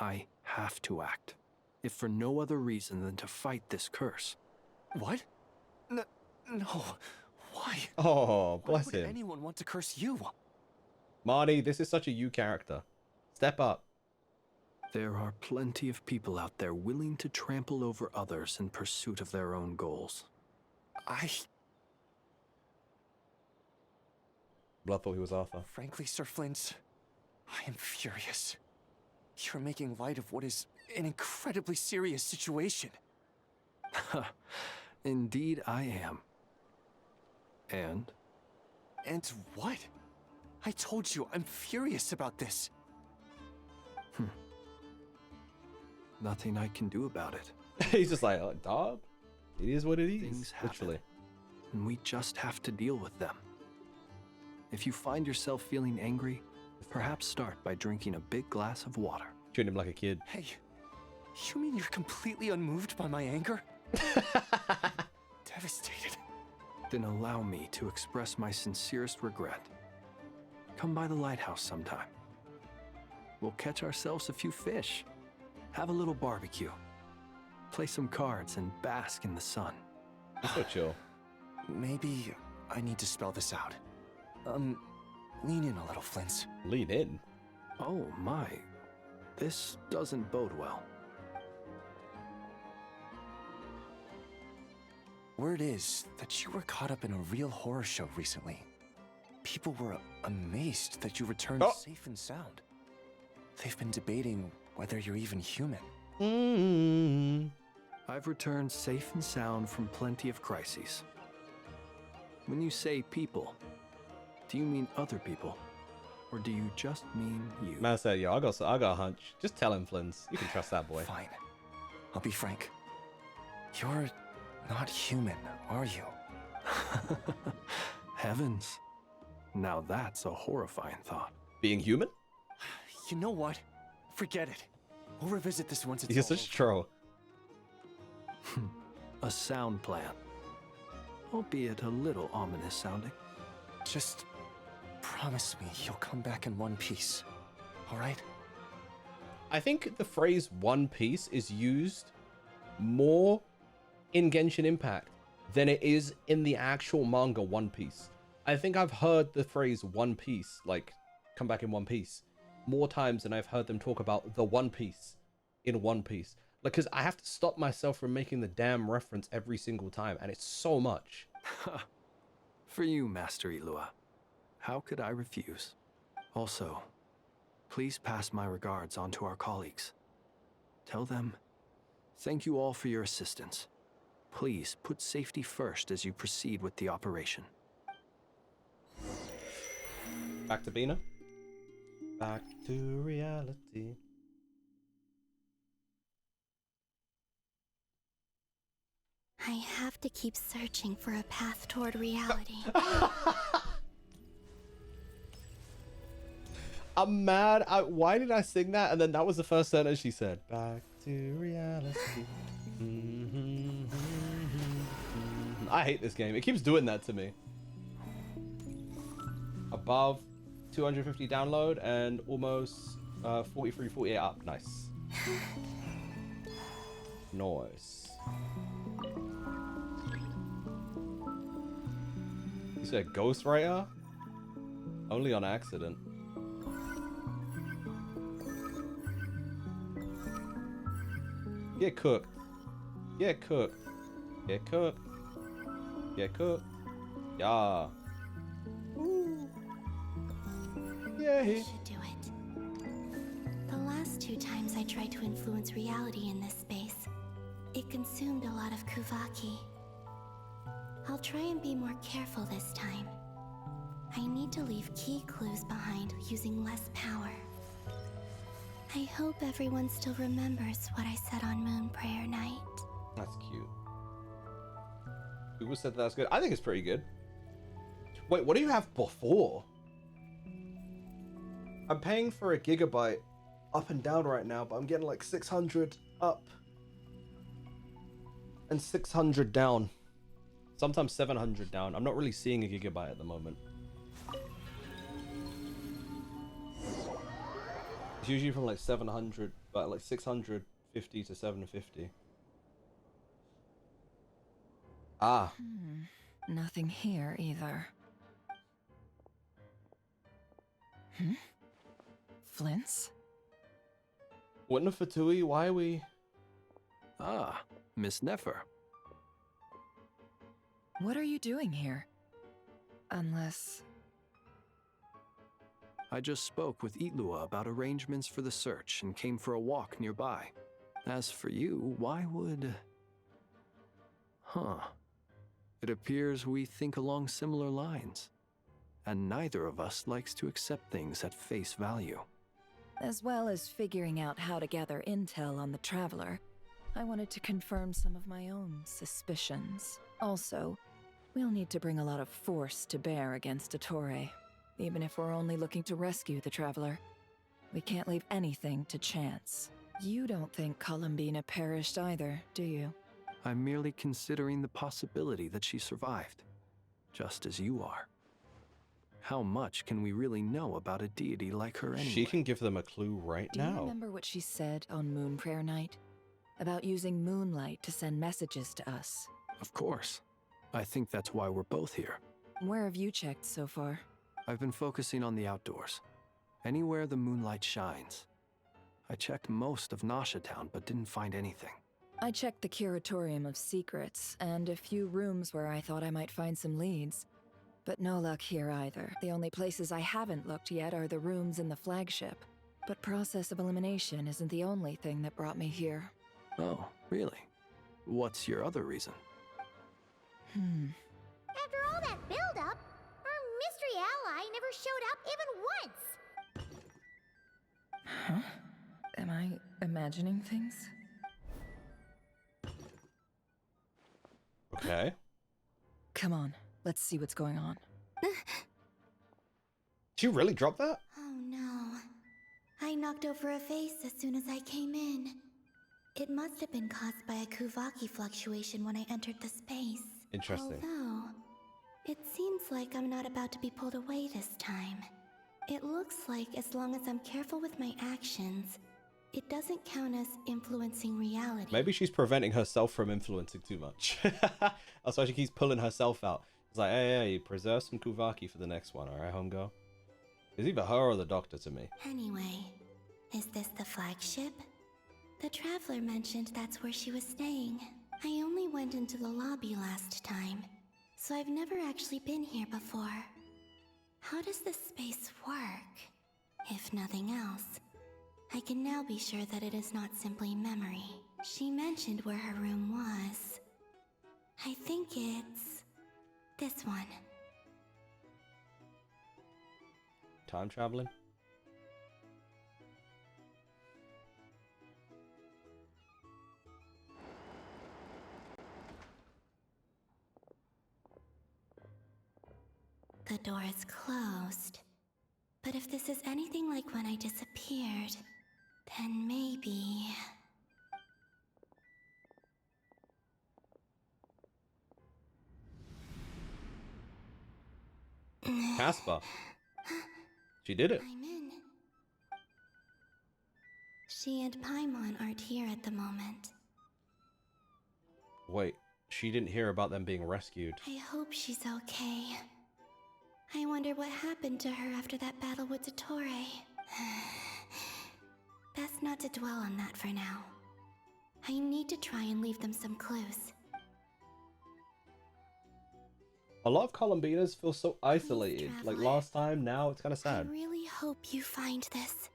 [SPEAKER 5] I have to act, if for no other reason than to fight this curse.
[SPEAKER 20] What? No. Why?
[SPEAKER 1] Oh, bless
[SPEAKER 20] Why would
[SPEAKER 1] him.
[SPEAKER 20] anyone want to curse you?
[SPEAKER 1] Marty, this is such a you character. Step up.
[SPEAKER 5] There are plenty of people out there willing to trample over others in pursuit of their own goals.
[SPEAKER 1] Blood thought he was Arthur.
[SPEAKER 20] Frankly, Sir Flint, I am furious. You're making light of what is an incredibly serious situation.
[SPEAKER 5] Indeed I am. And?
[SPEAKER 20] And what? I told you, I'm furious about this.
[SPEAKER 5] Nothing I can do about it.
[SPEAKER 1] He's just like, oh, dog, it is what it is.
[SPEAKER 5] Things happen,
[SPEAKER 1] literally.
[SPEAKER 5] and we just have to deal with them. If you find yourself feeling angry, perhaps start by drinking a big glass of water.
[SPEAKER 1] Treat him like a kid.
[SPEAKER 20] Hey, you mean you're completely unmoved by my anger? Devastated.
[SPEAKER 5] Then allow me to express my sincerest regret. Come by the lighthouse sometime. We'll catch ourselves a few fish, have a little barbecue, play some cards, and bask in the sun.
[SPEAKER 1] That's so chill.
[SPEAKER 20] Maybe I need to spell this out. Lean in a little, Flint.
[SPEAKER 1] Lean in?
[SPEAKER 5] Oh my, this doesn't bode well.
[SPEAKER 20] Word is that you were caught up in a real horror show recently. People were amazed that you returned safe and sound. They've been debating whether you're even human.
[SPEAKER 5] I've returned safe and sound from plenty of crises. When you say people, do you mean other people? Or do you just mean you?
[SPEAKER 1] Man said, yo, I got a hunch. Just tell him, Flins. You can trust that boy.
[SPEAKER 20] Fine. I'll be frank. You're not human, are you?
[SPEAKER 5] Heavens. Now that's a horrifying thought.
[SPEAKER 1] Being human?
[SPEAKER 20] You know what? Forget it. We'll revisit this once it's
[SPEAKER 1] You're
[SPEAKER 20] all
[SPEAKER 1] such a troll.
[SPEAKER 5] A sound plan. Albeit a little ominous sounding.
[SPEAKER 20] Just promise me you'll come back in one piece. All right?
[SPEAKER 1] I think the phrase One Piece is used more in Genshin Impact than it is in the actual manga One Piece. I think I've heard the phrase One Piece, like, come back in one piece, more times than I've heard them talk about the One Piece in One Piece. Like, because I have to stop myself from making the damn reference every single time, and it's so much.
[SPEAKER 5] For you, Master Ilua. How could I refuse? Also, please pass my regards on to our colleagues. Tell them, thank you all for your assistance. Please put safety first as you proceed with the operation.
[SPEAKER 1] Back to Bina. Back to reality.
[SPEAKER 2] I have to keep searching for a path toward reality.
[SPEAKER 1] I'm mad. Why did I sing that? And then that was the first sentence she said. Back to reality. I hate this game. It keeps doing that to me. Above 250 download and almost 43, 48 up. Nice. Nice. You said ghostwriter? Only on accident. Get cooked. Get cooked. Get cooked. Get cooked. Yeah. Ooh. Yay.
[SPEAKER 2] I should do it. The last 2 times I tried to influence reality in this space, it consumed a lot of Kuvaki. I'll try and be more careful this time. I need to leave key clues behind using less power. I hope everyone still remembers what I said on Moon Prayer Night.
[SPEAKER 1] That's cute. People said that's good. I think it's pretty good. Wait, what do you have before? I'm paying for a gigabyte up and down right now, but I'm getting like 600 up and 600 down. Sometimes 700 down. I'm not really seeing a gigabyte at the moment. It's usually from like 700, but like 650 to 750. Ah.
[SPEAKER 8] Nothing here either. Flints?
[SPEAKER 1] What in the Fatui? Why are we...
[SPEAKER 5] Ah, Miss Nefer.
[SPEAKER 8] What are you doing here? Unless...
[SPEAKER 5] I just spoke with Ilua about arrangements for the search and came for a walk nearby. As for you, why would... Huh. It appears we think along similar lines. And neither of us likes to accept things at face value.
[SPEAKER 8] As well as figuring out how to gather intel on the Traveler, I wanted to confirm some of my own suspicions. Also, we'll need to bring a lot of force to bear against Dottore. Even if we're only looking to rescue the Traveler, we can't leave anything to chance. You don't think Columbina perished either, do you?
[SPEAKER 5] I'm merely considering the possibility that she survived, just as you are. How much can we really know about a deity like her anyway?
[SPEAKER 1] She can give them a clue right now.
[SPEAKER 8] Do you remember what she said on Moon Prayer Night? About using moonlight to send messages to us?
[SPEAKER 5] Of course. I think that's why we're both here.
[SPEAKER 8] Where have you checked so far?
[SPEAKER 5] I've been focusing on the outdoors. Anywhere the moonlight shines. I checked most of Nasha Town, but didn't find anything.
[SPEAKER 8] I checked the Curatorium of Secrets, and a few rooms where I thought I might find some leads. But no luck here either. The only places I haven't looked yet are the rooms in the flagship. But process of elimination isn't the only thing that brought me here.
[SPEAKER 5] Oh, really? What's your other reason?
[SPEAKER 19] After all that build-up, our mystery ally never showed up even once.
[SPEAKER 8] Huh? Am I imagining things?
[SPEAKER 1] Okay.
[SPEAKER 8] Come on, let's see what's going on.
[SPEAKER 1] Did you really drop that?
[SPEAKER 2] Oh no. I knocked over a vase as soon as I came in. It must have been caused by a Kuvaki fluctuation when I entered the space.
[SPEAKER 1] Interesting.
[SPEAKER 2] Although, it seems like I'm not about to be pulled away this time. It looks like as long as I'm careful with my actions, it doesn't count as influencing reality.
[SPEAKER 1] Maybe she's preventing herself from influencing too much. That's why she keeps pulling herself out. It's like, hey, preserve some Kuvaki for the next one, alright, homegirl? It's either her or the doctor to me.
[SPEAKER 2] Anyway, is this the flagship? The traveler mentioned that's where she was staying. I only went into the lobby last time, so I've never actually been here before. How does this space work? If nothing else, I can now be sure that it is not simply memory. She mentioned where her room was. I think it's this one.
[SPEAKER 1] Time traveling?
[SPEAKER 2] The door is closed. But if this is anything like when I disappeared, then maybe...
[SPEAKER 1] Casper. She did it.
[SPEAKER 2] I'm in. She and Paimon aren't here at the moment.
[SPEAKER 1] Wait, she didn't hear about them being rescued.
[SPEAKER 2] I hope she's okay. I wonder what happened to her after that battle with Dottore. Best not to dwell on that for now. I need to try and leave them some clues.
[SPEAKER 1] A lot of Columbinas feel so isolated. Like last time, now it's kind of sad.
[SPEAKER 2] I really hope you find this.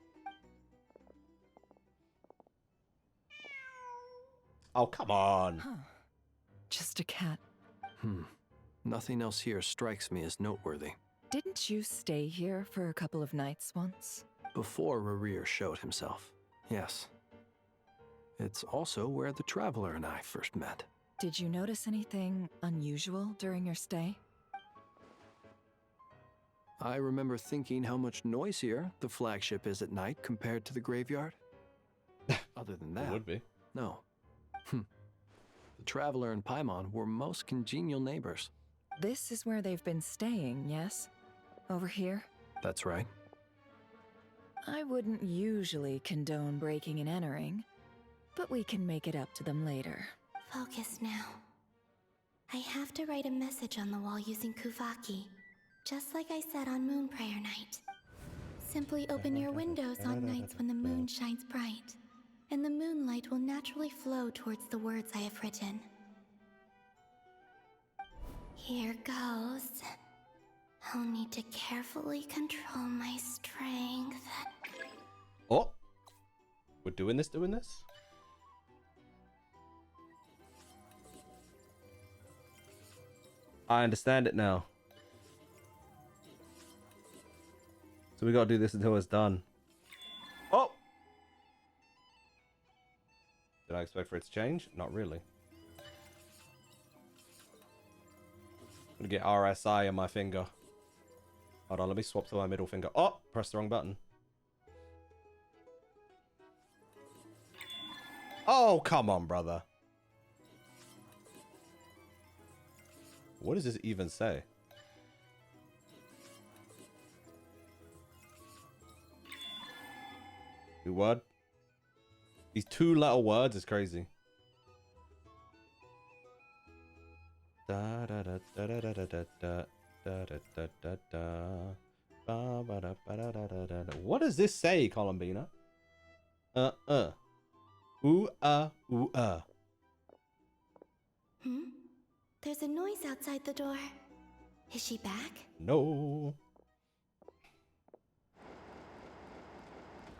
[SPEAKER 1] Oh, come on.
[SPEAKER 8] Huh. Just a cat.
[SPEAKER 5] Nothing else here strikes me as noteworthy.
[SPEAKER 8] Didn't you stay here for a couple of nights once?
[SPEAKER 5] Before Rarir showed himself, yes. It's also where the Traveler and I first met.
[SPEAKER 8] Did you notice anything unusual during your stay?
[SPEAKER 5] I remember thinking how much noisier the flagship is at night compared to the graveyard. Other than that,
[SPEAKER 1] It would be.
[SPEAKER 5] no. The Traveler and Paimon were most congenial neighbors.
[SPEAKER 8] This is where they've been staying, yes? Over here?
[SPEAKER 5] That's right.
[SPEAKER 8] I wouldn't usually condone breaking and entering, but we can make it up to them later.
[SPEAKER 2] Focus now. I have to write a message on the wall using Kuvaki, just like I said on Moon Prayer Night. Simply open your windows on nights when the moon shines bright, and the moonlight will naturally flow towards the words I have written. Here goes. I'll need to carefully control my strength.
[SPEAKER 1] Oh! We're doing this? I understand it now. So we gotta do this until it's done. Oh! Did I expect for it to change? Not really. I'm gonna get RSI on my finger. Hold on, let me swap to my middle finger. Oh! Press the wrong button. Oh, come on, brother. What does this even say? New word? These two-letter words is crazy. Da da da da da da da da da da da da. Ba ba da ba da da da da. What does this say, Columbina? Ooh ooh
[SPEAKER 2] There's a noise outside the door. Is she back?
[SPEAKER 1] No.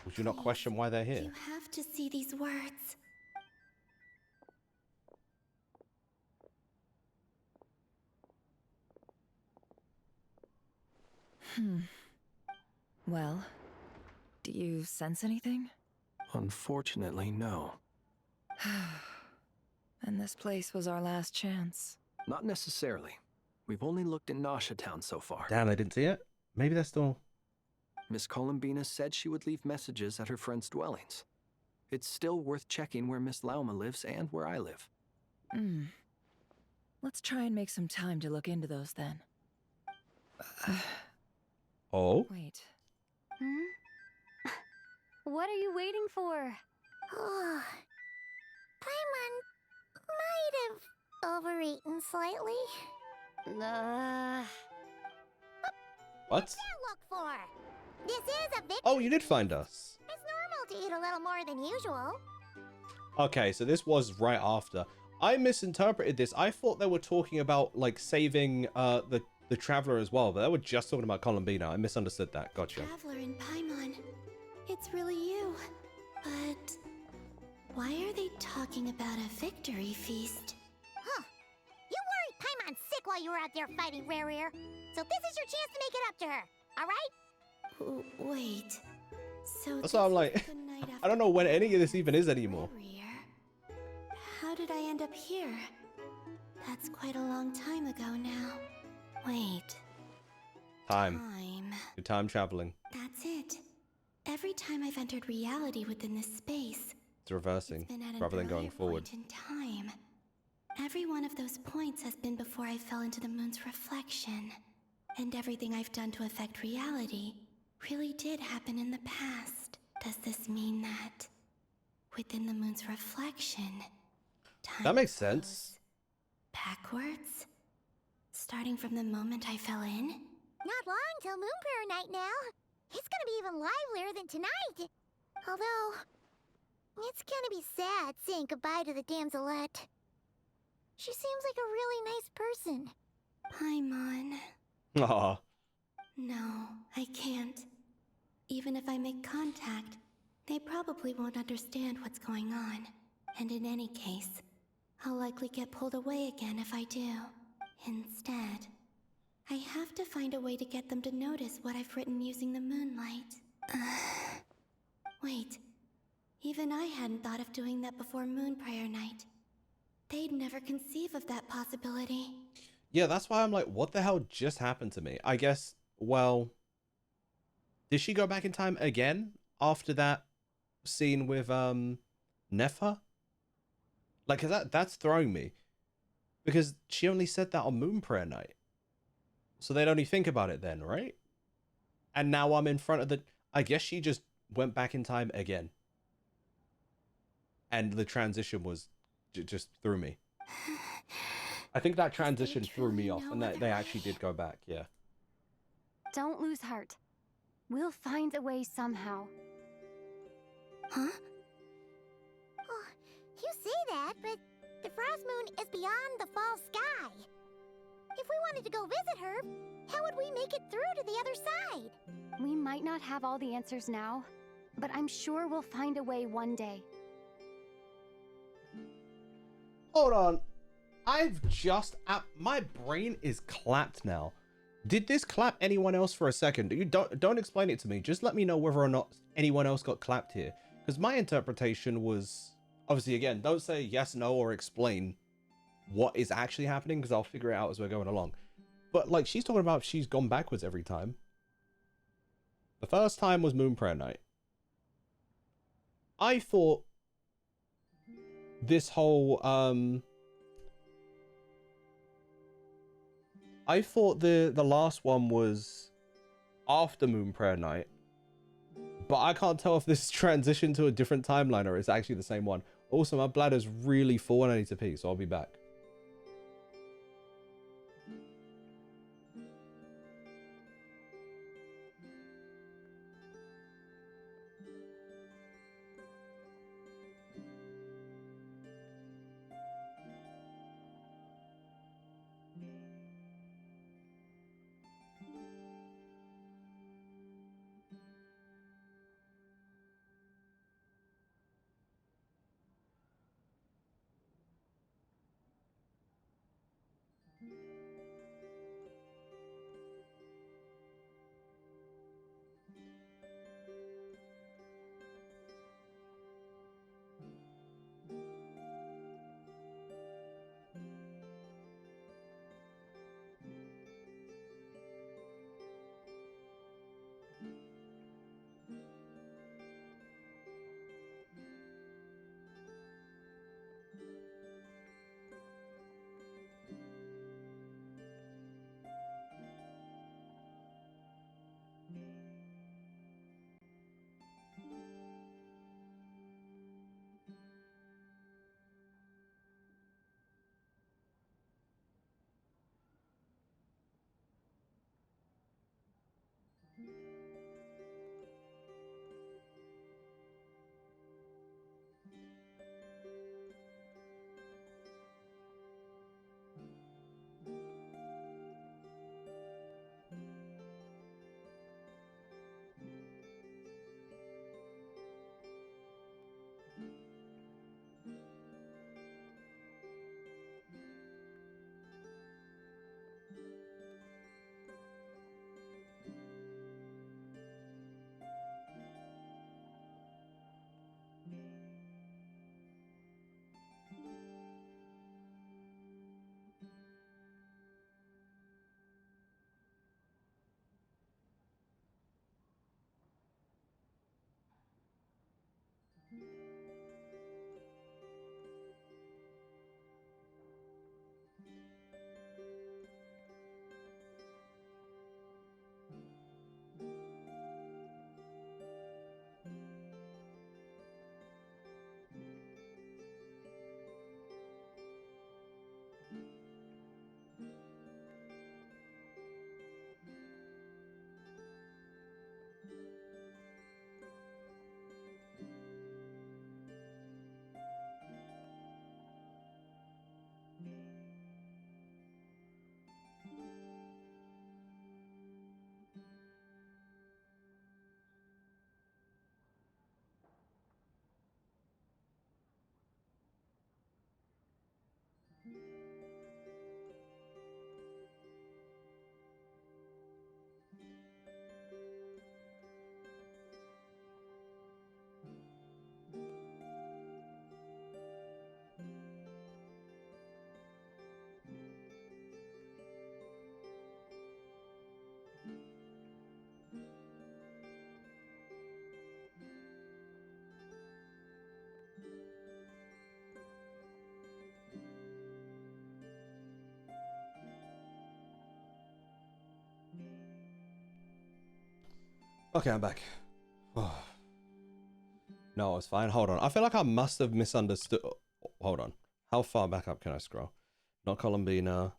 [SPEAKER 1] Would you not question why they're here?
[SPEAKER 2] You have to see these words.
[SPEAKER 8] Well, do you sense anything?
[SPEAKER 5] Unfortunately, no.
[SPEAKER 8] And this place was our last chance.
[SPEAKER 5] Not necessarily. We've only looked in Nasha Town so far.
[SPEAKER 1] Damn, I didn't see it. Maybe they're still...
[SPEAKER 5] Miss Columbina said she would leave messages at her friends' dwellings. It's still worth checking where Miss Lauma lives and where I live.
[SPEAKER 8] Let's try and make some time to look into those then.
[SPEAKER 1] Oh?
[SPEAKER 8] Wait.
[SPEAKER 11] What are you waiting for?
[SPEAKER 19] Paimon might have overeaten slightly.
[SPEAKER 1] What?
[SPEAKER 19] What's that look for? This is a victory.
[SPEAKER 1] Oh, you did find us.
[SPEAKER 19] It's normal to eat a little more than usual.
[SPEAKER 1] Okay, so this was right after. I misinterpreted this. I thought they were talking about, like, saving the Traveler as well, but they were just talking about Columbina. I misunderstood that. Gotcha.
[SPEAKER 2] Traveler and Paimon. It's really you. But why are they talking about a victory feast?
[SPEAKER 19] Huh. You worried Paimon sick while you were out there fighting Rare Ear. So this is your chance to make it up to her. All right?
[SPEAKER 2] Wait. So
[SPEAKER 1] That's why I'm like, I don't know when any of this even is anymore.
[SPEAKER 2] How did I end up here? That's quite a long time ago now. Wait.
[SPEAKER 1] Time. You're time traveling.
[SPEAKER 2] That's it. Every time I've entered reality within this space,
[SPEAKER 1] It's reversing
[SPEAKER 2] it's been at an
[SPEAKER 1] rather than going
[SPEAKER 2] earlier
[SPEAKER 1] forward.
[SPEAKER 2] point in time. Every one of those points has been before I fell into the moon's reflection. And everything I've done to affect reality really did happen in the past. Does this mean that within the moon's reflection, time
[SPEAKER 1] That makes sense.
[SPEAKER 2] backwards? Starting from the moment I fell in?
[SPEAKER 19] Not long till Moon Prayer Night now. It's gonna be even livelier than tonight. Although, it's gonna be sad saying goodbye to the damselette. She seems like a really nice person.
[SPEAKER 2] Paimon.
[SPEAKER 1] Aw.
[SPEAKER 2] No, I can't. Even if I make contact, they probably won't understand what's going on. And in any case, I'll likely get pulled away again if I do. Instead, I have to find a way to get them to notice what I've written using the moonlight. Wait, even I hadn't thought of doing that before Moon Prayer Night. They'd never conceive of that possibility.
[SPEAKER 1] Yeah, that's why I'm like, what the hell just happened to me? I guess, well, did she go back in time again after that scene with Nefa? Like, 'cause that's throwing me. Because she only said that on Moon Prayer Night. So they'd only think about it then, right? And now I'm in front of the... I guess she just went back in time again. And the transition was... just threw me. I think that transition threw me off. And that they actually did go back, yeah.
[SPEAKER 11] Don't lose heart. We'll find a way somehow.
[SPEAKER 2] Huh?
[SPEAKER 19] Oh, you say that, but the Frost Moon is beyond the fall sky. If we wanted to go visit her, how would we make it through to the other side?
[SPEAKER 11] We might not have all the answers now, but I'm sure we'll find a way one day.
[SPEAKER 1] Hold on. I've just... my brain is clapped now. Did this clap anyone else for a second? You don't explain it to me. Just let me know whether or not anyone else got clapped here. Because my interpretation was... Obviously, again, don't say yes, no, or explain what is actually happening, because I'll figure it out as we're going along. But, like, she's talking about she's gone backwards every time. The first time was Moon Prayer Night. I thought this whole, I thought the last one was after Moon Prayer Night. But I can't tell if this transitioned to a different timeline or it's actually the same one. Also, my bladder's really full and I need to pee, so I'll be back. Okay, I'm back. No, it's fine. Hold on. I feel like I must have misunderstood. Hold on. How far back up can I scroll? Not Columbina.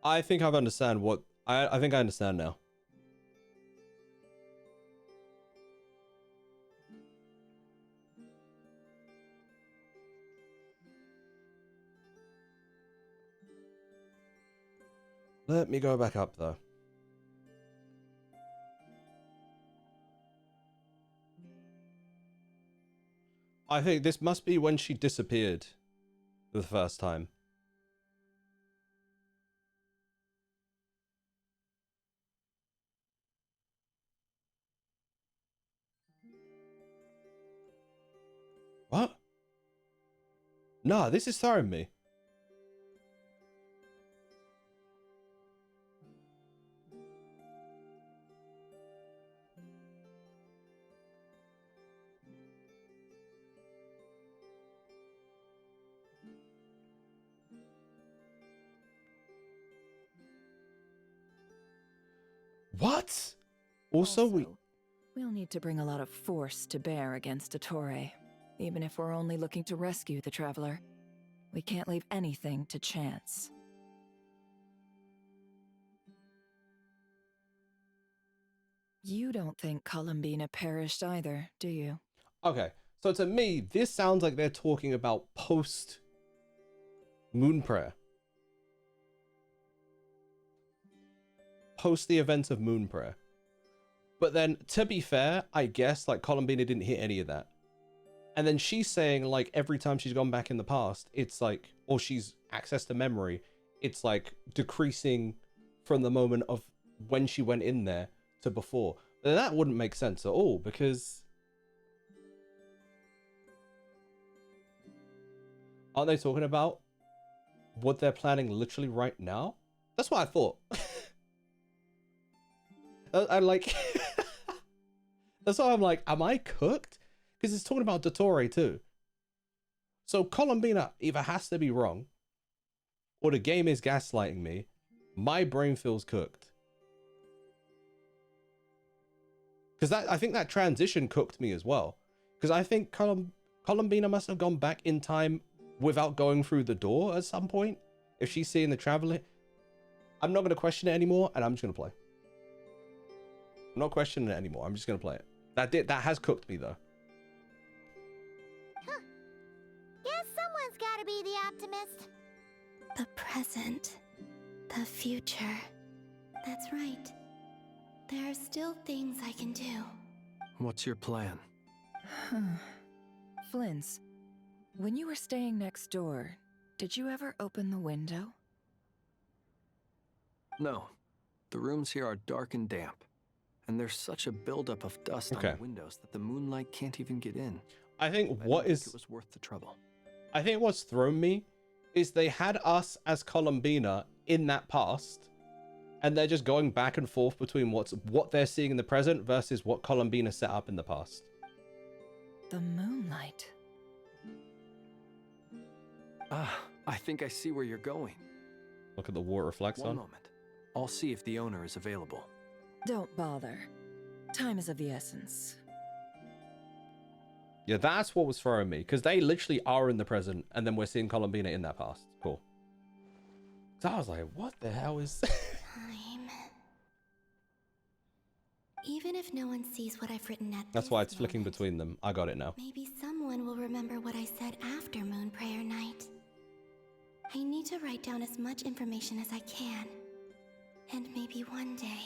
[SPEAKER 1] I think I've understand what I think I understand now. Let me go back up though. I think this must be when she disappeared the first time. What? Nah, this is throwing me. What? Also,
[SPEAKER 8] we'll need to bring a lot of force to bear against Dottore, even if we're only looking to rescue the Traveler. We can't leave anything to chance. You don't think Columbina perished either, do you?
[SPEAKER 1] Okay, so to me, this sounds like they're talking about post Moon Prayer. Post the events of Moon Prayer. But then, to be fair, I guess, like, Columbina didn't hit any of that. And then she's saying, like, every time she's gone back in the past, it's like, or she's accessed a memory, it's like decreasing from the moment of when she went in there to before. But that wouldn't make sense at all, because aren't they talking about what they're planning literally right now? That's what I thought. I like that's why I'm like, am I cooked? Because it's talking about Dottore too. So Columbina either has to be wrong, or the game is gaslighting me. My brain feels cooked. Because I think that transition cooked me as well. Because I think Columbina must have gone back in time without going through the door at some point. If she's seeing the Traveler. I'm not going to question it anymore, and I'm just going to play. I'm not questioning it anymore. I'm just going to play it. That has cooked me, though.
[SPEAKER 19] Huh. Guess someone's got to be the optimist.
[SPEAKER 2] The present. The future. That's right. There are still things I can do.
[SPEAKER 5] What's your plan?
[SPEAKER 8] Flins, when you were staying next door, did you ever open the window?
[SPEAKER 5] No. The rooms here are dark and damp. And there's such a buildup of dust on the windows that the moonlight can't even get in.
[SPEAKER 1] I think
[SPEAKER 5] it was worth the trouble.
[SPEAKER 1] I think what's thrown me is they had us as Columbina in that past, and they're just going back and forth between what they're seeing in the present versus what Columbina set up in the past.
[SPEAKER 8] The moonlight.
[SPEAKER 5] Ah, I think I see where you're going.
[SPEAKER 1] Look at the water reflects on.
[SPEAKER 5] One moment. I'll see if the owner is available.
[SPEAKER 8] Don't bother. Time is of the essence.
[SPEAKER 1] Yeah, that's what was throwing me, because they literally are in the present, and then we're seeing Columbina in that past. Cool. So I was like, what the hell is...
[SPEAKER 2] Time. Even if no one sees what I've written at
[SPEAKER 1] That's why it's flicking between them. I got it now.
[SPEAKER 2] maybe someone will remember what I said after Moon Prayer Night. I need to write down as much information as I can. And maybe one day...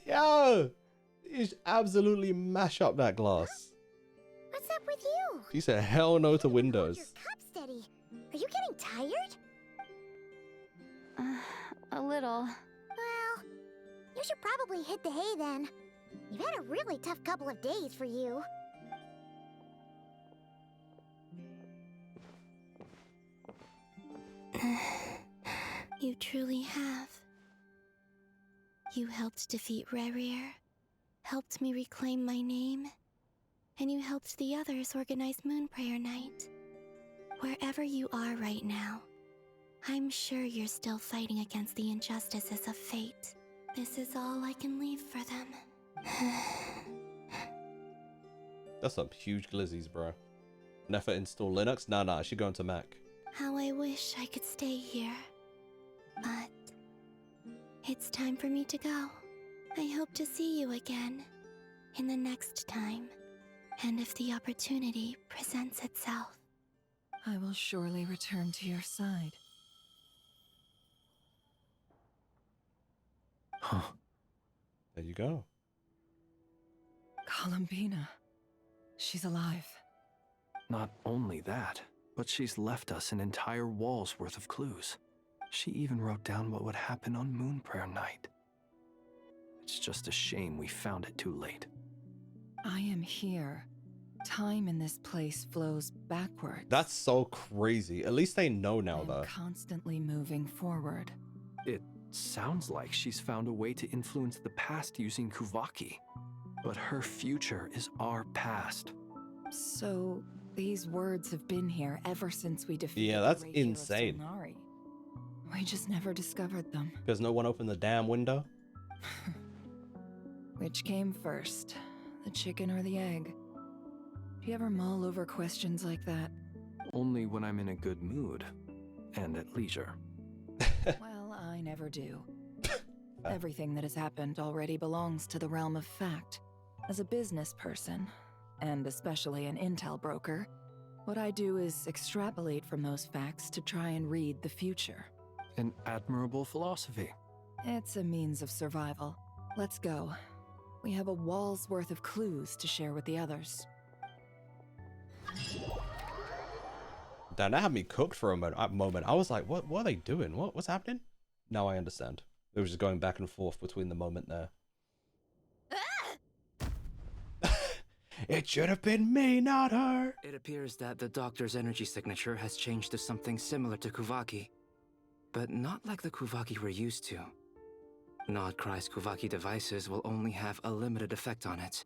[SPEAKER 1] Yo! You absolutely mash up that glass.
[SPEAKER 19] What's up with you?
[SPEAKER 1] She said hell no to Windows.
[SPEAKER 19] Your cup steady. Are you getting tired?
[SPEAKER 11] A little.
[SPEAKER 19] Well, you should probably hit the hay then. You've had a really tough couple of days for you.
[SPEAKER 2] You truly have. You helped defeat Rerir, helped me reclaim my name, and you helped the others organize Moon Prayer Night. Wherever you are right now, I'm sure you're still fighting against the injustices of fate. This is all I can leave for them.
[SPEAKER 1] That's some huge glizzies, bro. Never install Linux? Nah, she going to Mac.
[SPEAKER 2] How I wish I could stay here. But it's time for me to go. I hope to see you again in the next time. And if the opportunity presents itself.
[SPEAKER 8] I will surely return to your side.
[SPEAKER 5] Huh.
[SPEAKER 1] There you go.
[SPEAKER 8] Columbina. She's alive.
[SPEAKER 5] Not only that, but she's left us an entire wall's worth of clues. She even wrote down what would happen on Moon Prayer Night. It's just a shame we found it too late.
[SPEAKER 8] I am here. Time in this place flows backwards.
[SPEAKER 1] That's so crazy. At least they know now, though.
[SPEAKER 8] Constantly moving forward.
[SPEAKER 5] It sounds like she's found a way to influence the past using Kuvaki. But her future is our past.
[SPEAKER 8] So, these words have been here ever since we defeated
[SPEAKER 1] Yeah, that's
[SPEAKER 8] the Ratio of
[SPEAKER 1] insane.
[SPEAKER 8] Solnari. We just never discovered them.
[SPEAKER 1] Because no one opened the damn window?
[SPEAKER 8] Which came first, the chicken or the egg? Do you ever mull over questions like that?
[SPEAKER 5] Only when I'm in a good mood and at leisure.
[SPEAKER 8] Well, I never do. Everything that has happened already belongs to the realm of fact. As a business person, and especially an intel broker, what I do is extrapolate from those facts to try and read the future.
[SPEAKER 5] An admirable philosophy.
[SPEAKER 8] It's a means of survival. Let's go. We have a wall's worth of clues to share with the others.
[SPEAKER 1] Damn, that had me cooked for a moment. I was like, what are they doing? What's happening? Now I understand. It was just going back and forth between the moment there. It should have been me, not her.
[SPEAKER 10] It appears that the doctor's energy signature has changed to something similar to Kuvaki, but not like the Kuvaki we're used to. Nod-Krai's Kuvaki devices will only have a limited effect on it.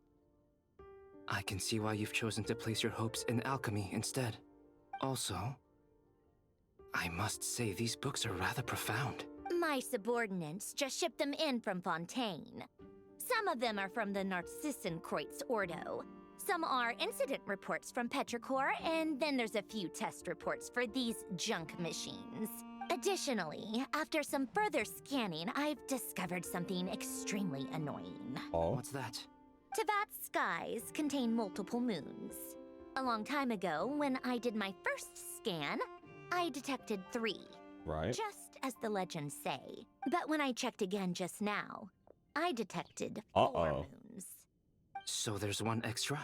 [SPEAKER 10] I can see why you've chosen to place your hopes in alchemy instead. Also, I must say these books are rather profound.
[SPEAKER 16] My subordinates just shipped them in from Fontaine. Some of them are from the Narcissenkreuz Ordo. Some are incident reports from Petrichor, and then there's a few test reports for these junk machines. Additionally, after some further scanning, I've discovered something extremely annoying.
[SPEAKER 1] Oh?
[SPEAKER 10] What's that?
[SPEAKER 16] Tevat's skies contain multiple moons. A long time ago, when I did my first scan, I detected 3.
[SPEAKER 1] Right.
[SPEAKER 16] Just as the legends say. But when I checked again just now, I detected 4 moons.
[SPEAKER 10] So there's one extra?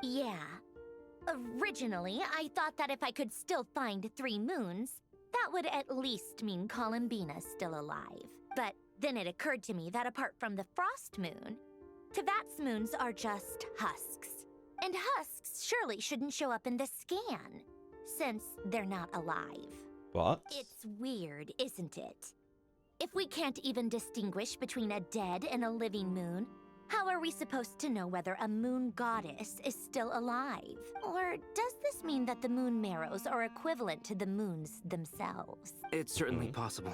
[SPEAKER 16] Yeah. Originally, I thought that if I could still find 3 moons, that would at least mean Columbina's still alive. But then it occurred to me that apart from the frost moon, Tevat's moons are just husks. And husks surely shouldn't show up in the scan, since they're not alive.
[SPEAKER 1] What?
[SPEAKER 16] It's weird, isn't it? If we can't even distinguish between a dead and a living moon, how are we supposed to know whether a moon goddess is still alive? Or does this mean that the moon marrows are equivalent to the moons themselves?
[SPEAKER 10] It's certainly possible.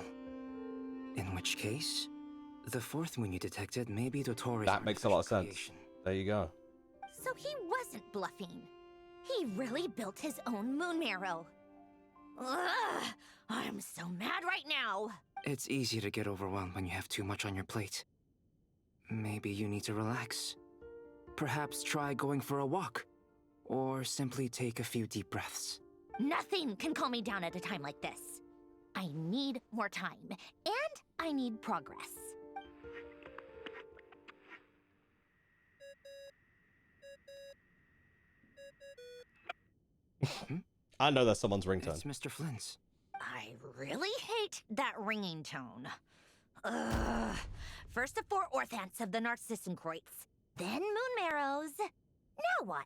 [SPEAKER 10] In which case, the 4th moon you detected may be Dottore.
[SPEAKER 1] That makes a lot of sense. There you go.
[SPEAKER 16] So he wasn't bluffing. He really built his own moon marrow. Ugh, I'm so mad right now.
[SPEAKER 10] It's easy to get overwhelmed when you have too much on your plate. Maybe you need to relax. Perhaps try going for a walk. Or simply take a few deep breaths.
[SPEAKER 16] Nothing can calm me down at a time like this. I need more time, and I need progress.
[SPEAKER 1] I know that's someone's ringtone.
[SPEAKER 10] It's Mr. Flynn's.
[SPEAKER 16] I really hate that ringing tone. Ugh. First the 4 orthants of the Narcissenkreuz, then moon marrows. Now what?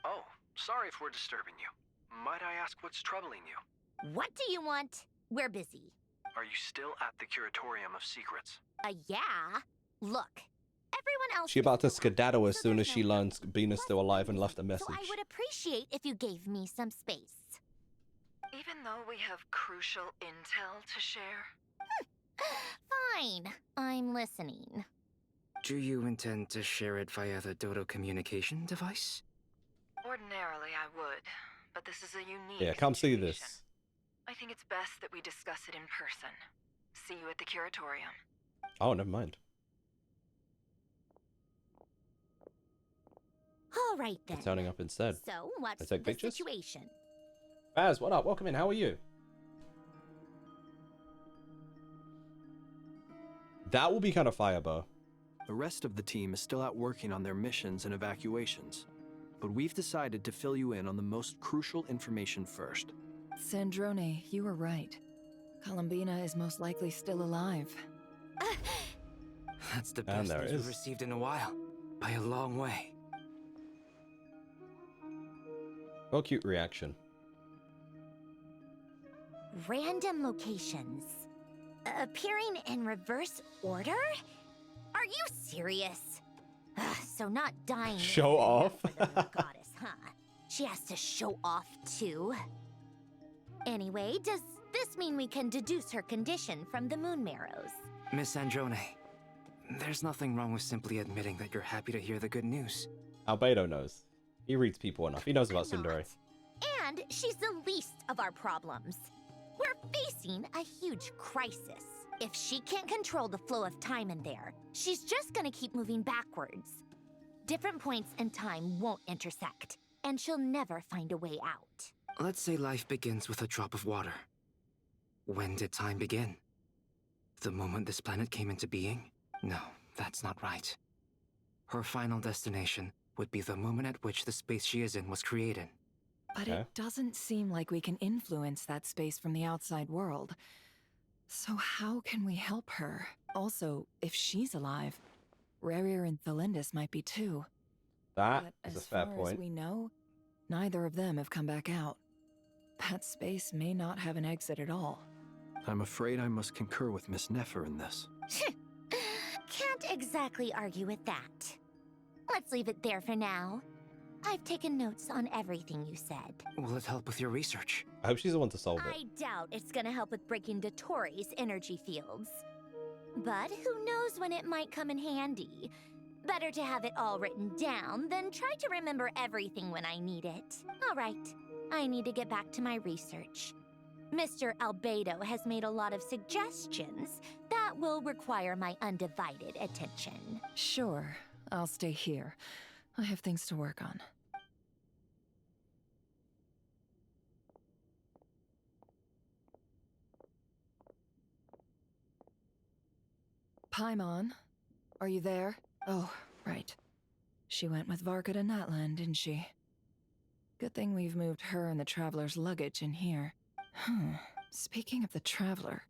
[SPEAKER 5] Oh, sorry if we're disturbing you. Might I ask what's troubling you?
[SPEAKER 16] What do you want? We're busy.
[SPEAKER 5] Are you still at the Curatorium of Secrets?
[SPEAKER 16] Yeah. Look, everyone else.
[SPEAKER 1] She about to skedaddle as soon as she learns Bina's still alive and left a message.
[SPEAKER 16] So I would appreciate if you gave me some space.
[SPEAKER 8] Even though we have crucial intel to share?
[SPEAKER 16] Fine. I'm listening.
[SPEAKER 10] Do you intend to share it via the Dodo communication device?
[SPEAKER 8] Ordinarily, I would, but this is a unique
[SPEAKER 1] Yeah, come see this.
[SPEAKER 8] I think it's best that we discuss it in person. See you at the Curatorium.
[SPEAKER 1] Oh, never mind.
[SPEAKER 16] All right then.
[SPEAKER 1] Turning up instead.
[SPEAKER 16] So what's
[SPEAKER 1] I take
[SPEAKER 16] the
[SPEAKER 1] pictures?
[SPEAKER 16] situation?
[SPEAKER 1] Baz, what up? Welcome in. How are you? That will be kind of fire, Bo.
[SPEAKER 5] The rest of the team is still out working on their missions and evacuations, but we've decided to fill you in on the most crucial information first.
[SPEAKER 8] Sandrone, you were right. Columbina is most likely still alive.
[SPEAKER 10] That's the best
[SPEAKER 1] there
[SPEAKER 10] news
[SPEAKER 1] is.
[SPEAKER 10] we've received in a while. By a long way.
[SPEAKER 1] Well, cute reaction.
[SPEAKER 16] Random locations. Appearing in reverse order? Are you serious? So not dying.
[SPEAKER 1] Show off.
[SPEAKER 16] For the moon goddess, huh? She has to show off too. Anyway, does this mean we can deduce her condition from the moon marrows?
[SPEAKER 10] Miss Androne, there's nothing wrong with simply admitting that you're happy to hear the good news.
[SPEAKER 1] Albedo knows. He reads people enough. He knows about Tsundere.
[SPEAKER 16] And she's the least of our problems. We're facing a huge crisis. If she can't control the flow of time in there, she's just gonna keep moving backwards. Different points in time won't intersect, and she'll never find a way out.
[SPEAKER 10] Let's say life begins with a drop of water. When did time begin? The moment this planet came into being? No, that's not right. Her final destination would be the moment at which the space she is in was created.
[SPEAKER 8] But it doesn't seem like we can influence that space from the outside world. So how can we help her? Also, if she's alive, Rerir and Thalindus might be too.
[SPEAKER 1] That
[SPEAKER 8] But
[SPEAKER 1] is a
[SPEAKER 8] as
[SPEAKER 1] fair
[SPEAKER 8] far
[SPEAKER 1] point.
[SPEAKER 8] as we know, neither of them have come back out. That space may not have an exit at all.
[SPEAKER 5] I'm afraid I must concur with Miss Nefer in this.
[SPEAKER 16] Can't exactly argue with that. Let's leave it there for now. I've taken notes on everything you said.
[SPEAKER 10] Will it help with your research?
[SPEAKER 1] I hope she's the one to solve it.
[SPEAKER 16] I doubt it's gonna help with breaking Dotori's energy fields. But who knows when it might come in handy. Better to have it all written down than try to remember everything when I need it. All right, I need to get back to my research. Mr. Albedo has made a lot of suggestions that will require my undivided attention.
[SPEAKER 8] Sure, I'll stay here. I have things to work on. Paimon, are you there? Oh, right. She went with Varka to Natlan, didn't she? Good thing we've moved her and the Traveler's luggage in here. Speaking of the Traveler,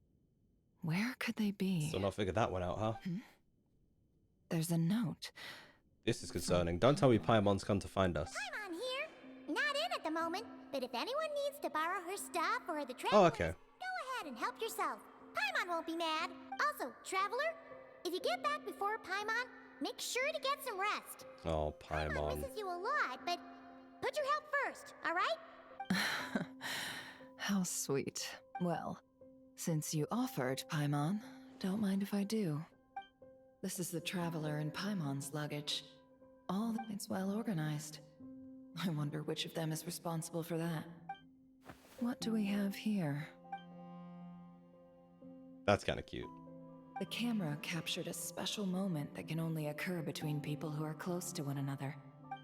[SPEAKER 8] where could they be?
[SPEAKER 1] Still not figured that one out, huh?
[SPEAKER 8] There's a note.
[SPEAKER 1] This is concerning. Don't tell me Paimon's come to find us.
[SPEAKER 19] Paimon here. Not in at the moment, but if anyone needs to borrow her stuff or the
[SPEAKER 1] Oh,
[SPEAKER 19] travelers,
[SPEAKER 1] okay.
[SPEAKER 19] go ahead and help yourself. Paimon won't be mad. Also, Traveler, if you get back before Paimon, make sure to get some rest.
[SPEAKER 1] Oh,
[SPEAKER 19] Paimon
[SPEAKER 1] Paimon.
[SPEAKER 19] misses you a lot, but put your health first, all right?
[SPEAKER 8] How sweet. Well, since you offered, Paimon, don't mind if I do. This is the Traveler and Paimon's luggage. It's well organized. I wonder which of them is responsible for that. What do we have here?
[SPEAKER 1] That's kind of cute.
[SPEAKER 8] The camera captured a special moment that can only occur between people who are close to one another.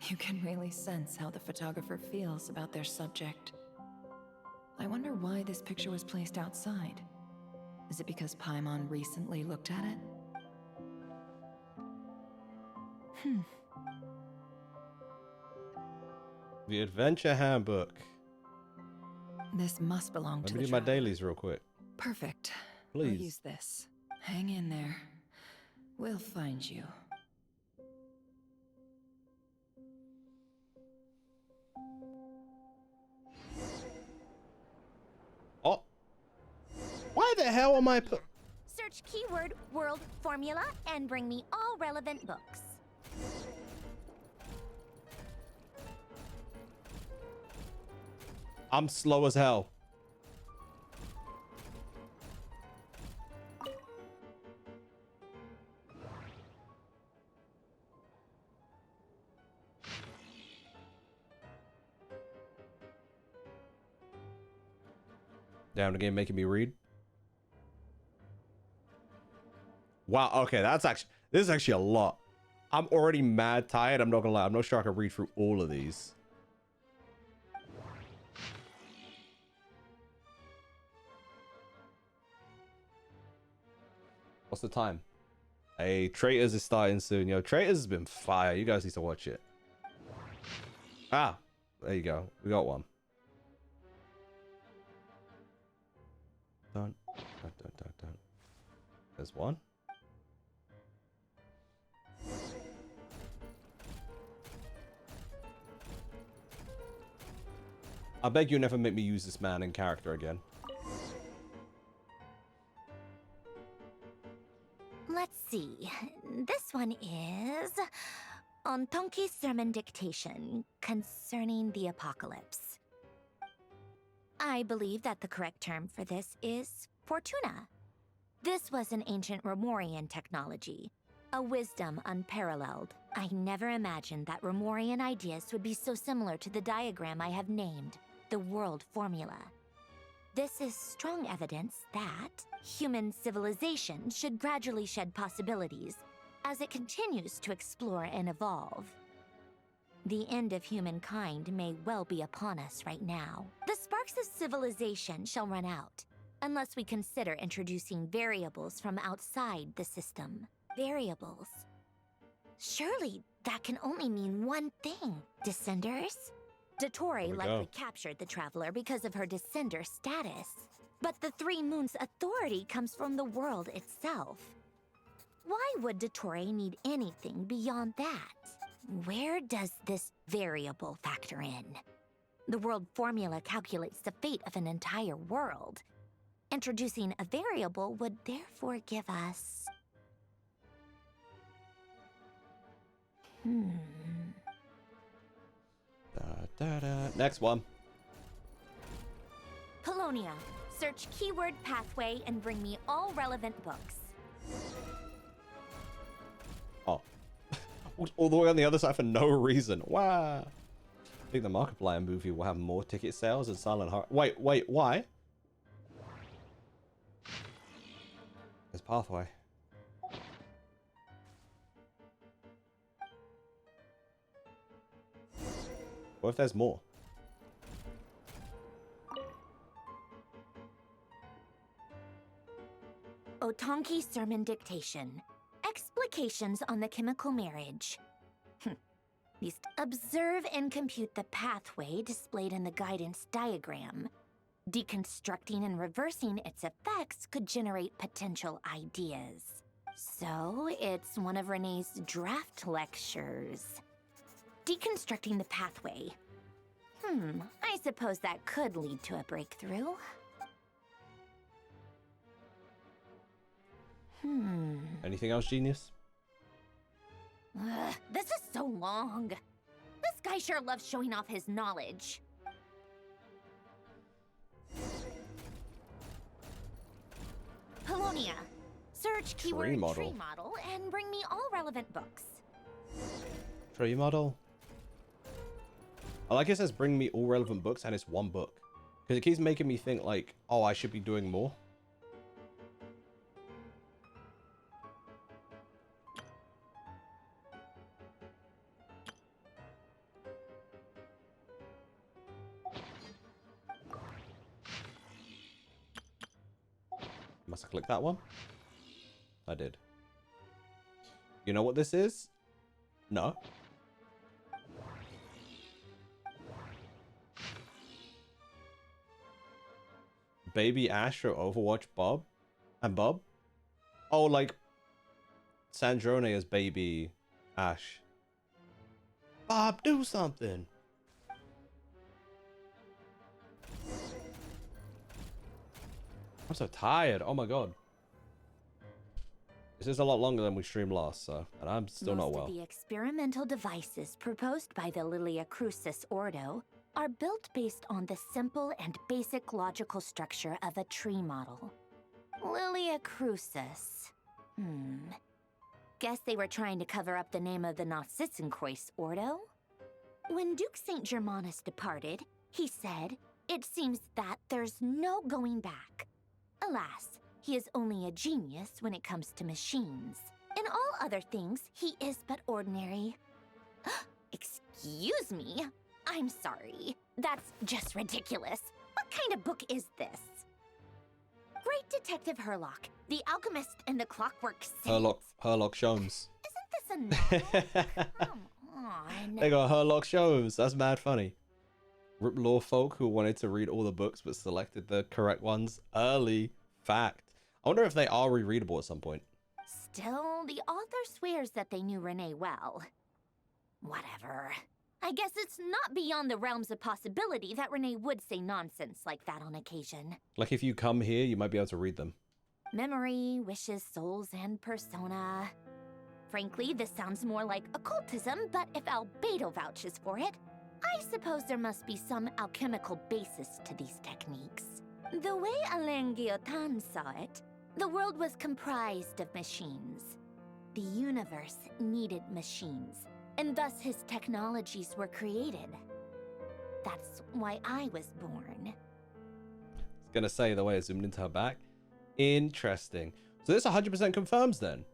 [SPEAKER 8] You can really sense how the photographer feels about their subject. I wonder why this picture was placed outside. Is it because Paimon recently looked at it?
[SPEAKER 1] The Adventure Handbook.
[SPEAKER 8] This must belong
[SPEAKER 1] Let
[SPEAKER 8] to
[SPEAKER 1] me
[SPEAKER 8] the
[SPEAKER 1] do my
[SPEAKER 8] Traveler.
[SPEAKER 1] dailies real quick.
[SPEAKER 8] Perfect. I'll
[SPEAKER 1] Please.
[SPEAKER 8] use this. Hang in there. We'll find you.
[SPEAKER 1] Oh. Why the hell am I put?
[SPEAKER 16] Search keyword world formula and bring me all relevant books.
[SPEAKER 1] I'm slow as hell. Down again, making me read. Wow. Okay, this is actually a lot. I'm already mad tired. I'm not gonna lie. I'm not sure I can read through all of these. What's the time? Hey, Traitors is starting soon. Yo, Traitors has been fire. You guys need to watch it. Ah, there you go. We got one. Dun, dun, dun, dun, dun. There's one. I beg you never make me use this man in character again.
[SPEAKER 16] Let's see. This one is on Tonki's sermon dictation concerning the apocalypse. I believe that the correct term for this is Fortuna. This was an ancient Romorian technology, a wisdom unparalleled. I never imagined that Romorian ideas would be so similar to the diagram I have named, the world formula. This is strong evidence that human civilization should gradually shed possibilities as it continues to explore and evolve. The end of humankind may well be upon us right now. The sparks of civilization shall run out, unless we consider introducing variables from outside the system. Variables. Surely that can only mean one thing. Descenders? Dottore likely captured the traveler because of her descender status. But the Three Moons authority comes from the world itself. Why would Dottore need anything beyond that? Where does this variable factor in? The world formula calculates the fate of an entire world. Introducing a variable would therefore give us...
[SPEAKER 1] Next one.
[SPEAKER 16] Polonia. Search keyword pathway and bring me all relevant books.
[SPEAKER 1] Oh. All the way on the other side for no reason. Wow. I think the Markiplier movie will have more ticket sales than Silent Heart. Wait, why? There's pathway. What if there's more?
[SPEAKER 16] Otonki sermon dictation. Explications on the chemical marriage. Least observe and compute the pathway displayed in the guidance diagram. Deconstructing and reversing its effects could generate potential ideas. So, it's one of Renee's draft lectures. Deconstructing the pathway. I suppose that could lead to a breakthrough.
[SPEAKER 1] Anything else, genius?
[SPEAKER 16] This is so long. This guy sure loves showing off his knowledge. Polonia. Search keyword tree model and bring me all relevant books.
[SPEAKER 1] Tree model? I like it says bring me all relevant books and it's one book. Because it keeps making me think like, oh, I should be doing more. Must have clicked that one. I did. You know what this is? No. Baby Ash or Overwatch Bob? And Bob? Oh, like Sandrone as Baby Ash. Bob, do something. I'm so tired. Oh my god. This is a lot longer than we streamed last, so, and I'm still not well.
[SPEAKER 16] Most of the experimental devices proposed by the Lilia Crucis Ordo are built based on the simple and basic logical structure of a tree model. Lilia Crucis. Guess they were trying to cover up the name of the Nod-Krai Ordo? When Duke St. Germanus departed, he said, "It seems that there's no going back." Alas, he is only a genius when it comes to machines. In all other things, he is but ordinary. Excuse me? I'm sorry. That's just ridiculous. What kind of book is this? Great Detective Herlock, the Alchemist and the Clockwork Saints.
[SPEAKER 1] Herlock Sholmes.
[SPEAKER 16] Isn't this a novel? Come on.
[SPEAKER 1] They got Herlock Sholmes. That's mad funny. Law folk who wanted to read all the books but selected the correct ones early. Fact. I wonder if they are rereadable at some point.
[SPEAKER 16] Still, the author swears that they knew Renee well. Whatever. I guess it's not beyond the realms of possibility that Renee would say nonsense like that on occasion.
[SPEAKER 1] Like if you come here, you might be able to read them.
[SPEAKER 16] Memory, wishes, souls, and persona. Frankly, this sounds more like occultism, but if Albedo vouches for it, I suppose there must be some alchemical basis to these techniques. The way Alain Guillotin saw it, the world was comprised of machines. The universe needed machines, and thus his technologies were created. That's why I was born.
[SPEAKER 1] I was gonna say the way it zoomed into her back. Interesting. So this 100% confirms then.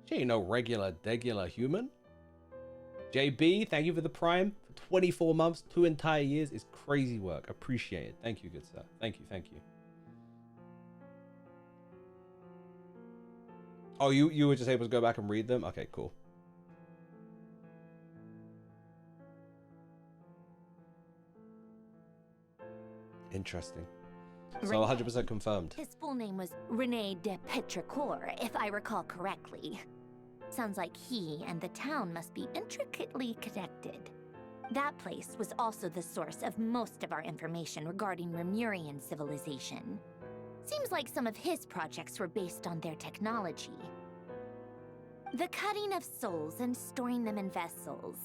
[SPEAKER 1] She ain't no degular human. JB, thank you for the Prime. For 24 months, 2 entire years is crazy work. Appreciate it. Thank you, good sir. Thank you, thank you. Oh, you were just able to go back and read them? Okay, cool. Interesting. So 100% confirmed.
[SPEAKER 16] His full name was René de Petrichor, if I recall correctly. Sounds like he and the town must be intricately connected. That place was also the source of most of our information regarding Remurian civilization. Seems like some of his projects were based on their technology. The cutting of souls and storing them in vessels.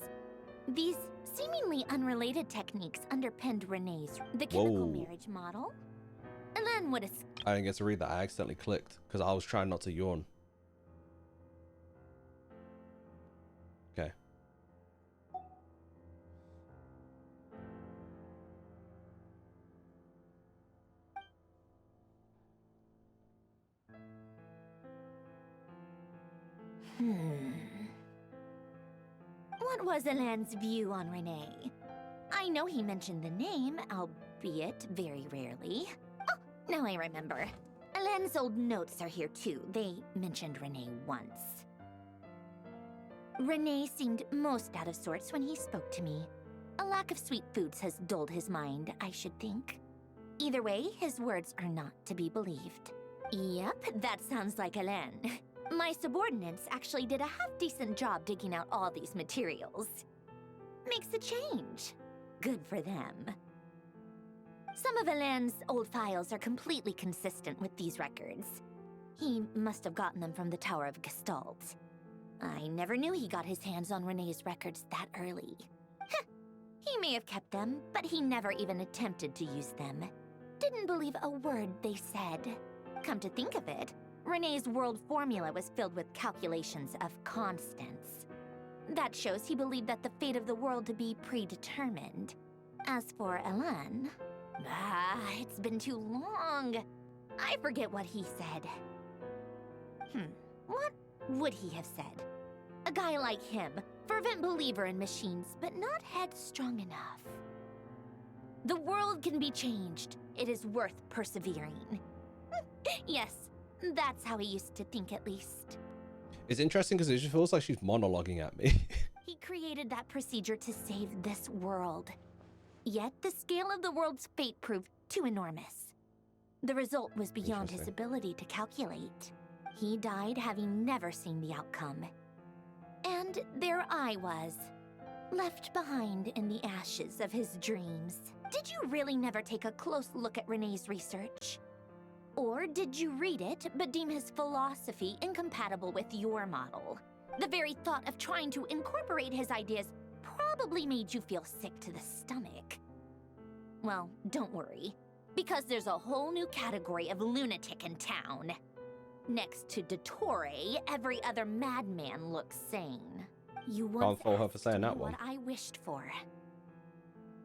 [SPEAKER 16] These seemingly unrelated techniques underpinned René's the chemical marriage model. And then what is...
[SPEAKER 1] I didn't get to read that. I accidentally clicked because I was trying not to yawn. Okay.
[SPEAKER 16] What was Alain's view on René? I know he mentioned the name, albeit very rarely. Oh, now I remember. Alain's old notes are here too. They mentioned René once. René seemed most out of sorts when he spoke to me. A lack of sweet foods has dulled his mind, I should think. Either way, his words are not to be believed. Yep, that sounds like Alain. My subordinates actually did a half-decent job digging out all these materials. Makes a change. Good for them. Some of Alain's old files are completely consistent with these records. He must have gotten them from the Tower of Gestalt. I never knew he got his hands on René's records that early. He may have kept them, but he never even attempted to use them. Didn't believe a word they said. Come to think of it, René's world formula was filled with calculations of constants. That shows he believed that the fate of the world to be predetermined. As for Alain, it's been too long. I forget what he said. What would he have said? A guy like him, fervent believer in machines, but not headstrong enough. The world can be changed. It is worth persevering. Yes, that's how he used to think at least.
[SPEAKER 1] It's interesting because it just feels like she's monologuing at me.
[SPEAKER 16] He created that procedure to save this world. Yet the scale of the world's fate proved too enormous. The result was beyond his ability to calculate. He died having never seen the outcome. And there I was, left behind in the ashes of his dreams. Did you really never take a close look at René's research? Or did you read it, but deem his philosophy incompatible with your model? The very thought of trying to incorporate his ideas probably made you feel sick to the stomach. Well, don't worry, because there's a whole new category of lunatic in town. Next to Dottore, every other madman looks sane. You once
[SPEAKER 1] Can't fault her for
[SPEAKER 16] asked
[SPEAKER 1] saying
[SPEAKER 16] me
[SPEAKER 1] that one.
[SPEAKER 16] what I wished for.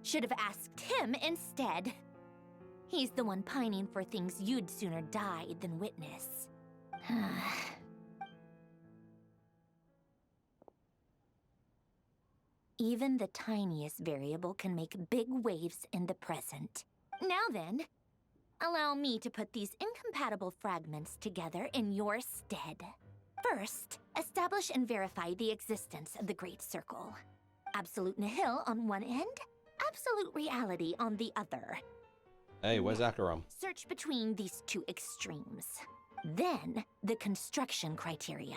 [SPEAKER 16] Should have asked him instead. He's the one pining for things you'd sooner die than witness. Even the tiniest variable can make big waves in the present. Now then, allow me to put these incompatible fragments together in your stead. First, establish and verify the existence of the Great Circle. Absolute nihil on one end, absolute reality on the other.
[SPEAKER 1] Hey, where's Akaram?
[SPEAKER 16] Search between these two extremes. Then, the construction criteria.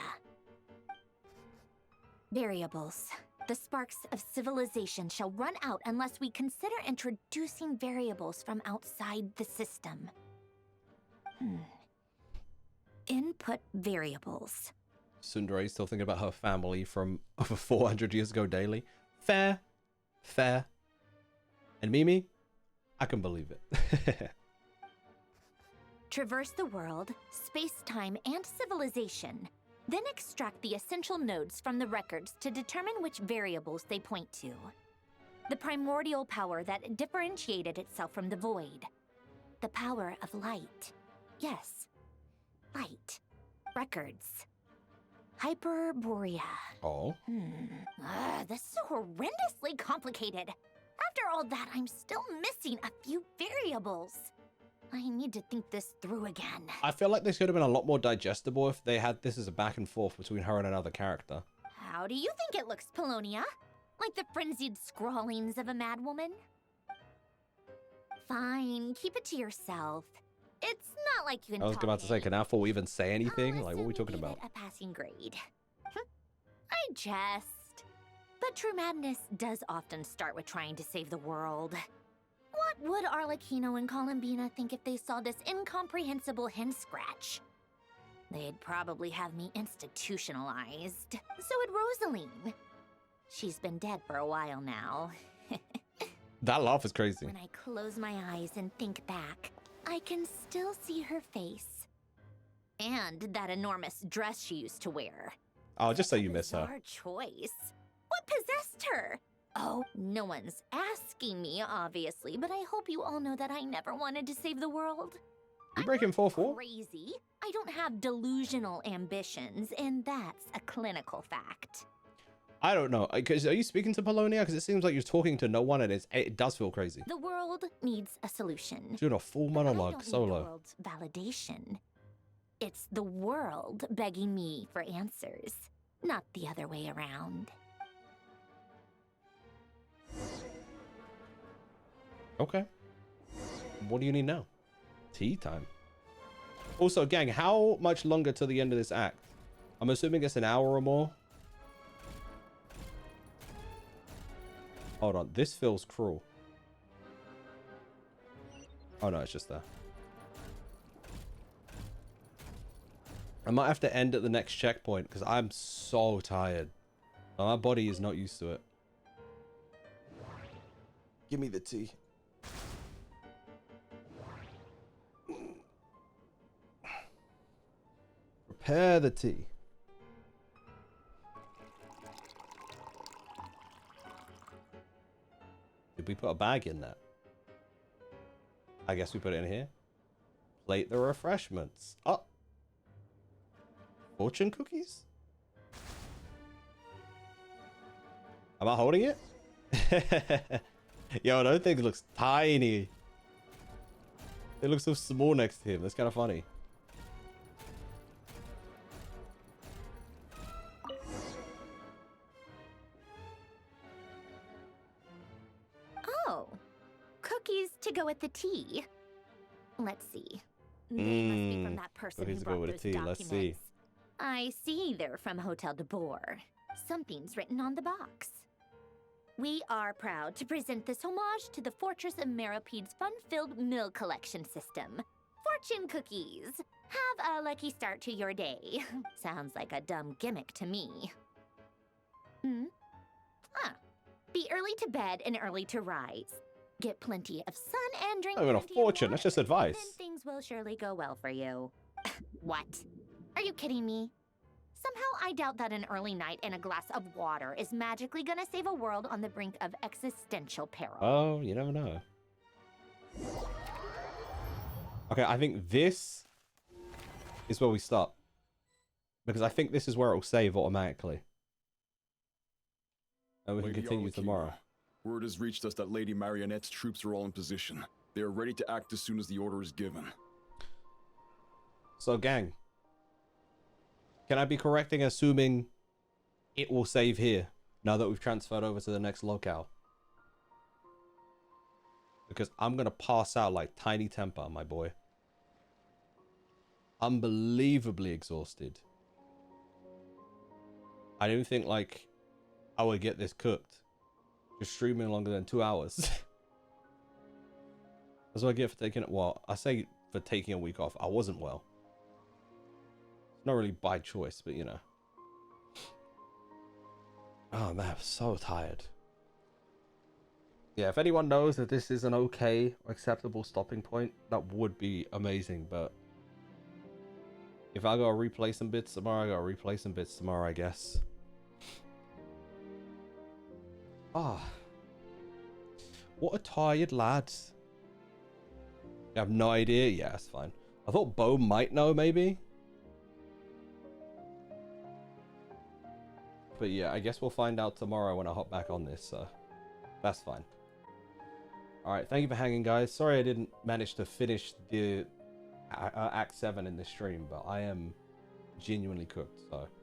[SPEAKER 16] Variables. The sparks of civilization shall run out unless we consider introducing variables from outside the system. Input variables.
[SPEAKER 1] Sundari still thinking about her family from over 400 years ago daily. Fair. Fair. And Mimi, I can believe it.
[SPEAKER 16] Traverse the world, space-time, and civilization. Then extract the essential nodes from the records to determine which variables they point to. The primordial power that differentiated itself from the void. The power of light. Yes, light. Records. Hyperborea.
[SPEAKER 1] Oh.
[SPEAKER 16] This is so horrendously complicated. After all that, I'm still missing a few variables. I need to think this through again.
[SPEAKER 1] I feel like this could have been a lot more digestible if they had this as a back and forth between her and another character.
[SPEAKER 16] How do you think it looks, Polonia? Like the frenzied scrawlings of a madwoman? Fine, keep it to yourself. It's not like you can
[SPEAKER 1] I was about to say, can Alpha even say anything? Like, what are we talking about?
[SPEAKER 16] a passing grade. I jest. But true madness does often start with trying to save the world. What would Arlecchino and Columbina think if they saw this incomprehensible hen scratch? They'd probably have me institutionalized. So would Rosaline. She's been dead for a while now.
[SPEAKER 1] That laugh is crazy.
[SPEAKER 16] When I close my eyes and think back, I can still see her face. And that enormous dress she used to wear.
[SPEAKER 1] I'll just say you miss her.
[SPEAKER 16] Our choice. What possessed her? Oh, no one's asking me, obviously, but I hope you all know that I never wanted to save the world.
[SPEAKER 1] You breaking 4-4?
[SPEAKER 16] Crazy. I don't have delusional ambitions, and that's a clinical fact.
[SPEAKER 1] I don't know. Are you speaking to Polonia? Because it seems like you're talking to no one, and it does feel crazy.
[SPEAKER 16] The world needs a solution.
[SPEAKER 1] Doing a full monologue
[SPEAKER 16] I don't
[SPEAKER 1] solo.
[SPEAKER 16] need the world's validation. It's the world begging me for answers, not the other way around.
[SPEAKER 1] Okay. What do you need now? Tea time. Also, gang, how much longer till the end of this act? I'm assuming it's an hour or more. Hold on. This feels cruel. Oh, no, it's just there. I might have to end at the next checkpoint because I'm so tired. My body is not used to it. Give me the tea. Prepare the tea. Did we put a bag in that? I guess we put it in here. Plate the refreshments. Oh. Fortune cookies? Am I holding it? Yo, that thing looks tiny. It looks so small next to him. That's kind of funny.
[SPEAKER 16] Oh, cookies to go with the tea. Let's see. They must be from that person who
[SPEAKER 1] Cookies to go
[SPEAKER 16] brought
[SPEAKER 1] with
[SPEAKER 16] those
[SPEAKER 1] the tea.
[SPEAKER 16] documents.
[SPEAKER 1] Let's see.
[SPEAKER 16] I see they're from Hotel de Boer. Something's written on the box. We are proud to present this homage to the Fortress of Meropede's fun-filled mill collection system. fortune cookies. Have a lucky start to your day. Sounds like a dumb gimmick to me. Be early to bed and early to rise. Get plenty of sun and drink
[SPEAKER 1] Not even a
[SPEAKER 16] plenty of
[SPEAKER 1] fortune, that's
[SPEAKER 16] water.
[SPEAKER 1] just advice.
[SPEAKER 16] Then things will surely go well for you. What? Are you kidding me? Somehow I doubt that an early night and a glass of water is magically gonna save a world on the brink of existential peril.
[SPEAKER 1] Oh, you never know. Okay, I think this is where we stop. Because I think this is where it will save automatically. And we can
[SPEAKER 13] Lady
[SPEAKER 1] continue
[SPEAKER 13] Arlecchino,
[SPEAKER 1] tomorrow.
[SPEAKER 13] Word has reached us that Lady Marionette's troops are all in position. They are ready to act as soon as the order is given.
[SPEAKER 1] So, gang. Can I be correct in assuming it will save here now that we've transferred over to the next locale? Because I'm going to pass out like Tiny Temper, my boy. Unbelievably exhausted. I don't think, like, I would get this cooked. Just streaming longer than 2 hours. That's what I get for taking it. Well, I say for taking a week off. I wasn't well. It's not really by choice, but you know. Oh man, I'm so tired. Yeah, if anyone knows that this is an okay, acceptable stopping point, that would be amazing. But if I gotta replay some bits tomorrow, I gotta replay some bits tomorrow, I guess. Ah. What a tired lad. You have no idea? Yeah, that's fine. I thought Bo might know, maybe. But yeah, I guess we'll find out tomorrow when I hop back on this, so that's fine. Alright, thank you for hanging, guys. Sorry I didn't manage to finish the Act 7 in this stream, but I am genuinely cooked, so